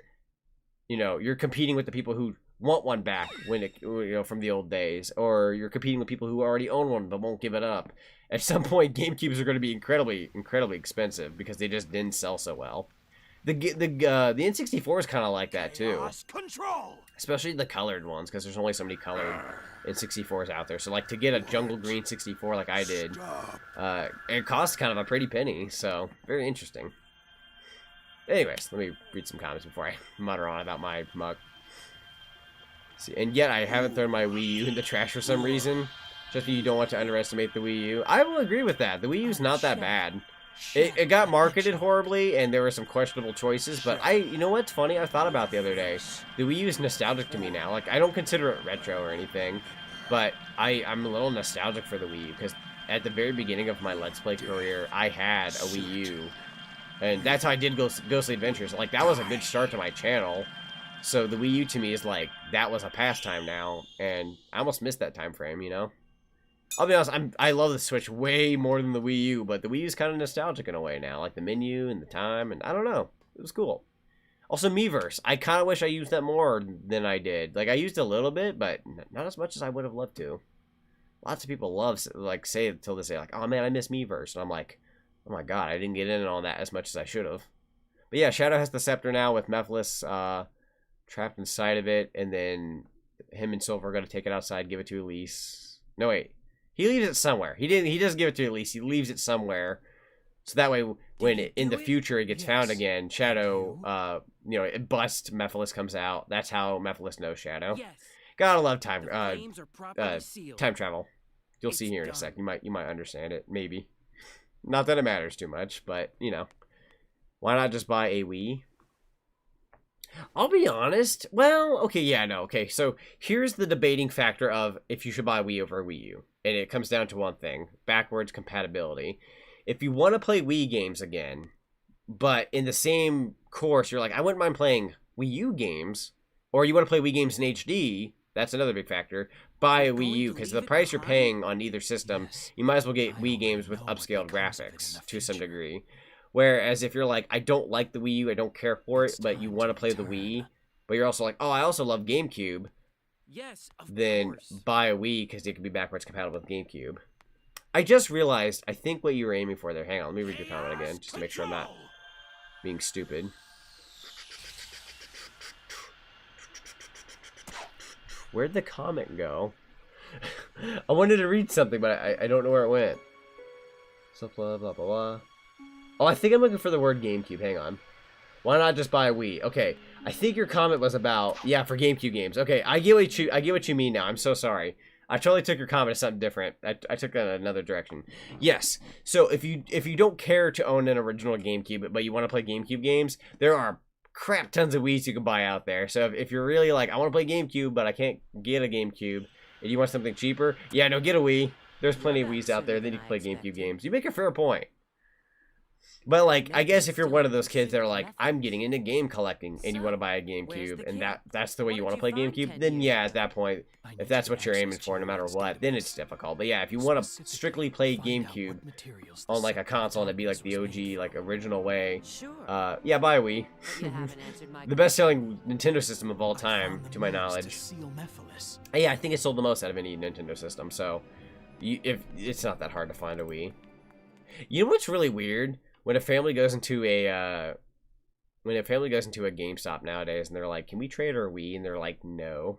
You know, you're competing with the people who want one back when it, you know, from the old days, or you're competing with people who already own one but won't give it up. At some point, GameCubes are going to be incredibly expensive because they just didn't sell so well. The N64 is kind of like that too, especially the colored ones, because there's only so many colored N64s out there. So like to get a jungle green 64 like I did, it costs kind of a pretty penny. So very interesting. Anyways, let me read some comments before I mutter on about my mug. See, and yet I haven't thrown my Wii U in the trash for some reason. Just because you don't want to underestimate the Wii U. I will agree with that. The Wii U's not that bad. It got marketed horribly, and there were some questionable choices, but you know what's funny? I thought about the other day. The Wii U is nostalgic to me now. Like, I don't consider it retro or anything, but I'm a little nostalgic for the Wii U, because at the very beginning of my Let's Play career, I had a Wii U. And that's how I did Ghostly Adventures. Like, that was a good start to my channel. So the Wii U to me is like, that was a pastime now. And I almost missed that time frame, you know? I'll be honest, I love the Switch way more than the Wii U. But the Wii U is kind of nostalgic in a way now. Like the menu and the time. And I don't know. It was cool. Also, Miiverse. I kind of wish I used that more than I did. Like, I used it a little bit, but not as much as I would have loved to. Lots of people say it till this day. Like, oh man, I miss Miiverse. And I'm like, oh my god, I didn't get in on that as much as I should have. But yeah, Shadow has the scepter now with Mephiles trapped inside of it, and then him and Silver are going to take it outside, give it to Elise. No, wait. He leaves it somewhere. He doesn't give it to Elise. He leaves it somewhere. So that way, when in the future it gets found again, Shadow, you know, it busts, Mephiles comes out. That's how Mephiles knows Shadow. Gotta love time travel. You'll see here in a sec. You might understand it, maybe. Not that it matters too much, but, you know. Why not just buy a Wii? I'll be honest. Well, okay, yeah, no, okay. So, here's the debating factor of if you should buy a Wii over a Wii U. And it comes down to one thing. Backwards compatibility. If you want to play Wii games again, but in the same course, you're like, I wouldn't mind playing Wii U games, or you want to play Wii games in HD, that's another big factor, buy a Wii U, because the price you're paying on either system, you might as well get Wii games with upscaled graphics to some degree. Whereas if you're like, I don't like the Wii U, I don't care for it, but you want to play the Wii, but you're also like, oh, I also love GameCube, then buy a Wii, because it can be backwards compatible with GameCube. I just realized, I think what you were aiming for there, hang on, let me read your comment again, just to make sure I'm not being stupid. Where'd the comment go? I wanted to read something, but I don't know where it went. So blah, blah, blah, blah. Oh, I think I'm looking for the word GameCube. Hang on. Why not just buy a Wii? Okay, I think your comment was about, yeah, for GameCube games. Okay, I get what you mean now. I'm so sorry. I totally took your comment as something different. I took that in another direction. Yes. So if you don't care to own an original GameCube, but you want to play GameCube games, there are crap tons of Wiis you can buy out there. So if you're really like, I want to play GameCube, but I can't get a GameCube, and you want something cheaper, yeah, no, get a Wii. There's plenty of Wiis out there. Then you can play GameCube games. You make a fair point. But, like, I guess if you're one of those kids that are like, I'm getting into game collecting, and you want to buy a GameCube, and that's the way you want to play GameCube, then yeah, at that point, if that's what you're aiming for, no matter what, then it's difficult. But yeah, if you want to strictly play GameCube on, like, a console, and it'd be, like, the OG, like, original way, yeah, buy a Wii. The best-selling Nintendo system of all time, to my knowledge. Yeah, I think it sold the most out of any Nintendo system, so if it's not that hard to find a Wii. You know what's really weird? When a family goes into a GameStop nowadays, and they're like, "Can we trade our Wii?" and they're like, "No,"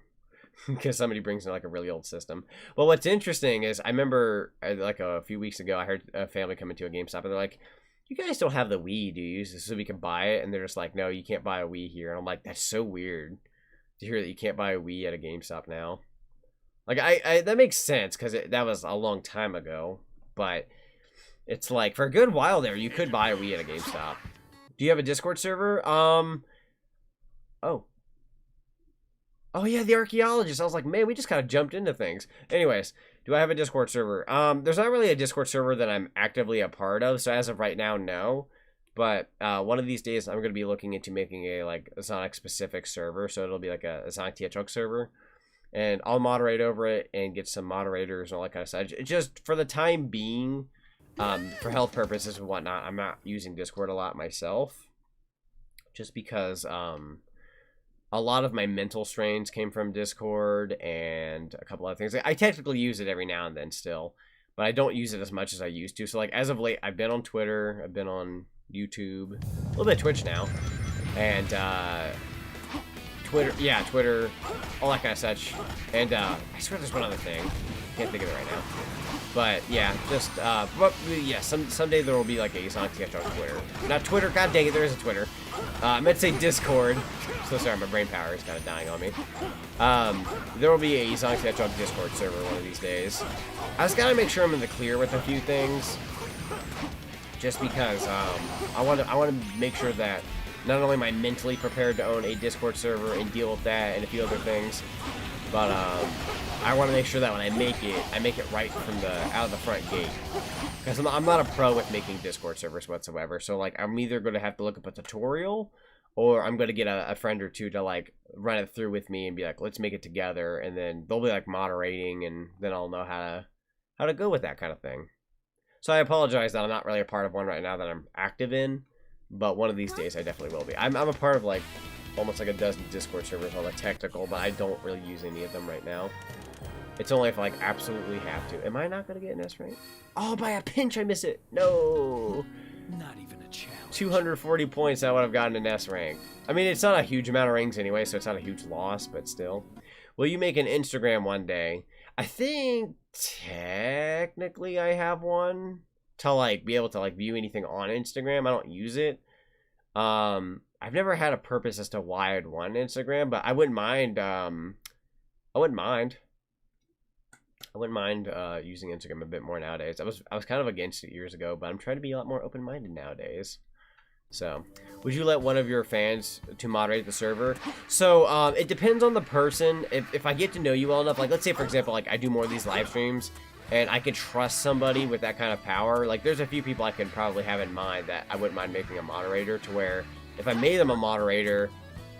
because somebody brings in like a really old system. Well, what's interesting is I remember like a few weeks ago, I heard a family come into a GameStop, and they're like, "You guys don't have the Wii, do you? So we can buy it?" And they're just like, "No, you can't buy a Wii here." And I'm like, "That's so weird to hear that you can't buy a Wii at a GameStop now." Like, I that makes sense because that was a long time ago, but. It's like, for a good while there, you could buy a Wii at a GameStop. Do you have a Discord server? Oh. Oh, yeah, the archaeologist. I was like, man, we just kind of jumped into things. Anyways, do I have a Discord server? There's not really a Discord server that I'm actively a part of, so as of right now, no. But one of these days, I'm going to be looking into making a Sonic-specific server, so it'll be like a Sonic the Hedgehog server. And I'll moderate over it and get some moderators and all that kind of stuff. Just for the time being... for health purposes and whatnot, I'm not using Discord a lot myself. Just because a lot of my mental strains came from Discord and a couple other things. I technically use it every now and then still, but I don't use it as much as I used to. So like as of late, I've been on Twitter, I've been on YouTube, a little bit of Twitch now, and Twitter, all that kind of such. And I swear there's one other thing. Can't think of it right now. But yeah, just yeah. Someday there will be like a Sonic the Hedgehog Twitter. Not Twitter. God dang it, there is a Twitter. I meant to say Discord. So sorry, my brain power is kind of dying on me. There will be a Sonic the Hedgehog Discord server one of these days. I just gotta make sure I'm in the clear with a few things, just because I want to make sure that not only am I mentally prepared to own a Discord server and deal with that and a few other things, but I want to make sure that when I make it right from out of the front gate. Because I'm not a pro with making Discord servers whatsoever. So like I'm either going to have to look up a tutorial, or I'm going to get a friend or two to like run it through with me and be like, let's make it together, and then they'll be like moderating, and then I'll know how to go with that kind of thing. So I apologize that I'm not really a part of one right now that I'm active in, but one of these days I definitely will be. I'm a part of like almost like a dozen Discord servers on the technical, but I don't really use any of them right now. It's only if I like absolutely have to. Am I not gonna get an S rank? Oh, by a pinch I miss it. No. Not even a challenge. 240 points, I would have gotten an S rank. I mean, it's not a huge amount of rings anyway, so it's not a huge loss, but still. Will you make an Instagram one day? I think technically I have one to like be able to like view anything on Instagram. I don't use it. I've never had a purpose as to why I'd want Instagram, but I wouldn't mind. I wouldn't mind using Instagram a bit more nowadays. I was kind of against it years ago, but I'm trying to be a lot more open-minded nowadays. So, would you let one of your fans to moderate the server? So, it depends on the person. If I get to know you well enough, like let's say for example, like I do more of these live streams, and I can trust somebody with that kind of power. Like there's a few people I could probably have in mind that I wouldn't mind making a moderator, to where if I made them a moderator,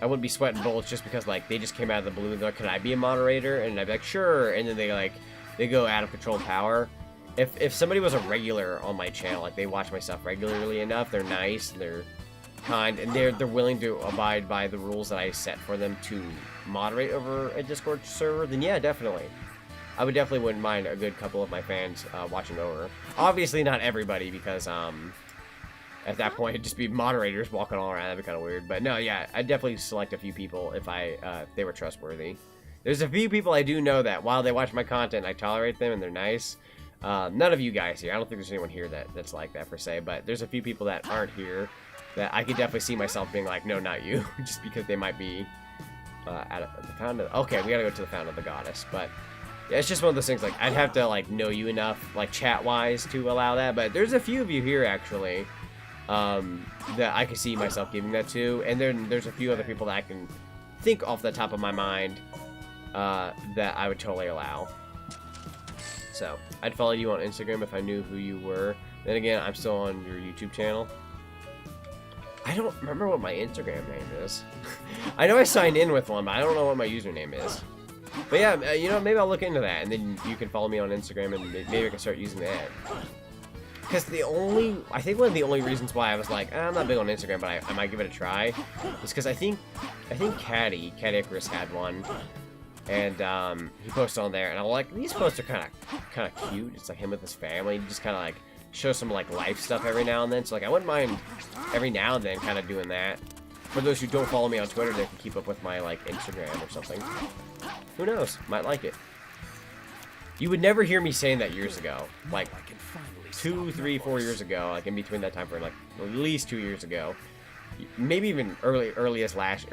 I wouldn't be sweating bullets just because like they just came out of the blue. They're like, can I be a moderator? And I'd be like, sure. And then they go out of control power. If somebody was a regular on my channel, like they watch my stuff regularly enough, they're nice, they're kind, and they're willing to abide by the rules that I set for them to moderate over a Discord server, then yeah, definitely. I would definitely wouldn't mind a good couple of my fans watching over. Obviously not everybody, because at that point it'd just be moderators walking all around. That'd be kind of weird. But no, yeah, I'd definitely select a few people if they were trustworthy. There's a few people I do know that while they watch my content, I tolerate them and they're nice. None of you guys here. I don't think there's anyone here that's like that per se, but there's a few people that aren't here that I could definitely see myself being like, no, not you, just because they might be at the fountain. Okay, we gotta go to the fountain of the goddess, but yeah, it's just one of those things. Like, I'd have to like know you enough, like chat-wise, to allow that. But there's a few of you here actually that I could see myself giving that to, and then there's a few other people that I can think off the top of my mind that I would totally allow. So I'd follow you on Instagram if I knew who you were. Then again, I'm still on your YouTube channel. I don't remember what my Instagram name is. I know I signed in with one, but I don't know what my username is. But yeah, you know, maybe I'll look into that, and then you can follow me on Instagram, and maybe I can start using that. Because I think one of the only reasons why I was like, I'm not big on Instagram, but I might give it a try, is because I think Caddy Icarus had one, and he posted on there, and I'm like, these posts are kind of cute. It's like him with his family, just kind of like show some like life stuff every now and then. So like I wouldn't mind every now and then kind of doing that. For those who don't follow me on Twitter, they can keep up with my like Instagram or something. Who knows? Might like it. You would never hear me saying that years ago. Like 2, 3, 4 years ago. Like in between that time frame, like at least 2 years ago. Maybe even early last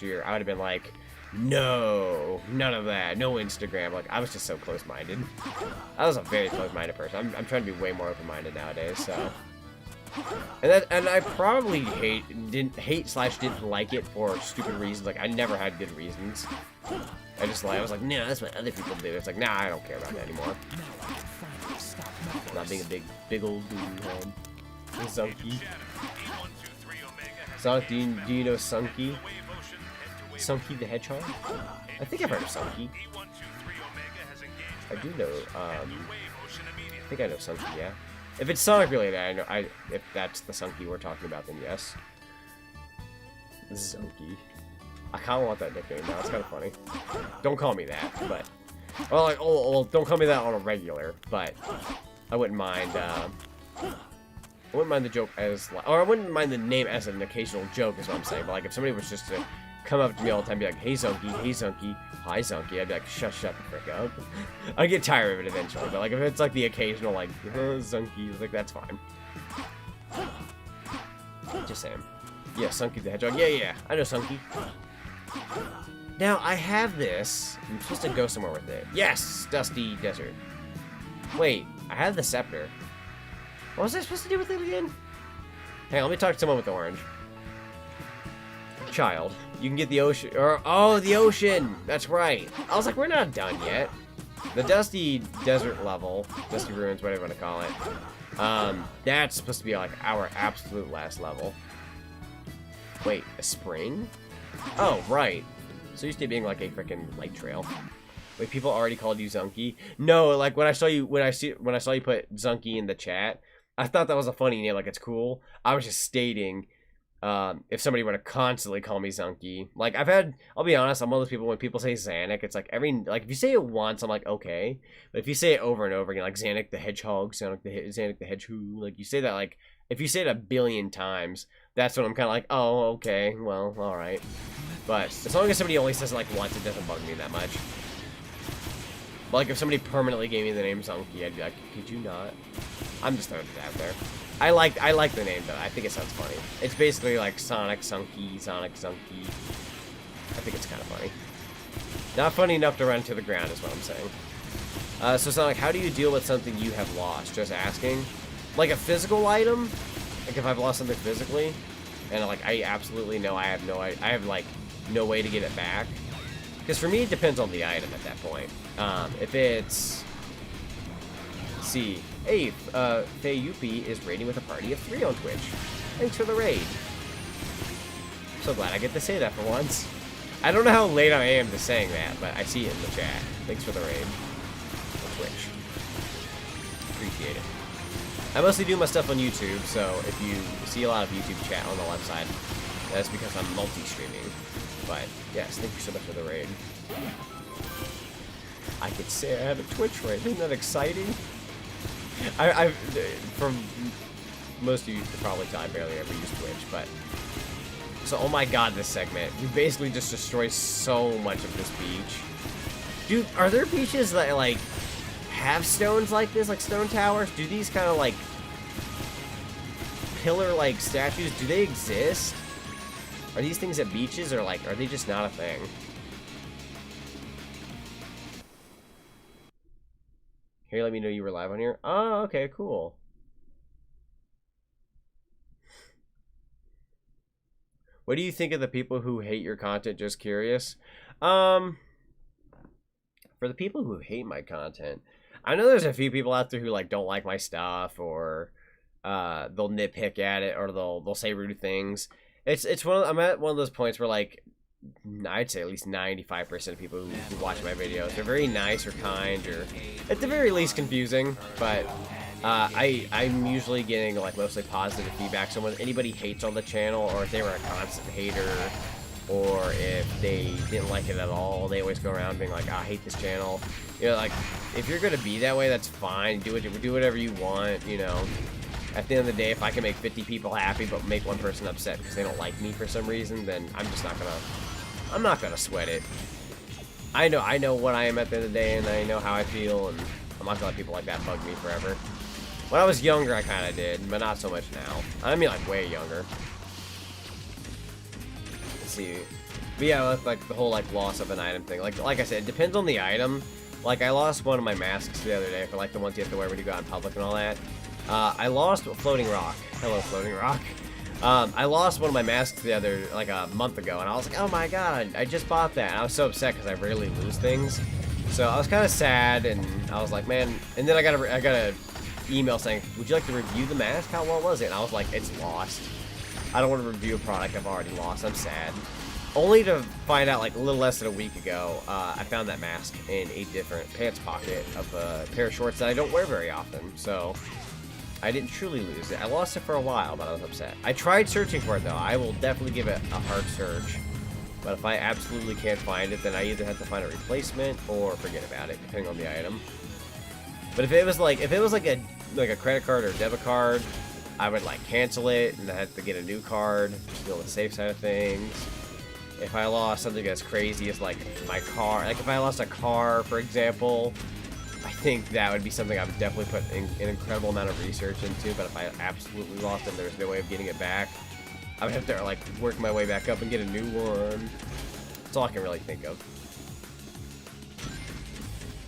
year. I would have been like, no, none of that. No Instagram. Like I was just so close-minded. I was a very close-minded person. I'm trying to be way more open-minded nowadays. So. And I probably didn't like it for stupid reasons. Like I never had good reasons. I was like, nah, that's what other people do. It's like, nah, I don't care about that anymore. Not being a big old dude head. Sunky. Sonic, do you know Sunky? Sunky the Hedgehog? I think I've heard of Sunky. I do know. I think I know Sunky. Yeah. If it's Sonic related, I know. If that's the Sunky we're talking about, then yes. Sunky. I kind of want that nickname now. It's kind of funny. Don't call me that, but well, like, well, don't call me that on a regular. But I wouldn't mind. I wouldn't mind the joke as, or I wouldn't mind the name as an occasional joke, is what I'm saying. But like, if somebody was just to come up to me all the time, and be like, "Hey Zunky, hey Zunky, hi Zunky," I'd be like, shut the frick up. I'd get tired of it eventually. But like, if it's like the occasional like Zunky, like that's fine. Just saying. Yeah, Sunky the Hedgehog. Yeah, I know Sunky. Now, I have this. I'm supposed to go somewhere with it. Yes! Dusty Desert. Wait, I have the scepter. What was I supposed to do with it again? Hey, let me talk to someone with the orange. Child, you can get the ocean. Oh, the ocean! That's right. I was like, we're not done yet. The Dusty Desert level, Dusty Ruins, whatever you want to call it. That's supposed to be like our absolute last level. Wait, a spring? Oh, right. So used to being like a freaking light trail. Wait, people already called you Zunky? No, like when I saw you put Zunky in the chat, I thought that was a funny name, like it's cool. I was just stating if somebody were to constantly call me Zunky. Like I'll be honest, I'm one of those people when people say Zanic, it's like if you say it once, I'm like okay. But if you say it over and over again, like Zanic the Hedgehog, Zanic the Hedgehog, like you say that like if you say it a billion times, that's when I'm kind of like, oh, okay, well, all right. But as long as somebody only says it like once, it doesn't bug me that much. But like if somebody permanently gave me the name Zunky, I'd be like, could you not? I'm just throwing it out there. I like the name though. I think it sounds funny. It's basically like Sonic Zunky. I think it's kind of funny. Not funny enough to run to the ground is what I'm saying. So Sonic, how do you deal with something you have lost? Just asking. Like a physical item? Like if I've lost something physically, and like I absolutely know I have like no way to get it back. Because for me it depends on the item at that point. If it's, let's see, hey, Faye Yuppie is raiding with a party of 3 on Twitch. Thanks for the raid. So glad I get to say that for once. I don't know how late I am to saying that, but I see it in the chat. Thanks for the raid on Twitch. Appreciate it. I mostly do my stuff on YouTube, so if you see a lot of YouTube chat on the left side, that's because I'm multi-streaming. But, yes, thank you so much for the raid. I could say I have a Twitch raid. Isn't that exciting? From most of you could probably tell I barely ever use Twitch, but So, oh my god, this segment. You basically just destroy so much of this beach. Dude, are there beaches that, like, have stones like this? Like stone towers? Do these kind of, like, pillar-like statues, do they exist? Are these things at beaches, or, like, are they just not a thing? Here, let me know you were live on here. Oh, okay, cool. What do you think of the people who hate your content? Just curious. For the people who hate my content, I know there's a few people out there who like don't like my stuff, or they'll nitpick at it, or they'll say rude things. It's one of, I'm at one of those points where like I'd say at least 95% of people who watch my videos, they're very nice or kind, or at the very least confusing, but I'm usually getting like mostly positive feedback. So when anybody hates on the channel, or if they were a constant hater, or if they didn't like it at all, they always go around being like, I hate this channel. You know, like, if you're gonna be that way, that's fine. Do whatever you want, you know. At the end of the day, if I can make 50 people happy but make one person upset because they don't like me for some reason, then I'm not gonna sweat it. I know what I am at the end of the day, and I know how I feel, and I'm not gonna let people like that bug me forever. When I was younger, I kind of did, but not so much now. I mean, like, way younger. Let's see. But yeah, with, like, the whole, like, loss of an item thing. Like I said, it depends on the item. Like, I lost one of my masks the other day, for, like, the ones you have to wear when you go out in public and all that. I lost Floating Rock. Hello, Floating Rock. I lost one of my masks the other, like, a month ago, and I was like, oh my god, I just bought that. And I was so upset because I rarely lose things. So I was kind of sad, and I was like, man. And then I got a email saying, would you like to review the mask? How well was it? And I was like, it's lost. I don't want to review a product I've already lost. I'm sad. Only to find out, like, a little less than a week ago, I found that mask in a different pants pocket of a pair of shorts that I don't wear very often. So I didn't truly lose it. I lost it for a while, but I was upset. I tried searching for it, though. I will definitely give it a hard search. But if I absolutely can't find it, then I either have to find a replacement or forget about it, depending on the item. But if it was like a credit card or a debit card, I would like cancel it and I have to get a new card to be on the safe side of things. If I lost something as crazy as like my car, like if I lost a car, for example, I think that would be something I would definitely put an incredible amount of research into. But if I absolutely lost it and there's no way of getting it back, I would have to like work my way back up and get a new one. That's all I can really think of.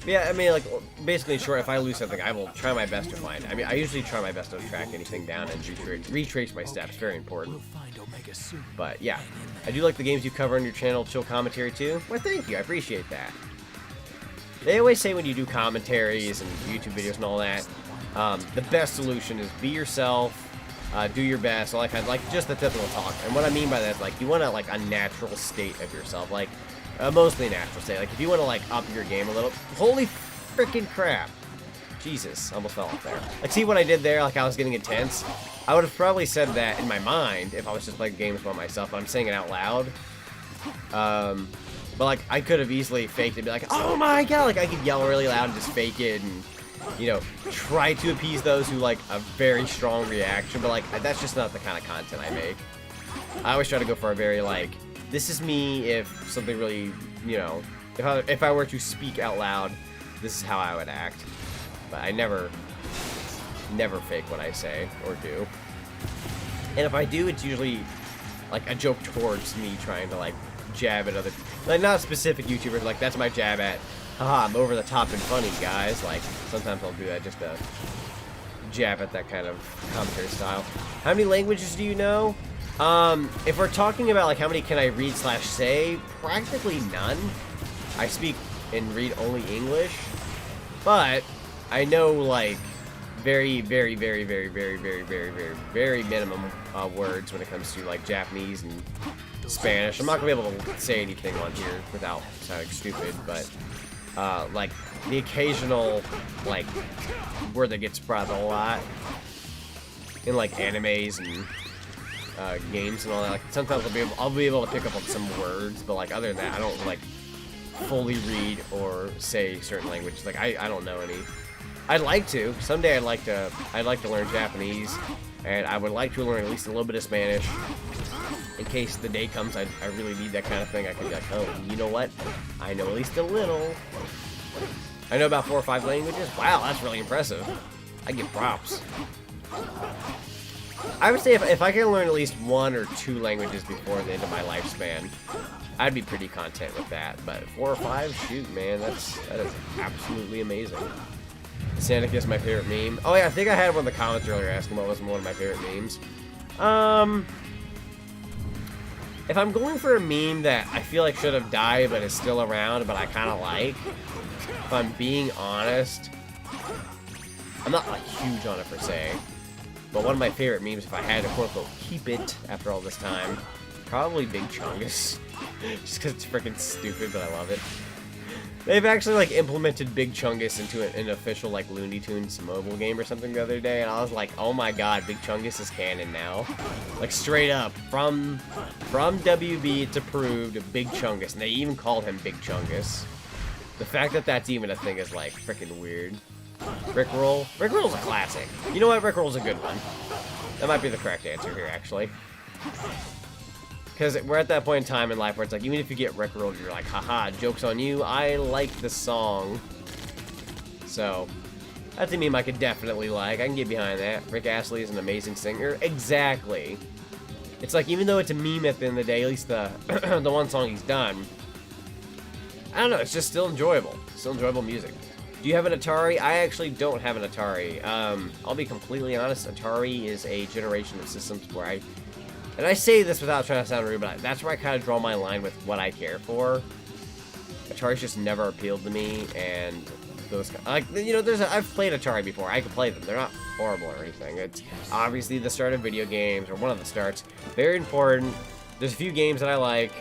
Yeah, I mean, like, basically, in short, if I lose something, I will try my best to find it. I mean, I usually try my best to track anything down and retrace my steps. Very important. But, yeah. I do like the games you cover on your channel, chill commentary, too. Well, thank you. I appreciate that. They always say when you do commentaries and YouTube videos and all that, the best solution is be yourself, do your best, all that kind of, like, just the typical talk. And what I mean by that is, like, you want a, like, a natural state of yourself. Like, mostly natural state. Like, if you want to, like, up your game a little... Holy freaking crap. Jesus, almost fell off there. Like, see what I did there? Like, I was getting intense. I would have probably said that in my mind if I was just playing games by myself. But I'm saying it out loud. But, like, I could have easily faked it and be like, oh my god! Like, I could yell really loud and just fake it and, you know, try to appease those who like a very strong reaction. But, like, that's just not the kind of content I make. I always try to go for a very, like... This is me if something really, you know, if I were to speak out loud, this is how I would act. But I never fake what I say or do. And if I do, it's usually like a joke towards me trying to like jab at other, like not specific YouTubers, like that's my jab at, haha, I'm over the top and funny, guys. Like sometimes I'll do that just to jab at that kind of commentary style. How many languages do you know? If we're talking about like how many can I read / say, practically none. I speak and read only English, but I know like very minimum words when it comes to like Japanese and Spanish. I'm not gonna be able to say anything on here without sounding stupid, but like the occasional like word that gets brought up a lot in like animes and games and all that. Like sometimes I'll be able to pick up on some words, but like other than that, I don't like fully read or say certain languages. Like I don't know any. I'd like to. Someday I'd like to learn Japanese, and I would like to learn at least a little bit of Spanish. in case the day comes I really need that kind of thing. I can be like, oh, you know what? I know at least a little. I know about 4 or 5 languages. Wow, that's really impressive. I give props. I would say if I can learn at least 1 or 2 languages before the end of my lifespan, I'd be pretty content with that. But 4 or 5, shoot, man, that is absolutely amazing. Sonic is my favorite meme. Oh yeah, I think I had one in the comments earlier asking what was one of my favorite memes. If I'm going for a meme that I feel like should have died but is still around, but I kind of like, if I'm being honest, I'm not like huge on it per se. But one of my favorite memes, if I had to quote-unquote keep it after all this time, probably Big Chungus. Just because it's freaking stupid, but I love it. They've actually like implemented Big Chungus into an official like Looney Tunes mobile game or something the other day, and I was like, oh my god, Big Chungus is canon now. Like straight up, from WB it's approved, Big Chungus, and they even called him Big Chungus. The fact that that's even a thing is like freaking weird. Rickroll? Rickroll's a classic. You know what? Rickroll's a good one. That might be the correct answer here, actually. Because we're at that point in time in life where it's like, even if you get Rickrolled, you're like, haha, joke's on you. I like the song. So, that's a meme I could definitely like. I can get behind that. Rick Astley is an amazing singer. Exactly. It's like, even though it's a meme at the end of the day, at least the, the one song he's done, I don't know, it's just still enjoyable. Still enjoyable music. Do you have an Atari? I actually don't have an Atari. I'll be completely honest, Atari is a generation of systems where and I say this without trying to sound rude, but that's where I kind of draw my line with what I care for. Atari's just never appealed to me, and those, like, you know, I've played Atari before. I can play them. They're not horrible or anything. It's obviously the start of video games, or one of the starts. Very important. There's a few games that I like.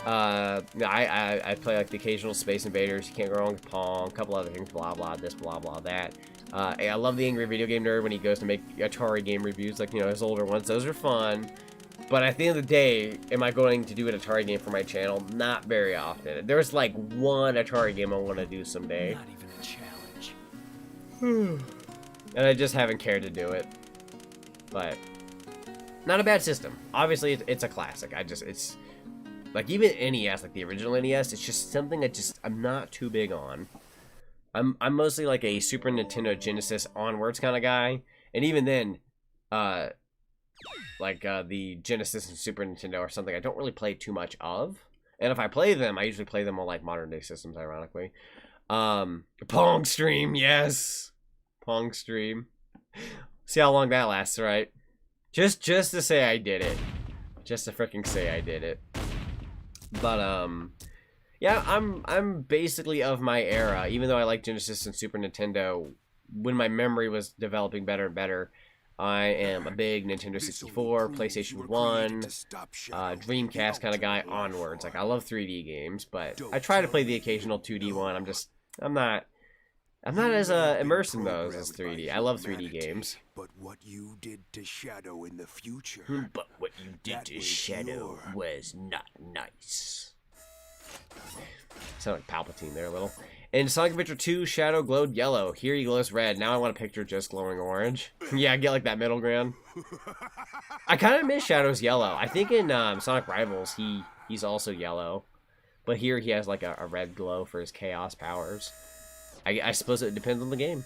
I play like the occasional Space Invaders. You can't go wrong with Pong. A couple other things. Blah blah. This blah blah that. I love the Angry Video Game Nerd when he goes to make Atari game reviews, like, you know, his older ones. Those are fun. But at the end of the day, am I going to do an Atari game for my channel? Not very often. There's like one Atari game I want to do someday. Not even a challenge. And I just haven't cared to do it. But not a bad system. Obviously, it's a classic. It's like even NES, like the original NES, it's just something that I'm not too big on. I'm mostly like a Super Nintendo Genesis onwards kind of guy, and even then, the Genesis and Super Nintendo are something I don't really play too much of. And if I play them, I usually play them on like modern day systems, ironically. Pong stream, yes, Pong stream. See how long that lasts, right? Just to say I did it, just to freaking say I did it. But yeah, I'm basically of my era. Even though I like Genesis and Super Nintendo, when my memory was developing better and better, I am a big Nintendo 64, PlayStation 1, Dreamcast kind of guy onwards. Like, I love 3D games, but I try to play the occasional 2D one. I'm not as immersed in those as 3D. I love 3D games. But what you did to Shadow in the future. But what you did to Shadow was not nice. Sound like Palpatine there a little. In Sonic Adventure 2, Shadow glowed yellow. Here he glows red. Now I want a picture just glowing orange. Yeah, get like that middle ground. I kind of miss Shadow's yellow. I think in Sonic Rivals he's also yellow, but here he has like a red glow for his chaos powers. I suppose it depends on the game,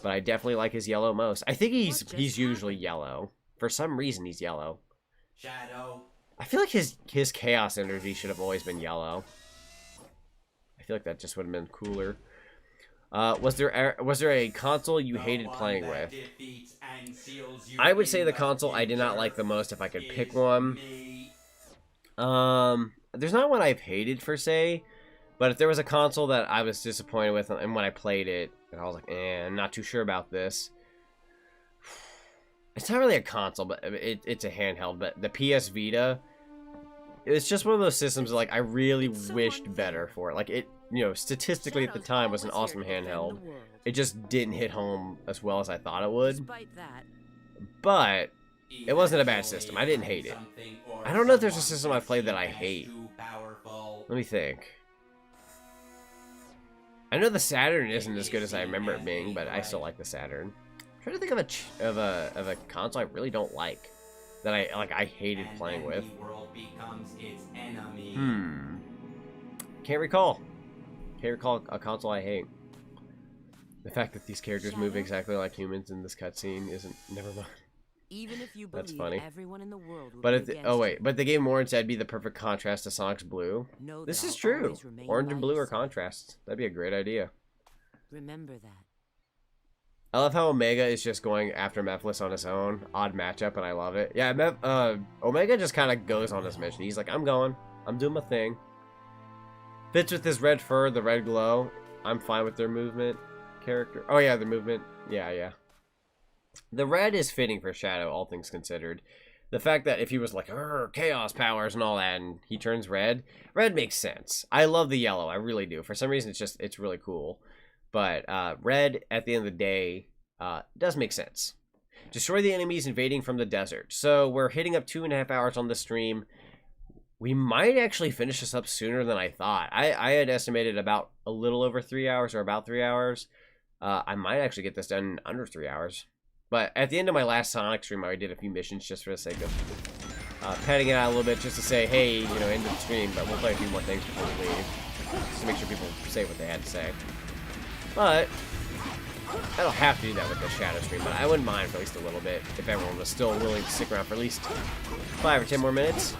but I definitely like his yellow most. I think he's usually yellow. For some reason he's yellow. Shadow. I feel like his chaos energy should have always been yellow. I feel like that just would have been cooler. Was there a console you hated playing with? I would say the console I did not like the most if I could pick one. There's not one I've hated per se, but if there was a console that I was disappointed with and when I played it, and I was like, I'm not too sure about this. It's not really a console, but it's a handheld. But the PS Vita, it's just one of those systems that, like, I really wished better for it. Like, it, you know, statistically at the time was an awesome handheld. It just didn't hit home as well as I thought it would. But it wasn't a bad system. I didn't hate it. I don't know if there's a system I've played that I hate. Let me think. I know the Saturn isn't as good as I remember it being, but I still like the Saturn. I'm trying to think of a console I really don't like. that I hated playing with. The world becomes its enemy. Can't recall. Can't recall a console I hate. The fact that these characters move exactly like humans in this cutscene isn't. Never mind. Even if you That's believe funny. everyone in the world will But be if against oh wait, you, but the game warrants that'd be the perfect contrast to Sonic's blue. know This that is I'll true. always remain Orange by and blue your are side. contrasts. That'd be a great idea. Remember that. I love how Omega is just going after Mephiles on his own. Odd matchup, and I love it. Yeah, Omega just kind of goes on his mission. He's like, I'm going. I'm doing my thing. Fits with his red fur, the red glow. I'm fine with their movement character. Oh, yeah, the movement. Yeah. The red is fitting for Shadow, all things considered. The fact that if he was like, chaos powers and all that, and he turns red makes sense. I love the yellow. I really do. For some reason, it's really cool. But red, at the end of the day, does make sense. Destroy the enemies invading from the desert. So we're hitting up 2.5 hours on the stream. We might actually finish this up sooner than I thought. I had estimated about a little over 3 hours or about 3 hours. I might actually get this done in under 3 hours. But at the end of my last Sonic stream, I did a few missions just for the sake of padding it out a little bit, just to say, hey, you know, end of the stream, but we'll play a few more things before we leave. Just to make sure people say what they had to say. But I don't have to do that with the Shadow stream, but I wouldn't mind for at least a little bit if everyone was still willing to stick around for at least 5 or 10 more minutes.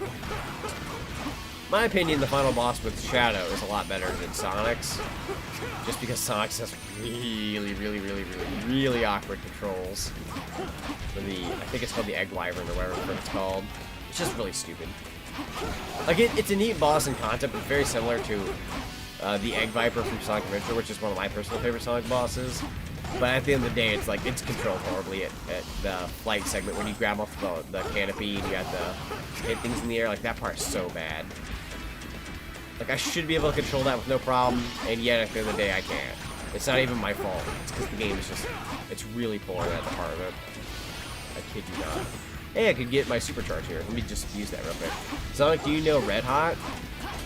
My opinion, the final boss with Shadow is a lot better than Sonic's, just because Sonic's has really awkward controls. For the, I think it's called the Egg Wyvern or whatever it's called. It's just really stupid. Like it's a neat boss in concept, but very similar to the Egg Viper from Sonic Adventure, which is one of my personal favorite Sonic bosses. But at the end of the day, it's like it's controlled horribly at the flight segment when you grab off the canopy and you got to hit things in the air. Like that part's so bad. Like I should be able to control that with no problem, and yet at the end of the day, I can't. It's not even my fault. It's because the game is it's really poor in that department. I kid you not. Hey, I could get my supercharge here. Let me just use that real quick. Sonic, do you know Red Hot?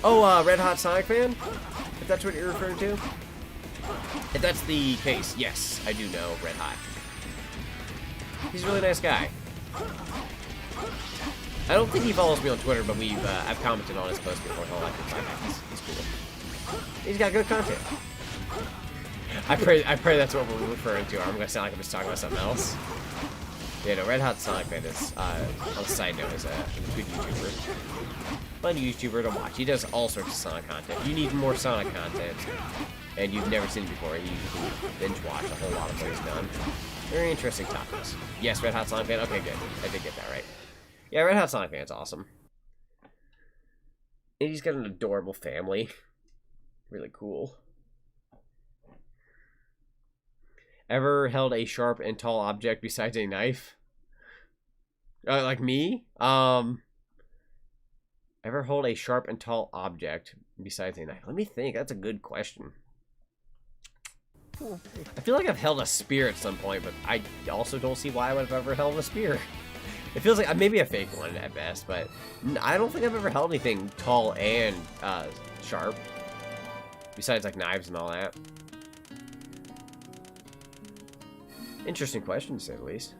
Oh, Red Hot Sonic fan? If that's what you're referring to? If that's the case, yes, I do know Red Hot. He's a really nice guy. I don't think he follows me on Twitter, but I've commented on his post before. He's cool. He's got good content. I pray that's what we're referring to. Or I'm gonna sound like I'm just talking about something else. Yeah, no, Red Hot Sonic fan is, on a side note, is a good YouTuber. Fun YouTuber to watch. He does all sorts of Sonic content. If you need more Sonic content, and you've never seen it before, you can binge watch a whole lot of what he's done. Very interesting topics. Yes, Red Hot Sonic fan. Okay, good. I did get that right. Yeah, Red Hot Sonic fan's awesome. And he's got an adorable family. Really cool. Ever held a sharp and tall object besides a knife? Like me? Ever hold a sharp and tall object besides a knife? Let me think. That's a good question. I feel like I've held a spear at some point, but I also don't see why I would have ever held a spear. It feels like maybe a fake one at best, but I don't think I've ever held anything tall and sharp. Besides like knives and all that. Interesting question, to say the least.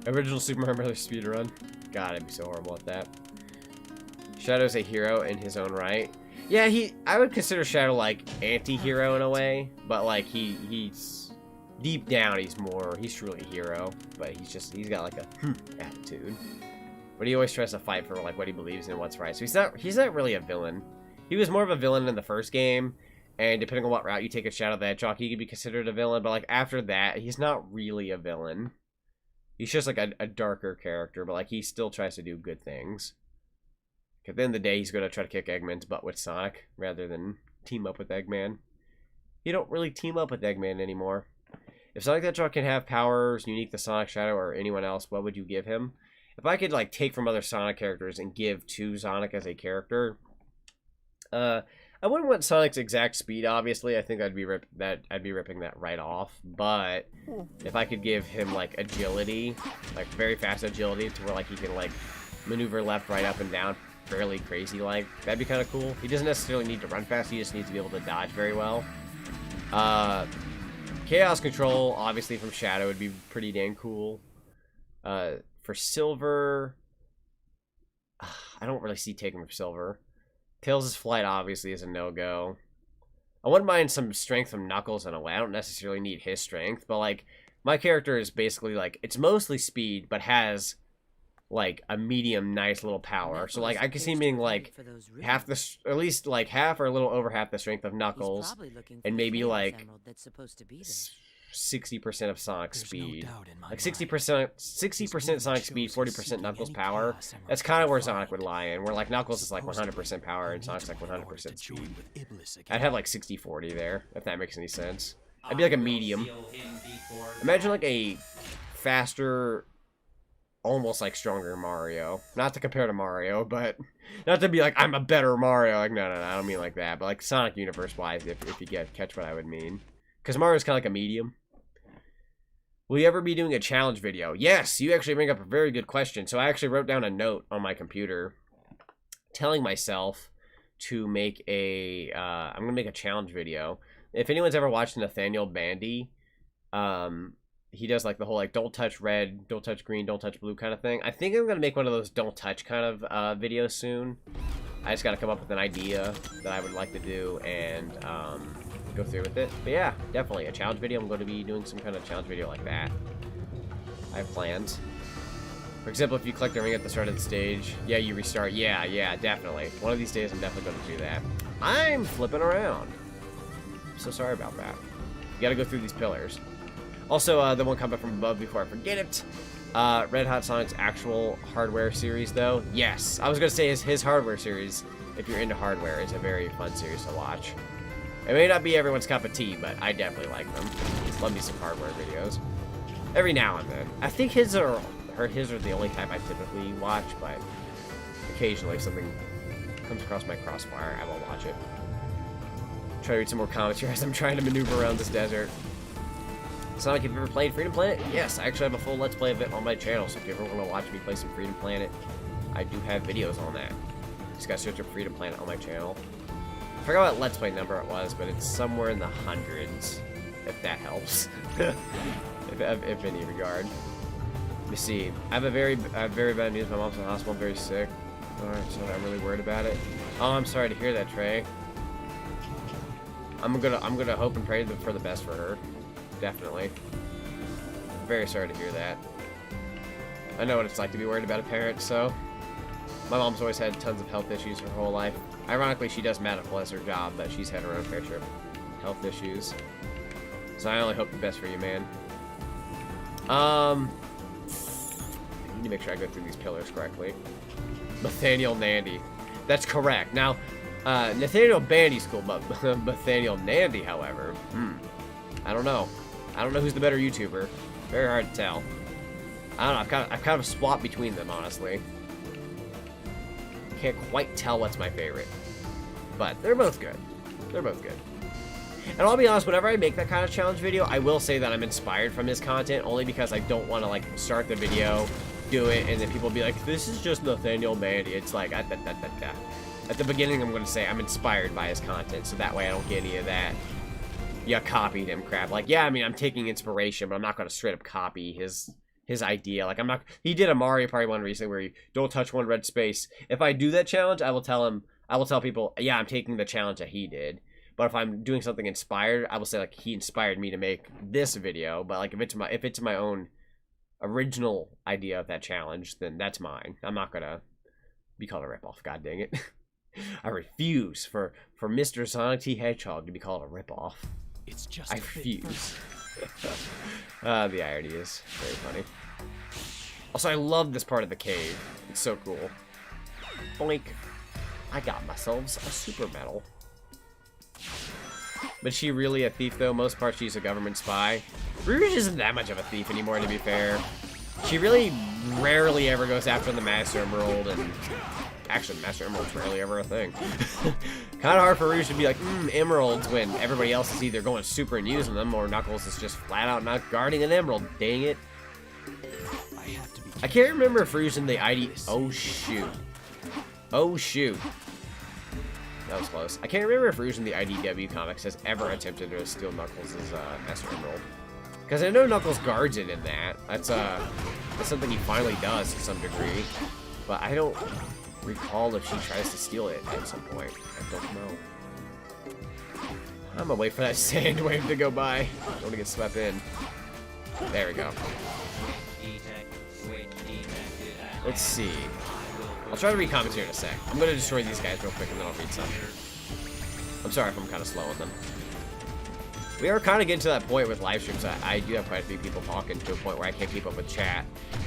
Original Super Mario Bros. Speedrun. God, I'd be so horrible at that. Shadow's a hero in his own right. Yeah, I would consider Shadow like anti-hero in a way, but like he's deep down he's truly a hero, but he's got like a attitude. But he always tries to fight for like what he believes in, what's right. So he's not really a villain. He was more of a villain in the first game. And depending on what route you take at Shadow the Hedgehog, he could be considered a villain. But like after that, he's not really a villain. He's just like a darker character, but like he still tries to do good things. At the end of the day, he's going to try to kick Eggman's butt with Sonic rather than team up with Eggman. You don't really team up with Eggman anymore. If Sonic the Hedgehog can have powers unique to Sonic, Shadow, or anyone else, what would you give him? If I could like take from other Sonic characters and give to Sonic as a character, I wouldn't want Sonic's exact speed, obviously. I think I'd be ripping that right off. But if I could give him like agility, like very fast agility, to where like he can like maneuver left, right, up, and down fairly crazy like, that'd be kind of cool. He doesn't necessarily need to run fast. He just needs to be able to dodge very well. Chaos control, obviously from Shadow, would be pretty dang cool. For Silver, I don't really see taking for silver. Tails' flight obviously is a no-go. I wouldn't mind some strength from Knuckles in a way. I don't necessarily need his strength, but like my character is basically like it's mostly speed, but has like a medium, nice little power. So like I can see him being like half the, at least like half or a little over half the strength of Knuckles, and maybe like 60% of Sonic's speed. Like 60% Sonic speed, 40% Knuckles power. That's kind of where Sonic would lie in. Where like Knuckles is like 100% power and Sonic's like 100% speed. I'd have like 60-40 there, if that makes any sense. I'd be like a medium. Imagine like a faster, almost like stronger Mario. Not to compare to Mario, but not to be like I'm a better Mario. Like no, I don't mean like that. But like Sonic universe wise, if you catch what I would mean. Because Mario's kind of like a medium. Will you ever be doing a challenge video? Yes, you actually bring up a very good question. So I actually wrote down a note on my computer telling myself to make a, I'm going to make a challenge video. If anyone's ever watched Nathaniel Bandy, he does like the whole like don't touch red, don't touch green, don't touch blue kind of thing. I think I'm going to make one of those don't touch kind of videos soon. I just got to come up with an idea that I would like to do and go through with it. But yeah, definitely a challenge video. I'm going to be doing some kind of challenge video like that. I have plans. For example, if you collect a ring at the start of the stage, yeah, you restart. Yeah, definitely. One of these days, I'm definitely going to do that. I'm flipping around. I'm so sorry about that. You got to go through these pillars. Also, the one comment from above before I forget it. Red Hot Sonic's actual hardware series, though. Yes, I was going to say his hardware series, if you're into hardware, is a very fun series to watch. It may not be everyone's cup of tea, but I definitely like them. Love me some hardware videos. Every now and then. I think his are the only type I typically watch, but occasionally if something comes across my crossfire, I will watch it. Try to read some more comments here as I'm trying to maneuver around this desert. Sonic, have you ever played Freedom Planet? Yes, I actually have a full Let's Play of it on my channel, so if you ever want to watch me play some Freedom Planet, I do have videos on that. Just gotta search up Freedom Planet on my channel. I forgot what Let's Play number it was, but it's somewhere in the hundreds, if that helps. if any regard. Let me see. I have very bad news. My mom's in the hospital. I'm very sick. Alright, so I'm really worried about it. Oh, I'm sorry to hear that, Trey. I'm gonna hope and pray for the best for her. Definitely. I'm very sorry to hear that. I know what it's like to be worried about a parent, so. My mom's always had tons of health issues her whole life. Ironically, she does medical as her job, but she's had her own fair share of health issues. So I only hope the best for you, man. I need to make sure I go through these pillars correctly. Nathaniel Nandy. That's correct. Now, Nathaniel Bandy's cool, but Nathaniel Nandy, however, I don't know. I don't know who's the better YouTuber. Very hard to tell. I don't know. I've kind of swapped between them, honestly. Can't quite tell what's my favorite, but they're both good. They're both good. And I'll be honest, whenever I make that kind of challenge video, I will say that I'm inspired from his content, only because I don't want to like start the video, do it, and then people be like, this is just Nathaniel Bandy. It's like, at the beginning I'm going to say I'm inspired by his content, so that way I don't get any of that, yeah, copied him crap. Like, yeah, I mean, I'm taking inspiration, but I'm not going to straight up copy his idea. Like, I'm not, he did a Mario Party one recently where you don't touch one red space. If I do that challenge, I will tell people, yeah, I'm taking the challenge that he did. But if I'm doing something inspired, I will say like he inspired me to make this video. But like if it's my own original idea of that challenge, then that's mine. I'm not gonna be called a ripoff. God dang it! I refuse for Mr. Sonic T Hedgehog to be called a ripoff. It's just I refuse. The irony is very funny. Also, I love this part of the cave. It's so cool. Boink. I got myself a super medal. But is she really a thief, though? Most parts she's a government spy. Rouge isn't that much of a thief anymore, to be fair. She really rarely ever goes after the Master Emerald, and actually, Master Emerald's rarely ever a thing. Kind of hard for Rouge to be like, emeralds, when everybody else is either going super and using them, or Knuckles is just flat out not guarding an emerald. Dang it. I can't remember if Rouge in the ID... Oh, shoot. Oh, shoot. That was close. I can't remember if Rouge in the IDW comics has ever attempted to steal Knuckles' Master Emerald. Because I know Knuckles guards it in that. That's something he finally does to some degree. But I don't recall if she tries to steal it at some point. I don't know. I'm gonna wait for that sand wave to go by. I don't want to get swept in. There we go. Let's see. I'll try to read comments here in a sec. I'm gonna destroy these guys real quick and then I'll read some. I'm sorry if I'm kind of slow on them. We are kind of getting to that point with live streams. I do have quite a few people talking to a point where I can't keep up with chat.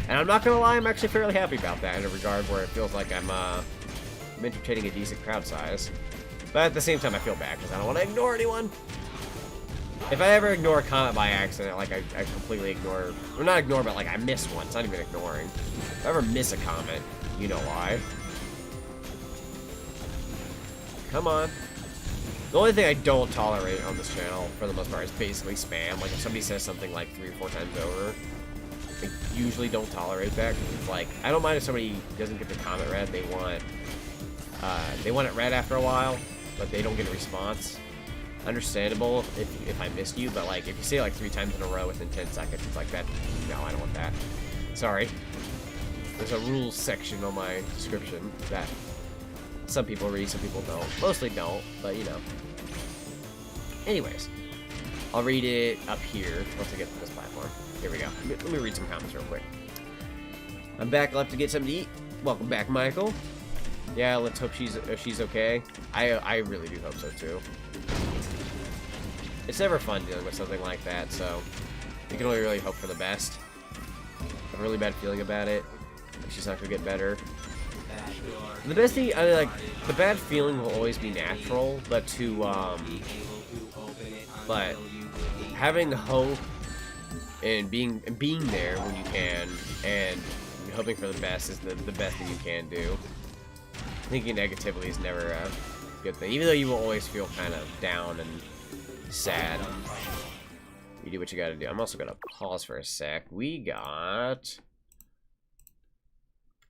And I'm not gonna lie, I'm actually fairly happy about that in a regard where it feels like I'm entertaining a decent crowd size. But at the same time, I feel bad because I don't want to ignore anyone. If I ever ignore a comment by accident, like I completely ignore, or not ignore, but like I miss one. It's not even ignoring. If I ever miss a comment, you know why. Come on. The only thing I don't tolerate on this channel, for the most part, is basically spam. Like, if somebody says something like 3 or 4 times over, I usually don't tolerate that. Cause it's like, I don't mind if somebody doesn't get the comment read. They want it read after a while, but they don't get a response. Understandable if I missed you, but like, if you say it like 3 times in a row within 10 seconds, it's like that. No, I don't want that. Sorry. There's a rules section on my description that some people read, some people don't. Mostly don't, but you know. Anyways, I'll read it up here once I get to this platform. Here we go. Let me read some comments real quick. I'm back left to get something to eat. Welcome back, Michael. Yeah, let's hope she's okay. I really do hope so too. It's never fun dealing with something like that, so you can only really hope for the best. I have a really bad feeling about it. Like she's not gonna get better. The best thing, like, the bad feeling will always be natural, but but having hope and being there when you can and hoping for the best is the best thing you can do. Thinking negatively is never a good thing, even though you will always feel kind of down and sad. You do what you gotta do. I'm also gonna pause for a sec. We got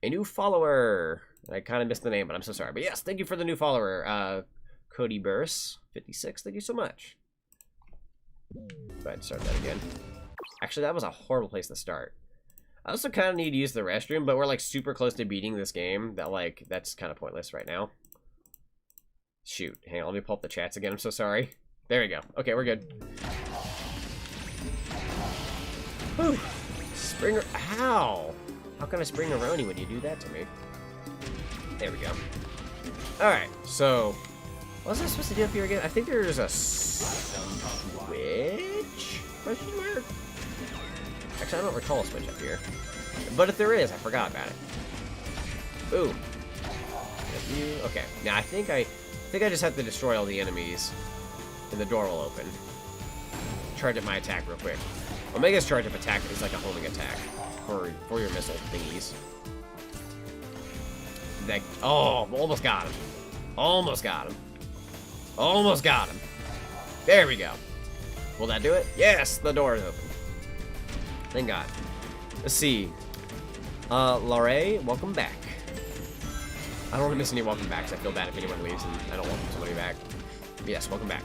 a new follower. I kind of missed the name, but I'm so sorry. But yes, thank you for the new follower, Cody Burse 56. Thank you so much. Go ahead and start that again. Actually, that was a horrible place to start. I also kind of need to use the restroom, but we're like super close to beating this game. That's kind of pointless right now. Shoot, hang on, let me pull up the chats again. I'm so sorry. There we go. Okay, we're good. Whew. Springer, how? How can I spring a Roni when you do that to me? There we go. Alright, so what was I supposed to do up here again? I think there's a switch? Question mark? Actually, I don't recall a switch up here. But if there is, I forgot about it. Boom. Okay, now I think I just have to destroy all the enemies and the door will open. Charge up my attack real quick. Omega's charge up attack is like a homing attack for your missile thingies. That, oh, almost got him. Almost got him. Almost got him. There we go. Will that do it? Yes, the door is open. Thank God. Let's see. Larray, welcome back. I don't want to miss any welcome backs. I feel bad if anyone leaves and I don't welcome somebody back. But yes, welcome back.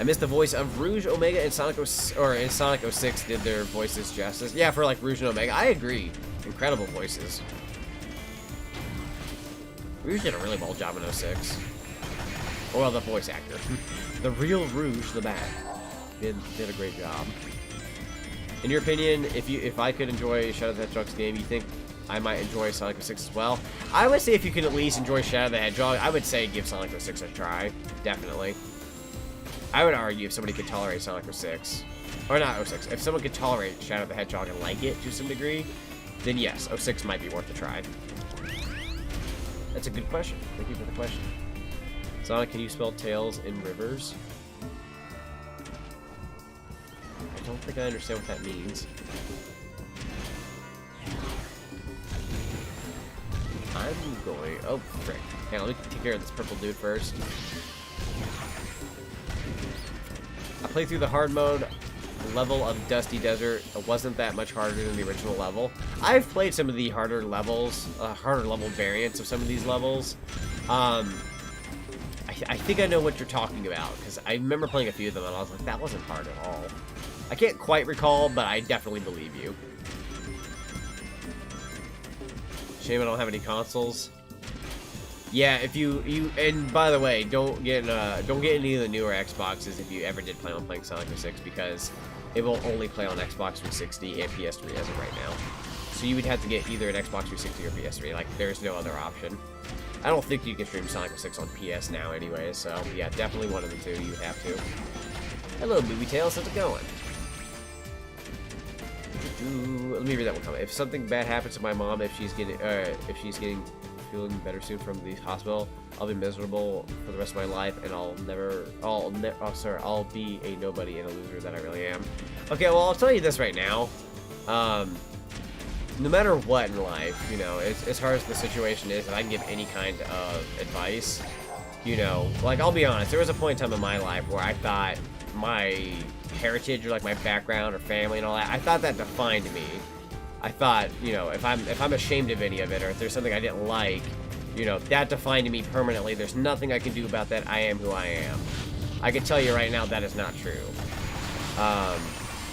I missed the voice of Rouge, Omega, and Sonic 06 did their voices justice. Yeah, for like Rouge and Omega, I agree. Incredible voices. Rouge did a really well job in 06. Well, the voice actor. The real Rouge, the Bat, did a great job. In your opinion, if I could enjoy Shadow the Hedgehog's game, you think I might enjoy Sonic 06 as well? I would say if you can at least enjoy Shadow the Hedgehog, I would say give Sonic 06 a try. Definitely. I would argue if somebody could tolerate Sonic 06, or not 06, if someone could tolerate Shadow the Hedgehog and like it to some degree, then yes, 06 might be worth a try. That's a good question. Thank you for the question. Sonic, can you spell tails in rivers? I don't think I understand what that means. I'm going... Oh, frick. Hang on, let me take care of this purple dude first. I played through the hard mode level of Dusty Desert. It wasn't that much harder than the original level. I've played some of the harder levels, harder level variants of some of these levels. I think I know what you're talking about, because I remember playing a few of them and I was like, that wasn't hard at all. I can't quite recall, but I definitely believe you. Shame I don't have any consoles. Yeah, if you and by the way, don't get any of the newer Xboxes if you ever did plan on playing Sonic 06 because it will only play on Xbox 360 and PS3 as of right now. So you would have to get either an Xbox 360 or PS3. Like, there's no other option. I don't think you can stream Sonic 06 on PS now anyway, so yeah, definitely one of the two you have to. Hello, Booby Tails, how's it going? Let me read that one comment. If something bad happens to my mom, if she's getting feeling better soon from the hospital, I'll be miserable for the rest of my life, and I'll be a nobody and a loser that I really am. Okay, well, I'll tell you this right now. No matter what in life, you know, as hard as the situation is, and I can give any kind of advice, you know, like, I'll be honest, there was a point in time in my life where I thought my heritage or, like, my background or family and all that, I thought that defined me. I thought, you know, if I'm ashamed of any of it, or if there's something I didn't like, you know, that defined me permanently. There's nothing I can do about that. I am who I am. I can tell you right now that is not true.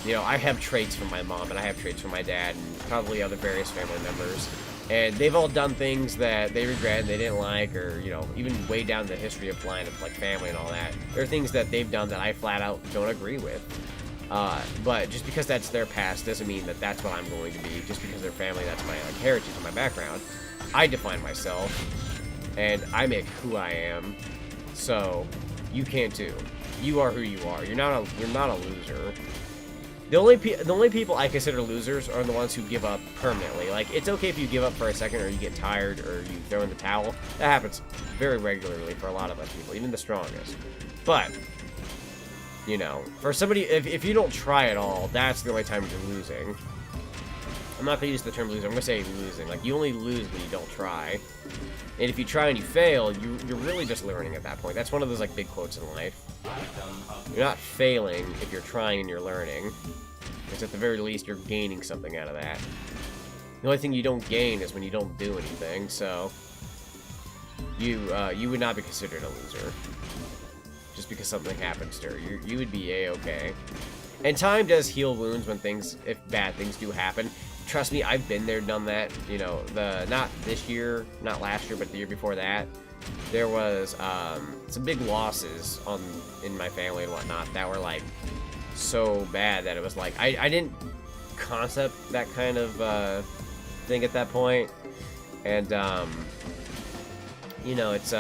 You know, I have traits from my mom, and I have traits from my dad, and probably other various family members. And they've all done things that they regret and they didn't like, or, you know, even way down the history of line of, like, family and all that. There are things that they've done that I flat out don't agree with. But just because that's their past doesn't mean that that's what I'm going to be. Just because they're family, that's my, like, heritage and my background. I define myself, and I make who I am. So you can too. You are who you are. You're not a loser. The only people I consider losers are the ones who give up permanently. Like, it's okay if you give up for a second, or you get tired, or you throw in the towel. That happens very regularly for a lot of us people, even the strongest. But, you know, for somebody, if you don't try at all, that's the only time you're losing. I'm not going to use the term loser, I'm going to say losing. Like, you only lose when you don't try. And if you try and you fail, you're really just learning at that point. That's one of those, like, big quotes in life. You're not failing if you're trying and you're learning. Because at the very least, you're gaining something out of that. The only thing you don't gain is when you don't do anything, so you would not be considered a loser. Just because something happens to her. You would be A-okay. And time does heal wounds when if bad things do happen. Trust me, I've been there, done that. You know, not this year, not last year, but the year before that. There was some big losses in my family and whatnot that were, like, so bad that it was like I didn't concept that kind of thing at that point. And you know, it's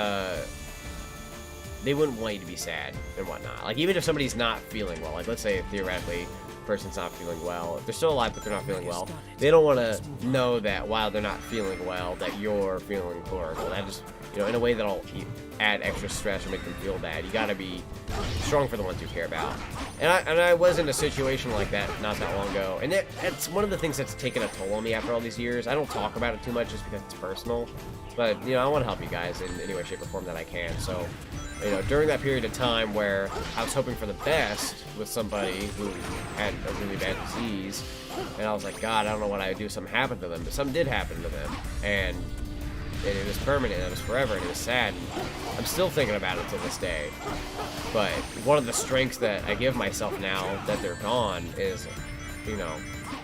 they wouldn't want you to be sad and whatnot. Like, even if somebody's not feeling well, like, let's say theoretically a person's not feeling well, if they're still alive but they're not feeling well, they don't want to know that while they're not feeling well that you're feeling horrible. That just, you know, in a way that'll add extra stress or make them feel bad. You gotta be strong for the ones you care about. And I was in a situation like that not that long ago, and it's one of the things that's taken a toll on me after all these years. I don't talk about it too much just because it's personal, but, you know, I want to help you guys in any way, shape, or form that I can. So, you know, during that period of time where I was hoping for the best with somebody who had a really bad disease, and I was like, God, I don't know what I would do if something happened to them, but something did happen to them, and it was permanent, and it was forever, and it was sad, and I'm still thinking about it to this day. But one of the strengths that I give myself now that they're gone is, you know,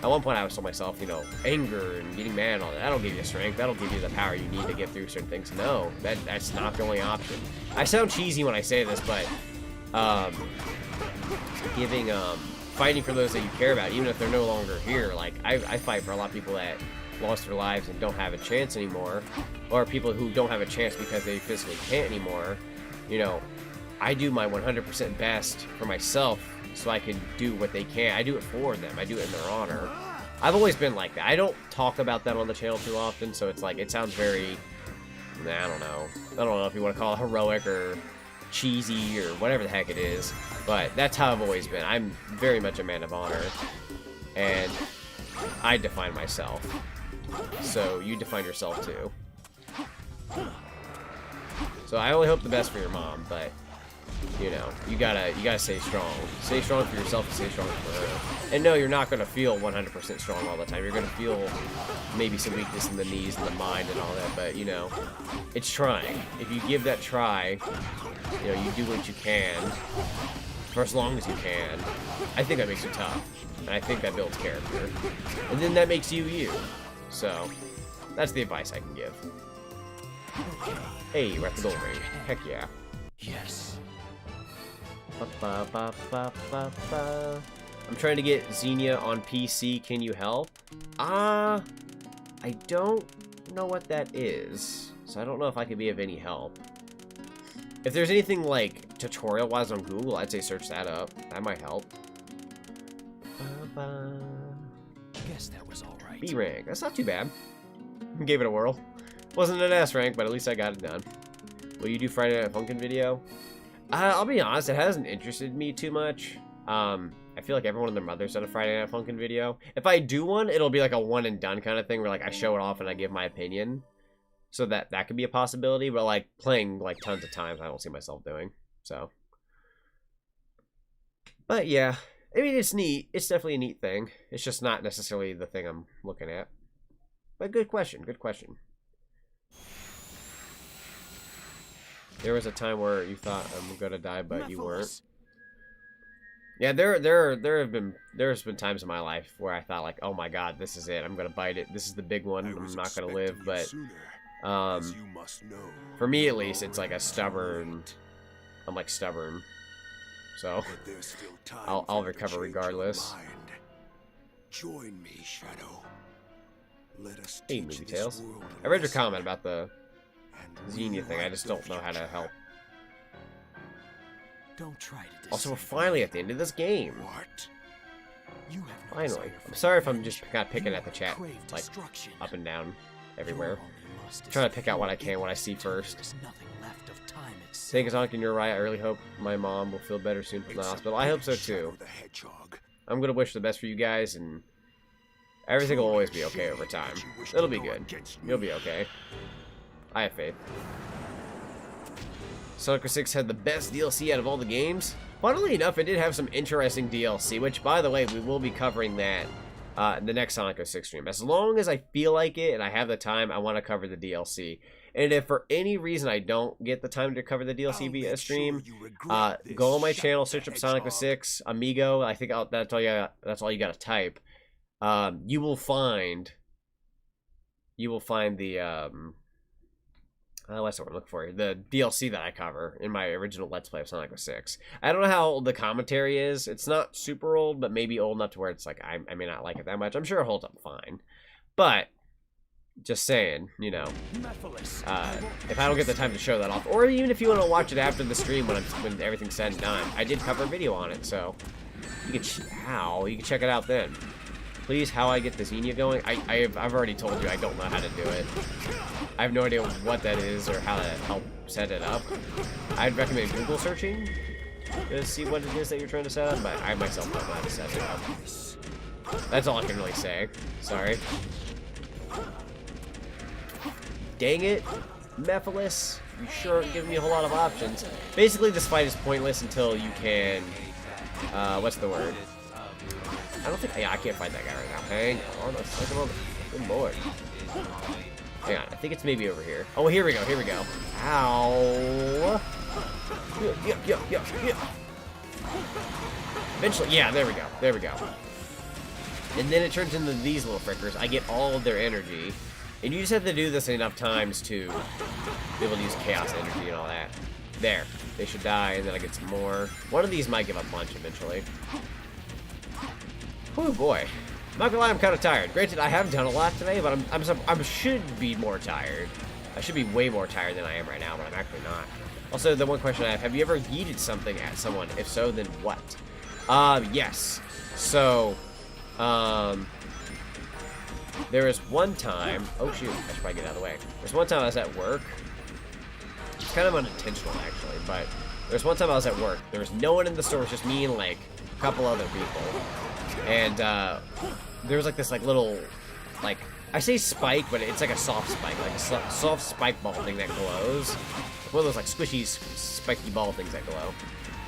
at one point I was told myself, you know, anger and getting mad and all that, that'll give you strength, that'll give you the power you need to get through certain things. No, that's not the only option. I sound cheesy when I say this, but fighting for those that you care about, even if they're no longer here. Like, I fight for a lot of people that lost their lives and don't have a chance anymore, or people who don't have a chance because they physically can't anymore. You know, I do my 100% best for myself so I can do what they can. I do it for them. I do it in their honor. I've always been like that. I don't talk about that on the channel too often, so it's like, it sounds very, I don't know if you want to call it heroic or cheesy or whatever the heck it is, but that's how I've always been. I'm very much a man of honor, and I define myself. So you define yourself too. So I only hope the best for your mom, but, you know, you gotta stay strong. Stay strong for yourself and stay strong for her. And no, you're not gonna feel 100% strong all the time. You're gonna feel maybe some weakness in the knees and the mind and all that, but, you know, it's trying. If you give that try, you know, you do what you can for as long as you can. I think that makes you tough, and I think that builds character, and then that makes you you. So That's the advice I can give. Hey, we're at the goal ring. Heck yeah. Yes. Ba, ba, ba, ba, ba. I'm trying to get Xenia on PC. Can you help? I don't know what that is, so I don't know if I could be of any help. If there's anything like tutorial-wise on Google, I'd say search that up. That might help. Guess that was all right. B rank. That's not too bad. Gave it a whirl. Wasn't an S rank, but at least I got it done. Will you do Friday Night Funkin' video? I'll be honest, it hasn't interested me too much. I feel like everyone and their mother's done a Friday Night Funkin' video. If I do one, it'll be like a one and done kind of thing where like I show it off and I give my opinion. So that could be a possibility, but like playing like tons of times I don't see myself doing. So. But yeah, I mean it's neat. It's definitely a neat thing. It's just not necessarily the thing I'm looking at. But good question, good question. There was a time where you thought I'm gonna die, but you weren't. Yeah, there's been times in my life where I thought like, oh my god, this is it. I'm gonna bite it. This is the big one. I'm not gonna live. But for me at least, it's like a stubborn. I'm like stubborn, so I'll recover regardless. Join me, Shadow. Let us hey, Movie Tales. I read your comment about the Xenia thing. I just don't know how to help. Don't try to Also, we're finally at the end of this game. What? You have no Finally. desire for I'm sorry if I'm revenge. just kind of picking at the chat, Crave like destruction. up and down, everywhere. Your only lust is Trying to pick out what I fulfill can, what I see until first. there's nothing left of time itself. Thank you, Sonic, and you're right. I really hope my mom will feel better soon from the hospital. I hope so too. The Hedgehog. I'm gonna wish the best for you guys, and everything will always be okay over time. It'll be good. You'll be okay. I have faith. Sonic 06 had the best DLC out of all the games. Funnily enough, it did have some interesting DLC, which, by the way, we will be covering that in the next Sonic 06 stream. As long as I feel like it and I have the time, I want to cover the DLC. And if for any reason I don't get the time to cover the DLC via stream, go on my channel, search up Sonic 06, Amigo. I think that's all you got to type. You will find the what's the word I'm looking for? The DLC that I cover in my original Let's Play of Sonic 06. I don't know how old the commentary is. It's not super old, but maybe old enough to where it's like I may not like it that much. I'm sure it holds up fine. But just saying, you know, if I don't get the time to show that off, or even if you want to watch it after the stream when everything's said and done, I did cover a video on it, so you can check it out then. Please, how I get the Xenia going? I've already told you I don't know how to do it. I have no idea what that is or how to help set it up. I'd recommend Google searching to see what it is that you're trying to set up, but I myself don't know how to set it up. That's all I can really say. Sorry. Dang it, Mephiles. You sure aren't giving me a whole lot of options. Basically, this fight is pointless until you can... what's the word? I don't think... Yeah, I can't fight that guy right now. Hang on a second. Good lord. Hang on. I think it's maybe over here. Oh, here we go. Here we go. Ow. Yeah. Eventually... Yeah, there we go. There we go. And then it turns into these little frickers. I get all of their energy. And you just have to do this enough times to be able to use chaos energy and all that. There. They should die, and then I get some more. One of these might give a punch eventually. Oh boy. I'm not gonna lie, I'm kind of tired. Granted, I have done a lot today, but I should be more tired. I should be way more tired than I am right now, but I'm actually not. Also, the one question I have you ever yeeted something at someone? If so, then what? Yes. So, there was one time... Oh, shoot. I should probably get out of the way. There's one time I was at work. It's kind of unintentional, actually, but there's one time I was at work. There was no one in the store. It was just me and, like, a couple other people. And, there was, like, this, like, little, like... I say spike, but it's like a soft spike. Like a soft spike ball thing that glows. One of those, like, squishy, spiky ball things that glow.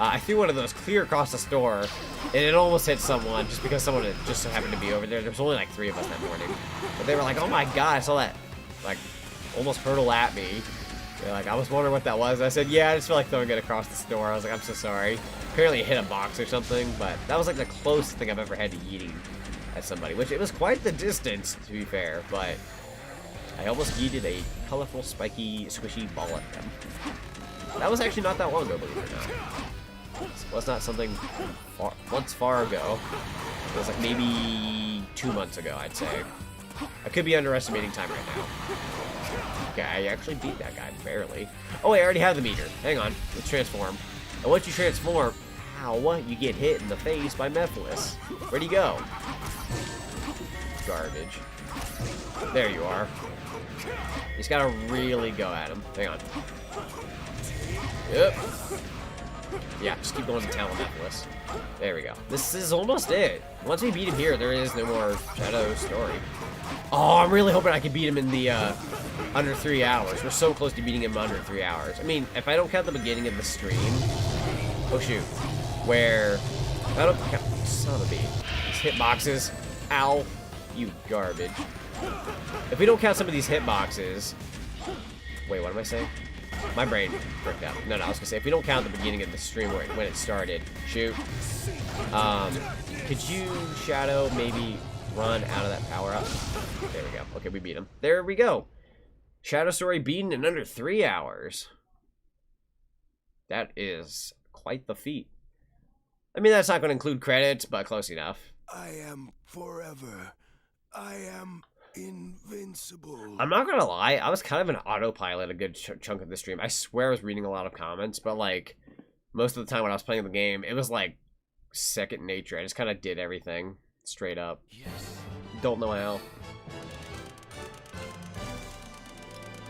I threw one of those clear across the store, and it almost hit someone just because someone had just so happened to be over there. There was only like 3 of us that morning. But they were like, oh my god, I saw that, like, almost hurtle at me. They're like, I was wondering what that was. I said, yeah, I just feel like throwing it across the store. I was like, I'm so sorry. Apparently it hit a box or something, but that was like the closest thing I've ever had to yeeting at somebody, which it was quite the distance, to be fair, but I almost yeeted a colorful, spiky, squishy ball at them. That was actually not that long ago, believe it or not. It was not something once far ago. It was like maybe 2 months ago, I'd say. I could be underestimating time right now. Okay, I actually beat that guy, barely. Oh, wait, I already have the meter. Hang on, let's transform. And once you transform, ow, you get hit in the face by Mephiles. Where'd he go? Garbage. There you are. You just gotta really go at him. Hang on. Yep. Yeah, just keep going to town with Mephiles. There we go. This is almost it. Once we beat him here, there is no more Shadow story. Oh, I'm really hoping I can beat him in the under 3 hours. We're so close to beating him under 3 hours. I mean, if I don't count the beginning of the stream, oh shoot, where I don't count, son of a bee, these hitboxes, ow, you garbage. If we don't count some of these hitboxes, wait, what am I saying? My brain freaked out. No, I was gonna say, if we don't count the beginning of the stream when it started, shoot. Could you, Shadow, maybe run out of that power up? There we go. Okay, we beat him. There we go. Shadow Story beaten in under 3 hours. That is quite the feat. I mean, that's not going to include credits, but close enough. I am forever. I am invincible. I'm not going to lie. I was kind of an autopilot a good chunk of the stream. I swear I was reading a lot of comments, but like most of the time when I was playing the game, it was like second nature. I just kind of did everything straight up. Yes. Don't know how.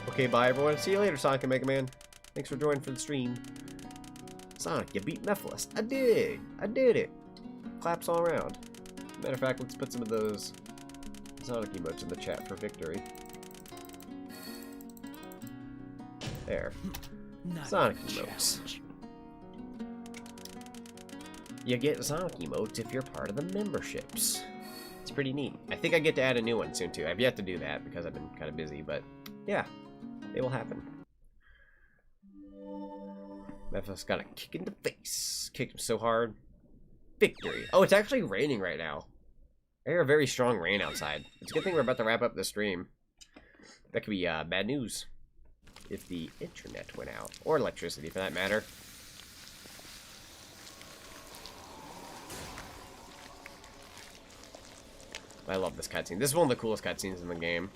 Okay, bye everyone. See you later, Sonic and Mega Man. Thanks for joining for the stream. Sonic, you beat Mephiles. I did. I did it. Claps all around. Matter of fact, let's put some of those Sonic emotes in the chat for victory. There. Sonic emotes. You get Sonic emotes if you're part of the memberships. It's pretty neat. I think I get to add a new one soon too. I've yet to do that because I've been kind of busy, but yeah, it will happen. Mephiles got a kick in the face. Kicked him so hard. Victory. Oh, it's actually raining right now. I hear a very strong rain outside. It's a good thing we're about to wrap up the stream. That could be bad news if the internet went out. Or electricity, for that matter. I love this cutscene. This is one of the coolest cutscenes in the game.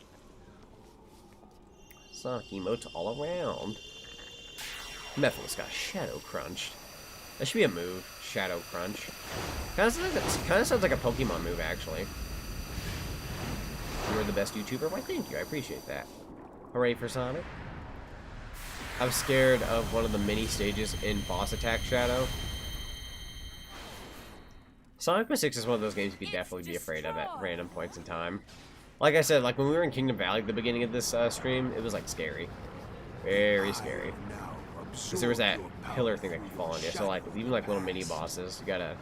Sonic emotes all around. Mephiles got Shadow Crunched. That should be a move. Shadow Crunch. Kind of sounds like a Pokemon move, actually. You're the best YouTuber? Why, thank you. I appreciate that. Hooray for Sonic. I'm scared of one of the mini stages in Boss Attack Shadow. Sonic 6 is one of those games you could definitely be afraid of at random points in time. Like I said, like when we were in Kingdom Valley at the beginning of this stream, it was like scary. Very scary. Because there was that pillar thing that could fall on you. So like even like little mini bosses, you gotta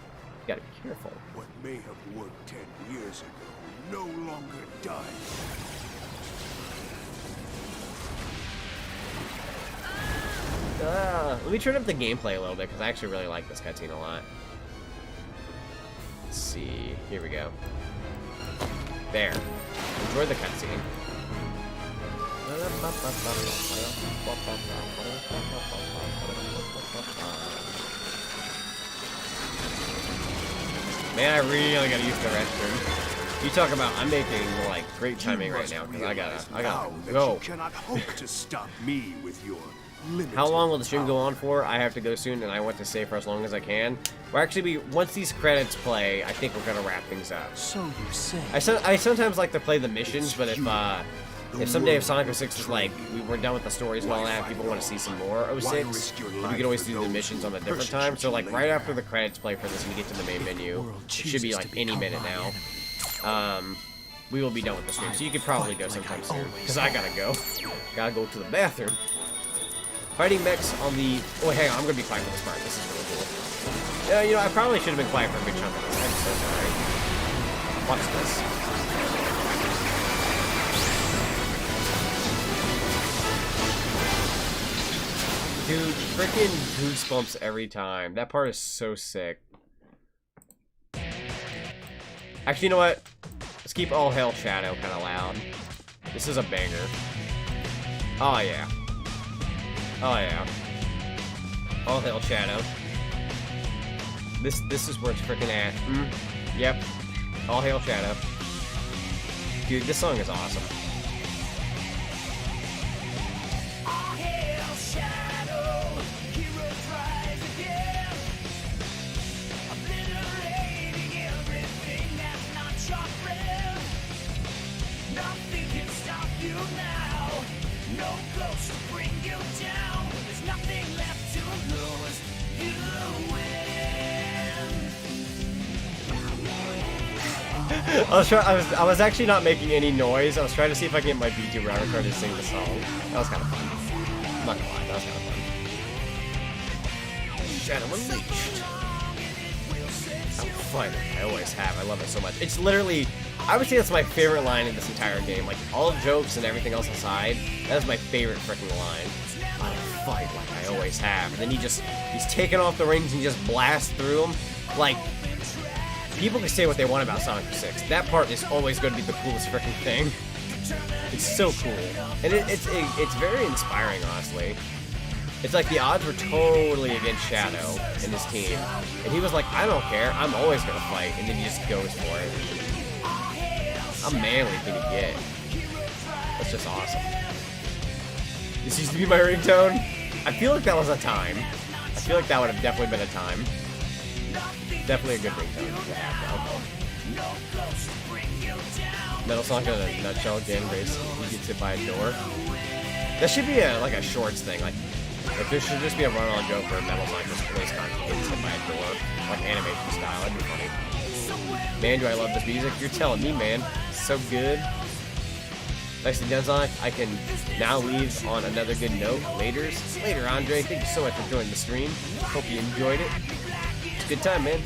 be careful. What may have worked 10 years ago no longer does. Let me turn up the gameplay a little bit because I actually really like this cutscene a lot. Let's see. Here we go. There. Enjoy the cutscene. Man, I really gotta use the restroom. You talk about I'm making like great timing right now because I gotta go. You cannot hope to stop me with your limited How long will the stream go on for? I have to go soon, and I want to stay for as long as I can. We're actually once these credits play, I think we're gonna wrap things up. So you say. I sometimes like to play the missions, but if someday if Sonic 06 is like we're done with the stories and all that, people want to see some more 06, we can always do the missions on a different time. So like right after the credits play for this, we get to the main menu. It should be like any minute now. We will be done with the stream, so you could probably go sometime soon. Because I gotta go. Gotta go to the bathroom. Fighting mechs on the... Oh, hang on. I'm going to be quiet for this part. This is really cool. Yeah, you know, I probably should have been quiet for a good chunk of this. I'm so sorry. Watch this. Dude, freaking goosebumps every time. That part is so sick. Actually, you know what? Let's keep All Hail Shadow kind of loud. This is a banger. Oh yeah. Oh yeah. All hail Shadow. This is where it's freaking at. Yep. All hail Shadow. Dude, this song is awesome. All hail Shadow, heroes rise again, obliterating everything that's not your friend. Nothing can stop you now. No ghost to bring you down. There's nothing left to lose. You win. I was actually not making any noise. I was trying to see if I can get my VTuber avatar to sing the song. That was kind of fun. I'm not gonna lie, that was kind of fun. Shadow Unleashed. I'm fine. I always have. I love it so much. It's literally, I would say that's my favorite line in this entire game. Like, all jokes and everything else aside, that is my favorite freaking line. I fight like I always have. And then he's taking off the rings and he just blasts through them. Like, people can say what they want about Sonic 6. That part is always going to be the coolest freaking thing. It's so cool. And it's very inspiring, honestly. It's like the odds were totally against Shadow and his team. And he was like, I don't care, I'm always going to fight. And then he just goes for it. How manly can he get? That's just awesome. This used to be my ringtone. I feel like that was a time. I feel like that would have definitely been a time. Definitely a good ringtone to have, though. Metal Sonic in a nutshell, gang race. He gets hit by a door. That should be like a shorts thing. Like there should just be a run-on joke where Metal Sonic just always constantly gets hit by a door, like animation style. That'd be funny. Man, do I love this music? You're telling me, man. So good. Nicely done, Sonic. I can now leave on another good note. Later, Andre. Thank you so much for joining the stream. Hope you enjoyed it. It's a good time, man.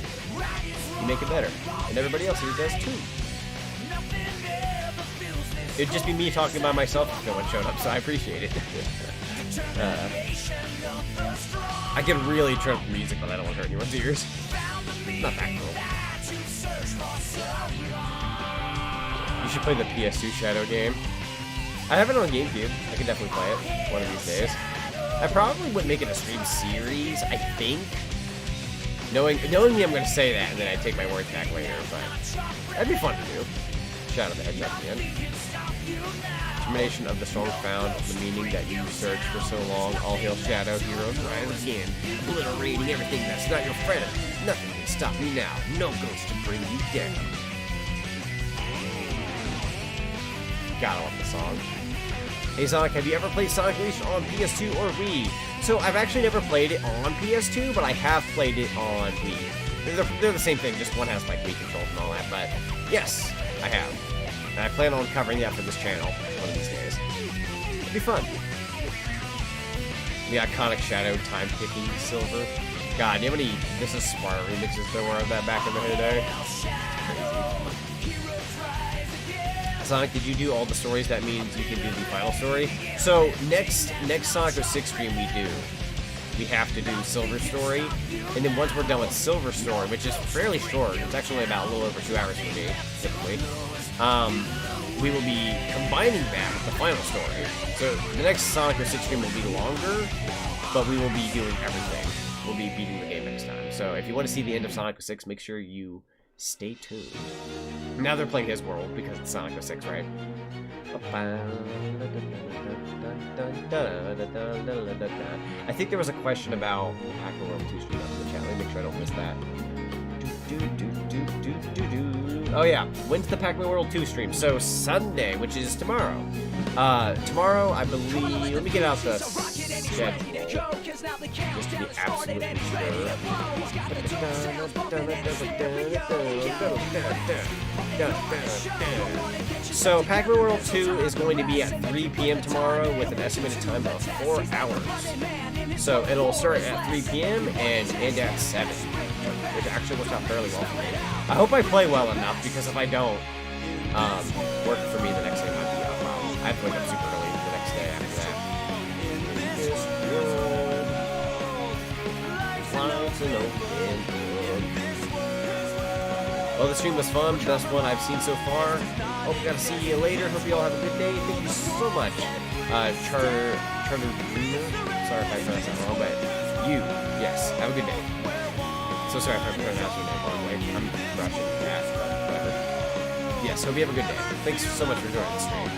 You make it better. And everybody else here does, too. It'd just be me talking by myself if no one showed up, so I appreciate it. I can really turn up the music, but I don't want to hurt anyone's ears. Not that cool. You should play the PS2 Shadow game. I have it on GameCube. I can definitely play it one of these days. I probably wouldn't make it a stream series, I think. Knowing me, I'm going to say that, and then I take my words back later, but that'd be fun to do. Shout out the Hedgehog again. Determination of the strong found, the meaning that you searched for so long. All hail Shadow, heroes rise again. Obliterating everything that's not your friend. Nothing can stop me now. No ghost to bring you down. Gotta love the song. Hey Sonic, have you ever played Sonic Unleashed on PS2 or Wii? So I've actually never played it on PS2, but I have played it on Wii. They're the same thing, just one has like Wii controls and all that, but yes, I have. And I plan on covering that for this channel one of these days. It'd be fun. The iconic Shadow time-kicking silver. God, do you have any This Is Sparta remixes there were of that back in the day? Sonic, did you do all the stories? That means you can do the final story. So next Sonic 06 stream we do. We have to do Silver Story, and then once we're done with Silver Story, which is fairly short, it's actually about a little over 2 hours for me, typically. We will be combining that with the final story. So the next Sonic 06 stream will be longer, but we will be doing everything. We'll be beating the game next time. So if you want to see the end of Sonic 06, make sure you stay tuned. Now they're playing his world because it's Sonic 06, right? I think there was a question about Pac-Man World 2 stream up in the chat. Let me make sure I don't miss that. Oh yeah, when's the Pac-Man World 2 stream? So Sunday, which is tomorrow. Tomorrow, I believe. Let me get out the schedule just to be absolutely sure. So Pac-Man World 2 is going to be at 3 p.m. tomorrow with an estimated time of 4 hours. So it'll start at 3 p.m. and end at 7, which actually works out fairly well for me. I hope I play well enough, because if I don't, work for me the next day might be a problem. I have to wake up super early the next day after that. Well, the stream was fun. Best one I've seen so far. Hope got to see you later. Hope you all have a good day. Thank you so much. Charter Dreamer. Sorry if I pronounced that wrong, but you, yes, have a good day. So sorry if I pronounced your name wrong way. I'm Russian, yeah, but whatever. Yes, hope you have a good day. Thanks so much for joining the stream.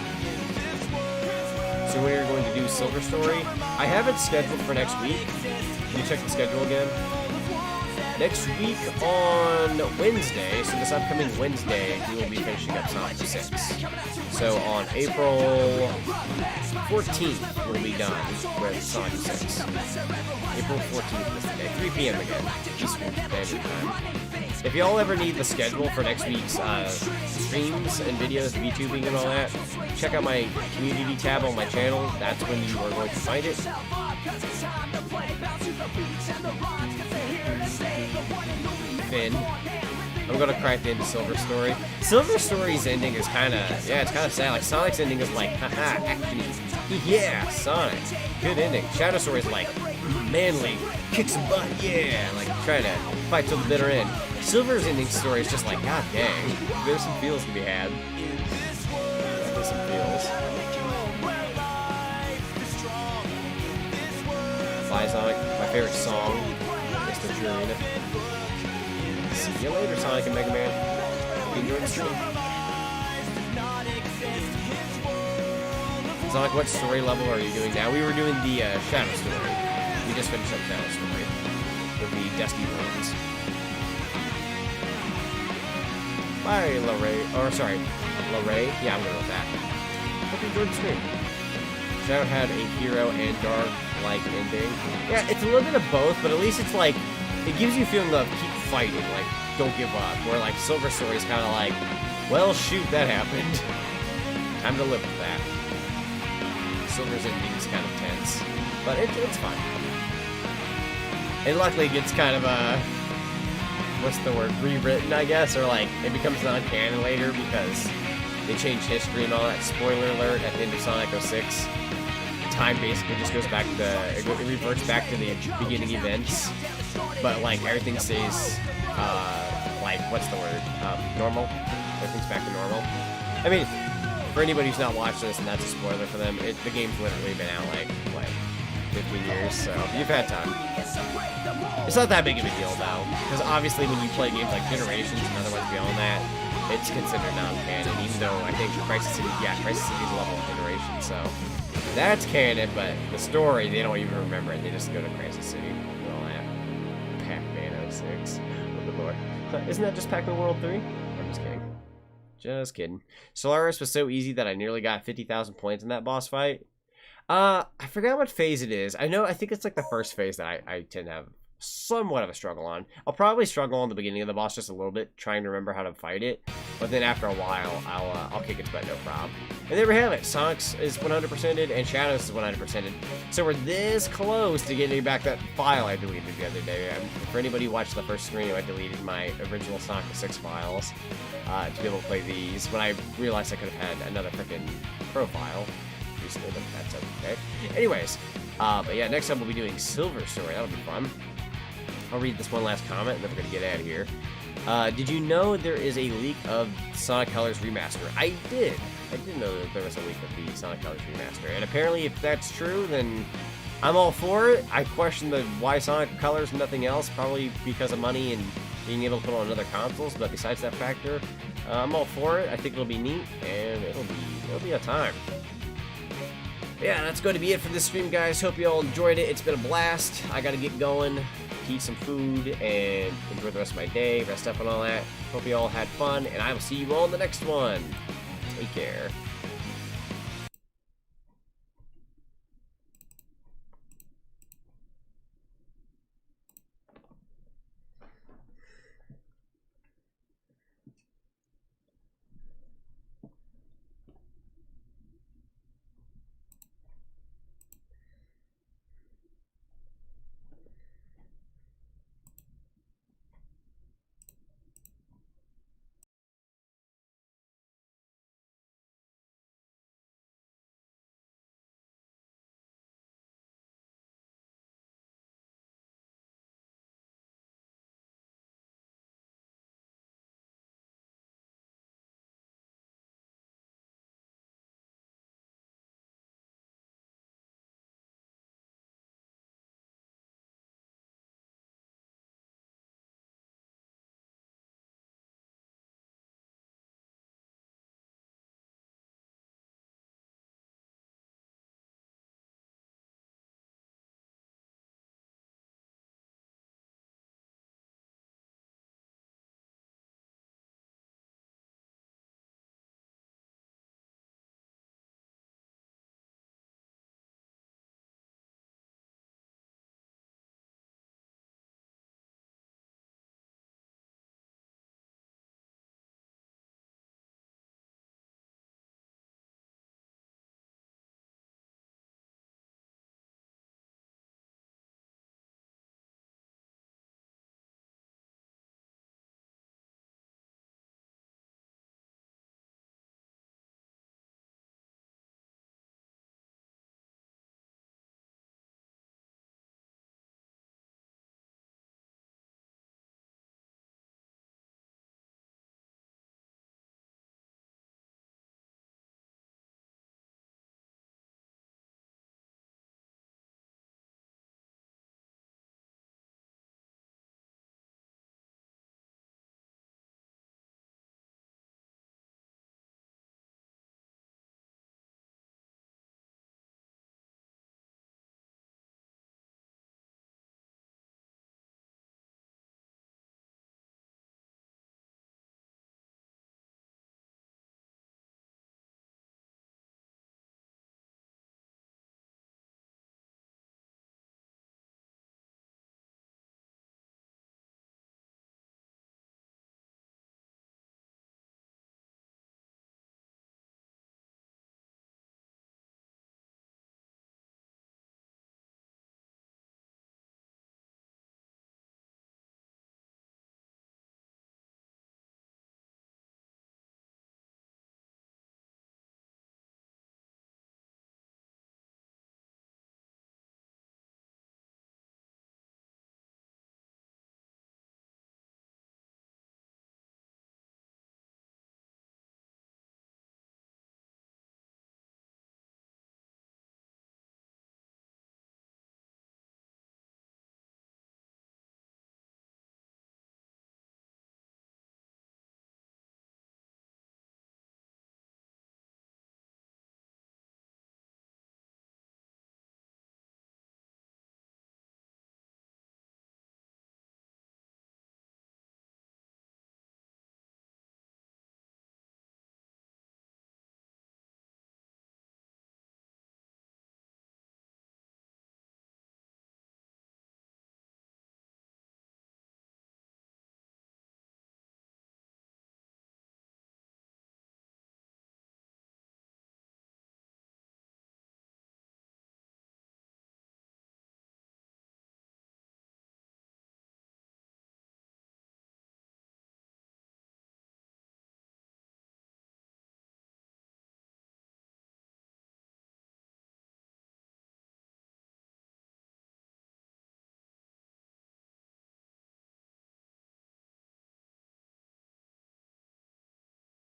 So when you're going to do Silver Story, I have it scheduled for next week. Can you check the schedule again? Next week on Wednesday, so this upcoming Wednesday, we will be finishing up Sonic 6. So on April 14th, we'll be done with Sonic 6. April 14th is the day, 3 p.m. again, Eastern Standard Time. If y'all ever need the schedule for next week's streams and videos, VTubing and all that, check out my community tab on my channel. That's when you are going to find it. Finn. I'm gonna cry at the end of Silver Story. Silver Story's ending is kinda, yeah, it's kinda sad. Like, Sonic's ending is like, haha, action. Yeah, Sonic. Good ending. Shadow Story's like, manly, kick some butt, yeah. Like, trying to fight till the bitter end. Silver's ending story is just like, god dang. There's some feels to be had. There's some feels. Bye, Sonic. My favorite song is the Arena. See you later, Sonic and Mega Man. Enjoy the stream. Sonic, what story level are you doing now? We were doing the Shadow Story. We just finished up Shadow Story with the Dusty Ruins. Bye, Larray. Or, sorry, Larray. Yeah, I'm going with that. Hope you enjoyed the stream. Shadow had a hero and dark-like ending. Yeah, it's a little bit of both, but at least it's like, it gives you a feeling of keep fighting, like, don't give up. Where, like, Silver Story is kind of like, well, shoot, that happened. Time to live with that. Silver's ending is kind of tense, but it's fine. And luckily it gets kind of, what's the word, rewritten, I guess, or like, it becomes non-canon later because they change history and all that. Spoiler alert, at the end of Sonic 06, time basically just goes back to, it reverts back to the beginning events, but like, everything stays, like, what's the word, normal? Everything's back to normal. I mean, for anybody who's not watched this, and that's a spoiler for them, the game's literally been out, like, what, 15 years, so you've had time. It's not that big of a deal, though, because obviously when you play games like Generations and other ones beyond that, it's considered non-canon, even though I think Crisis City, Crisis City's level of Generation, so that's canon, but the story, they don't even remember it, they just go to Crisis City and all that. Pac-Man 06. Oh, good lord. Isn't that just Pac-Man World 3? I'm just kidding. Just kidding. Solaris was so easy that I nearly got 50,000 points in that boss fight. I forgot what phase it is. I think it's like the first phase that I tend to have somewhat of a struggle on. I'll probably struggle on the beginning of the boss just a little bit, trying to remember how to fight it. But then after a while, I'll kick its butt, no problem. And there we have it. Sonic's is 100%ed and Shadow's is 100%ed. So we're this close to getting back that file I deleted the other day. For anybody who watched the first stream, I deleted my original Sonic 6 files to be able to play these. When I realized I could have had another freaking profile recently, but that's okay. Anyways, but yeah, next time we'll be doing Silver Story. That'll be fun. I'll read this one last comment, and then we're going to get out of here. Did you know there is a leak of Sonic Colors Remaster? I did. I didn't know that there was a leak of the Sonic Colors Remaster. And apparently, if that's true, then I'm all for it. I question the why Sonic Colors and nothing else, probably because of money and being able to put on other consoles. But besides that factor, I'm all for it. I think it'll be neat, and it'll be a time. Yeah, that's going to be it for this stream, guys. Hope you all enjoyed it. It's been a blast. I got to get going, eat some food, and enjoy the rest of my day, rest up and all that. Hope you all had fun, and I will see you all in the next one. Take care.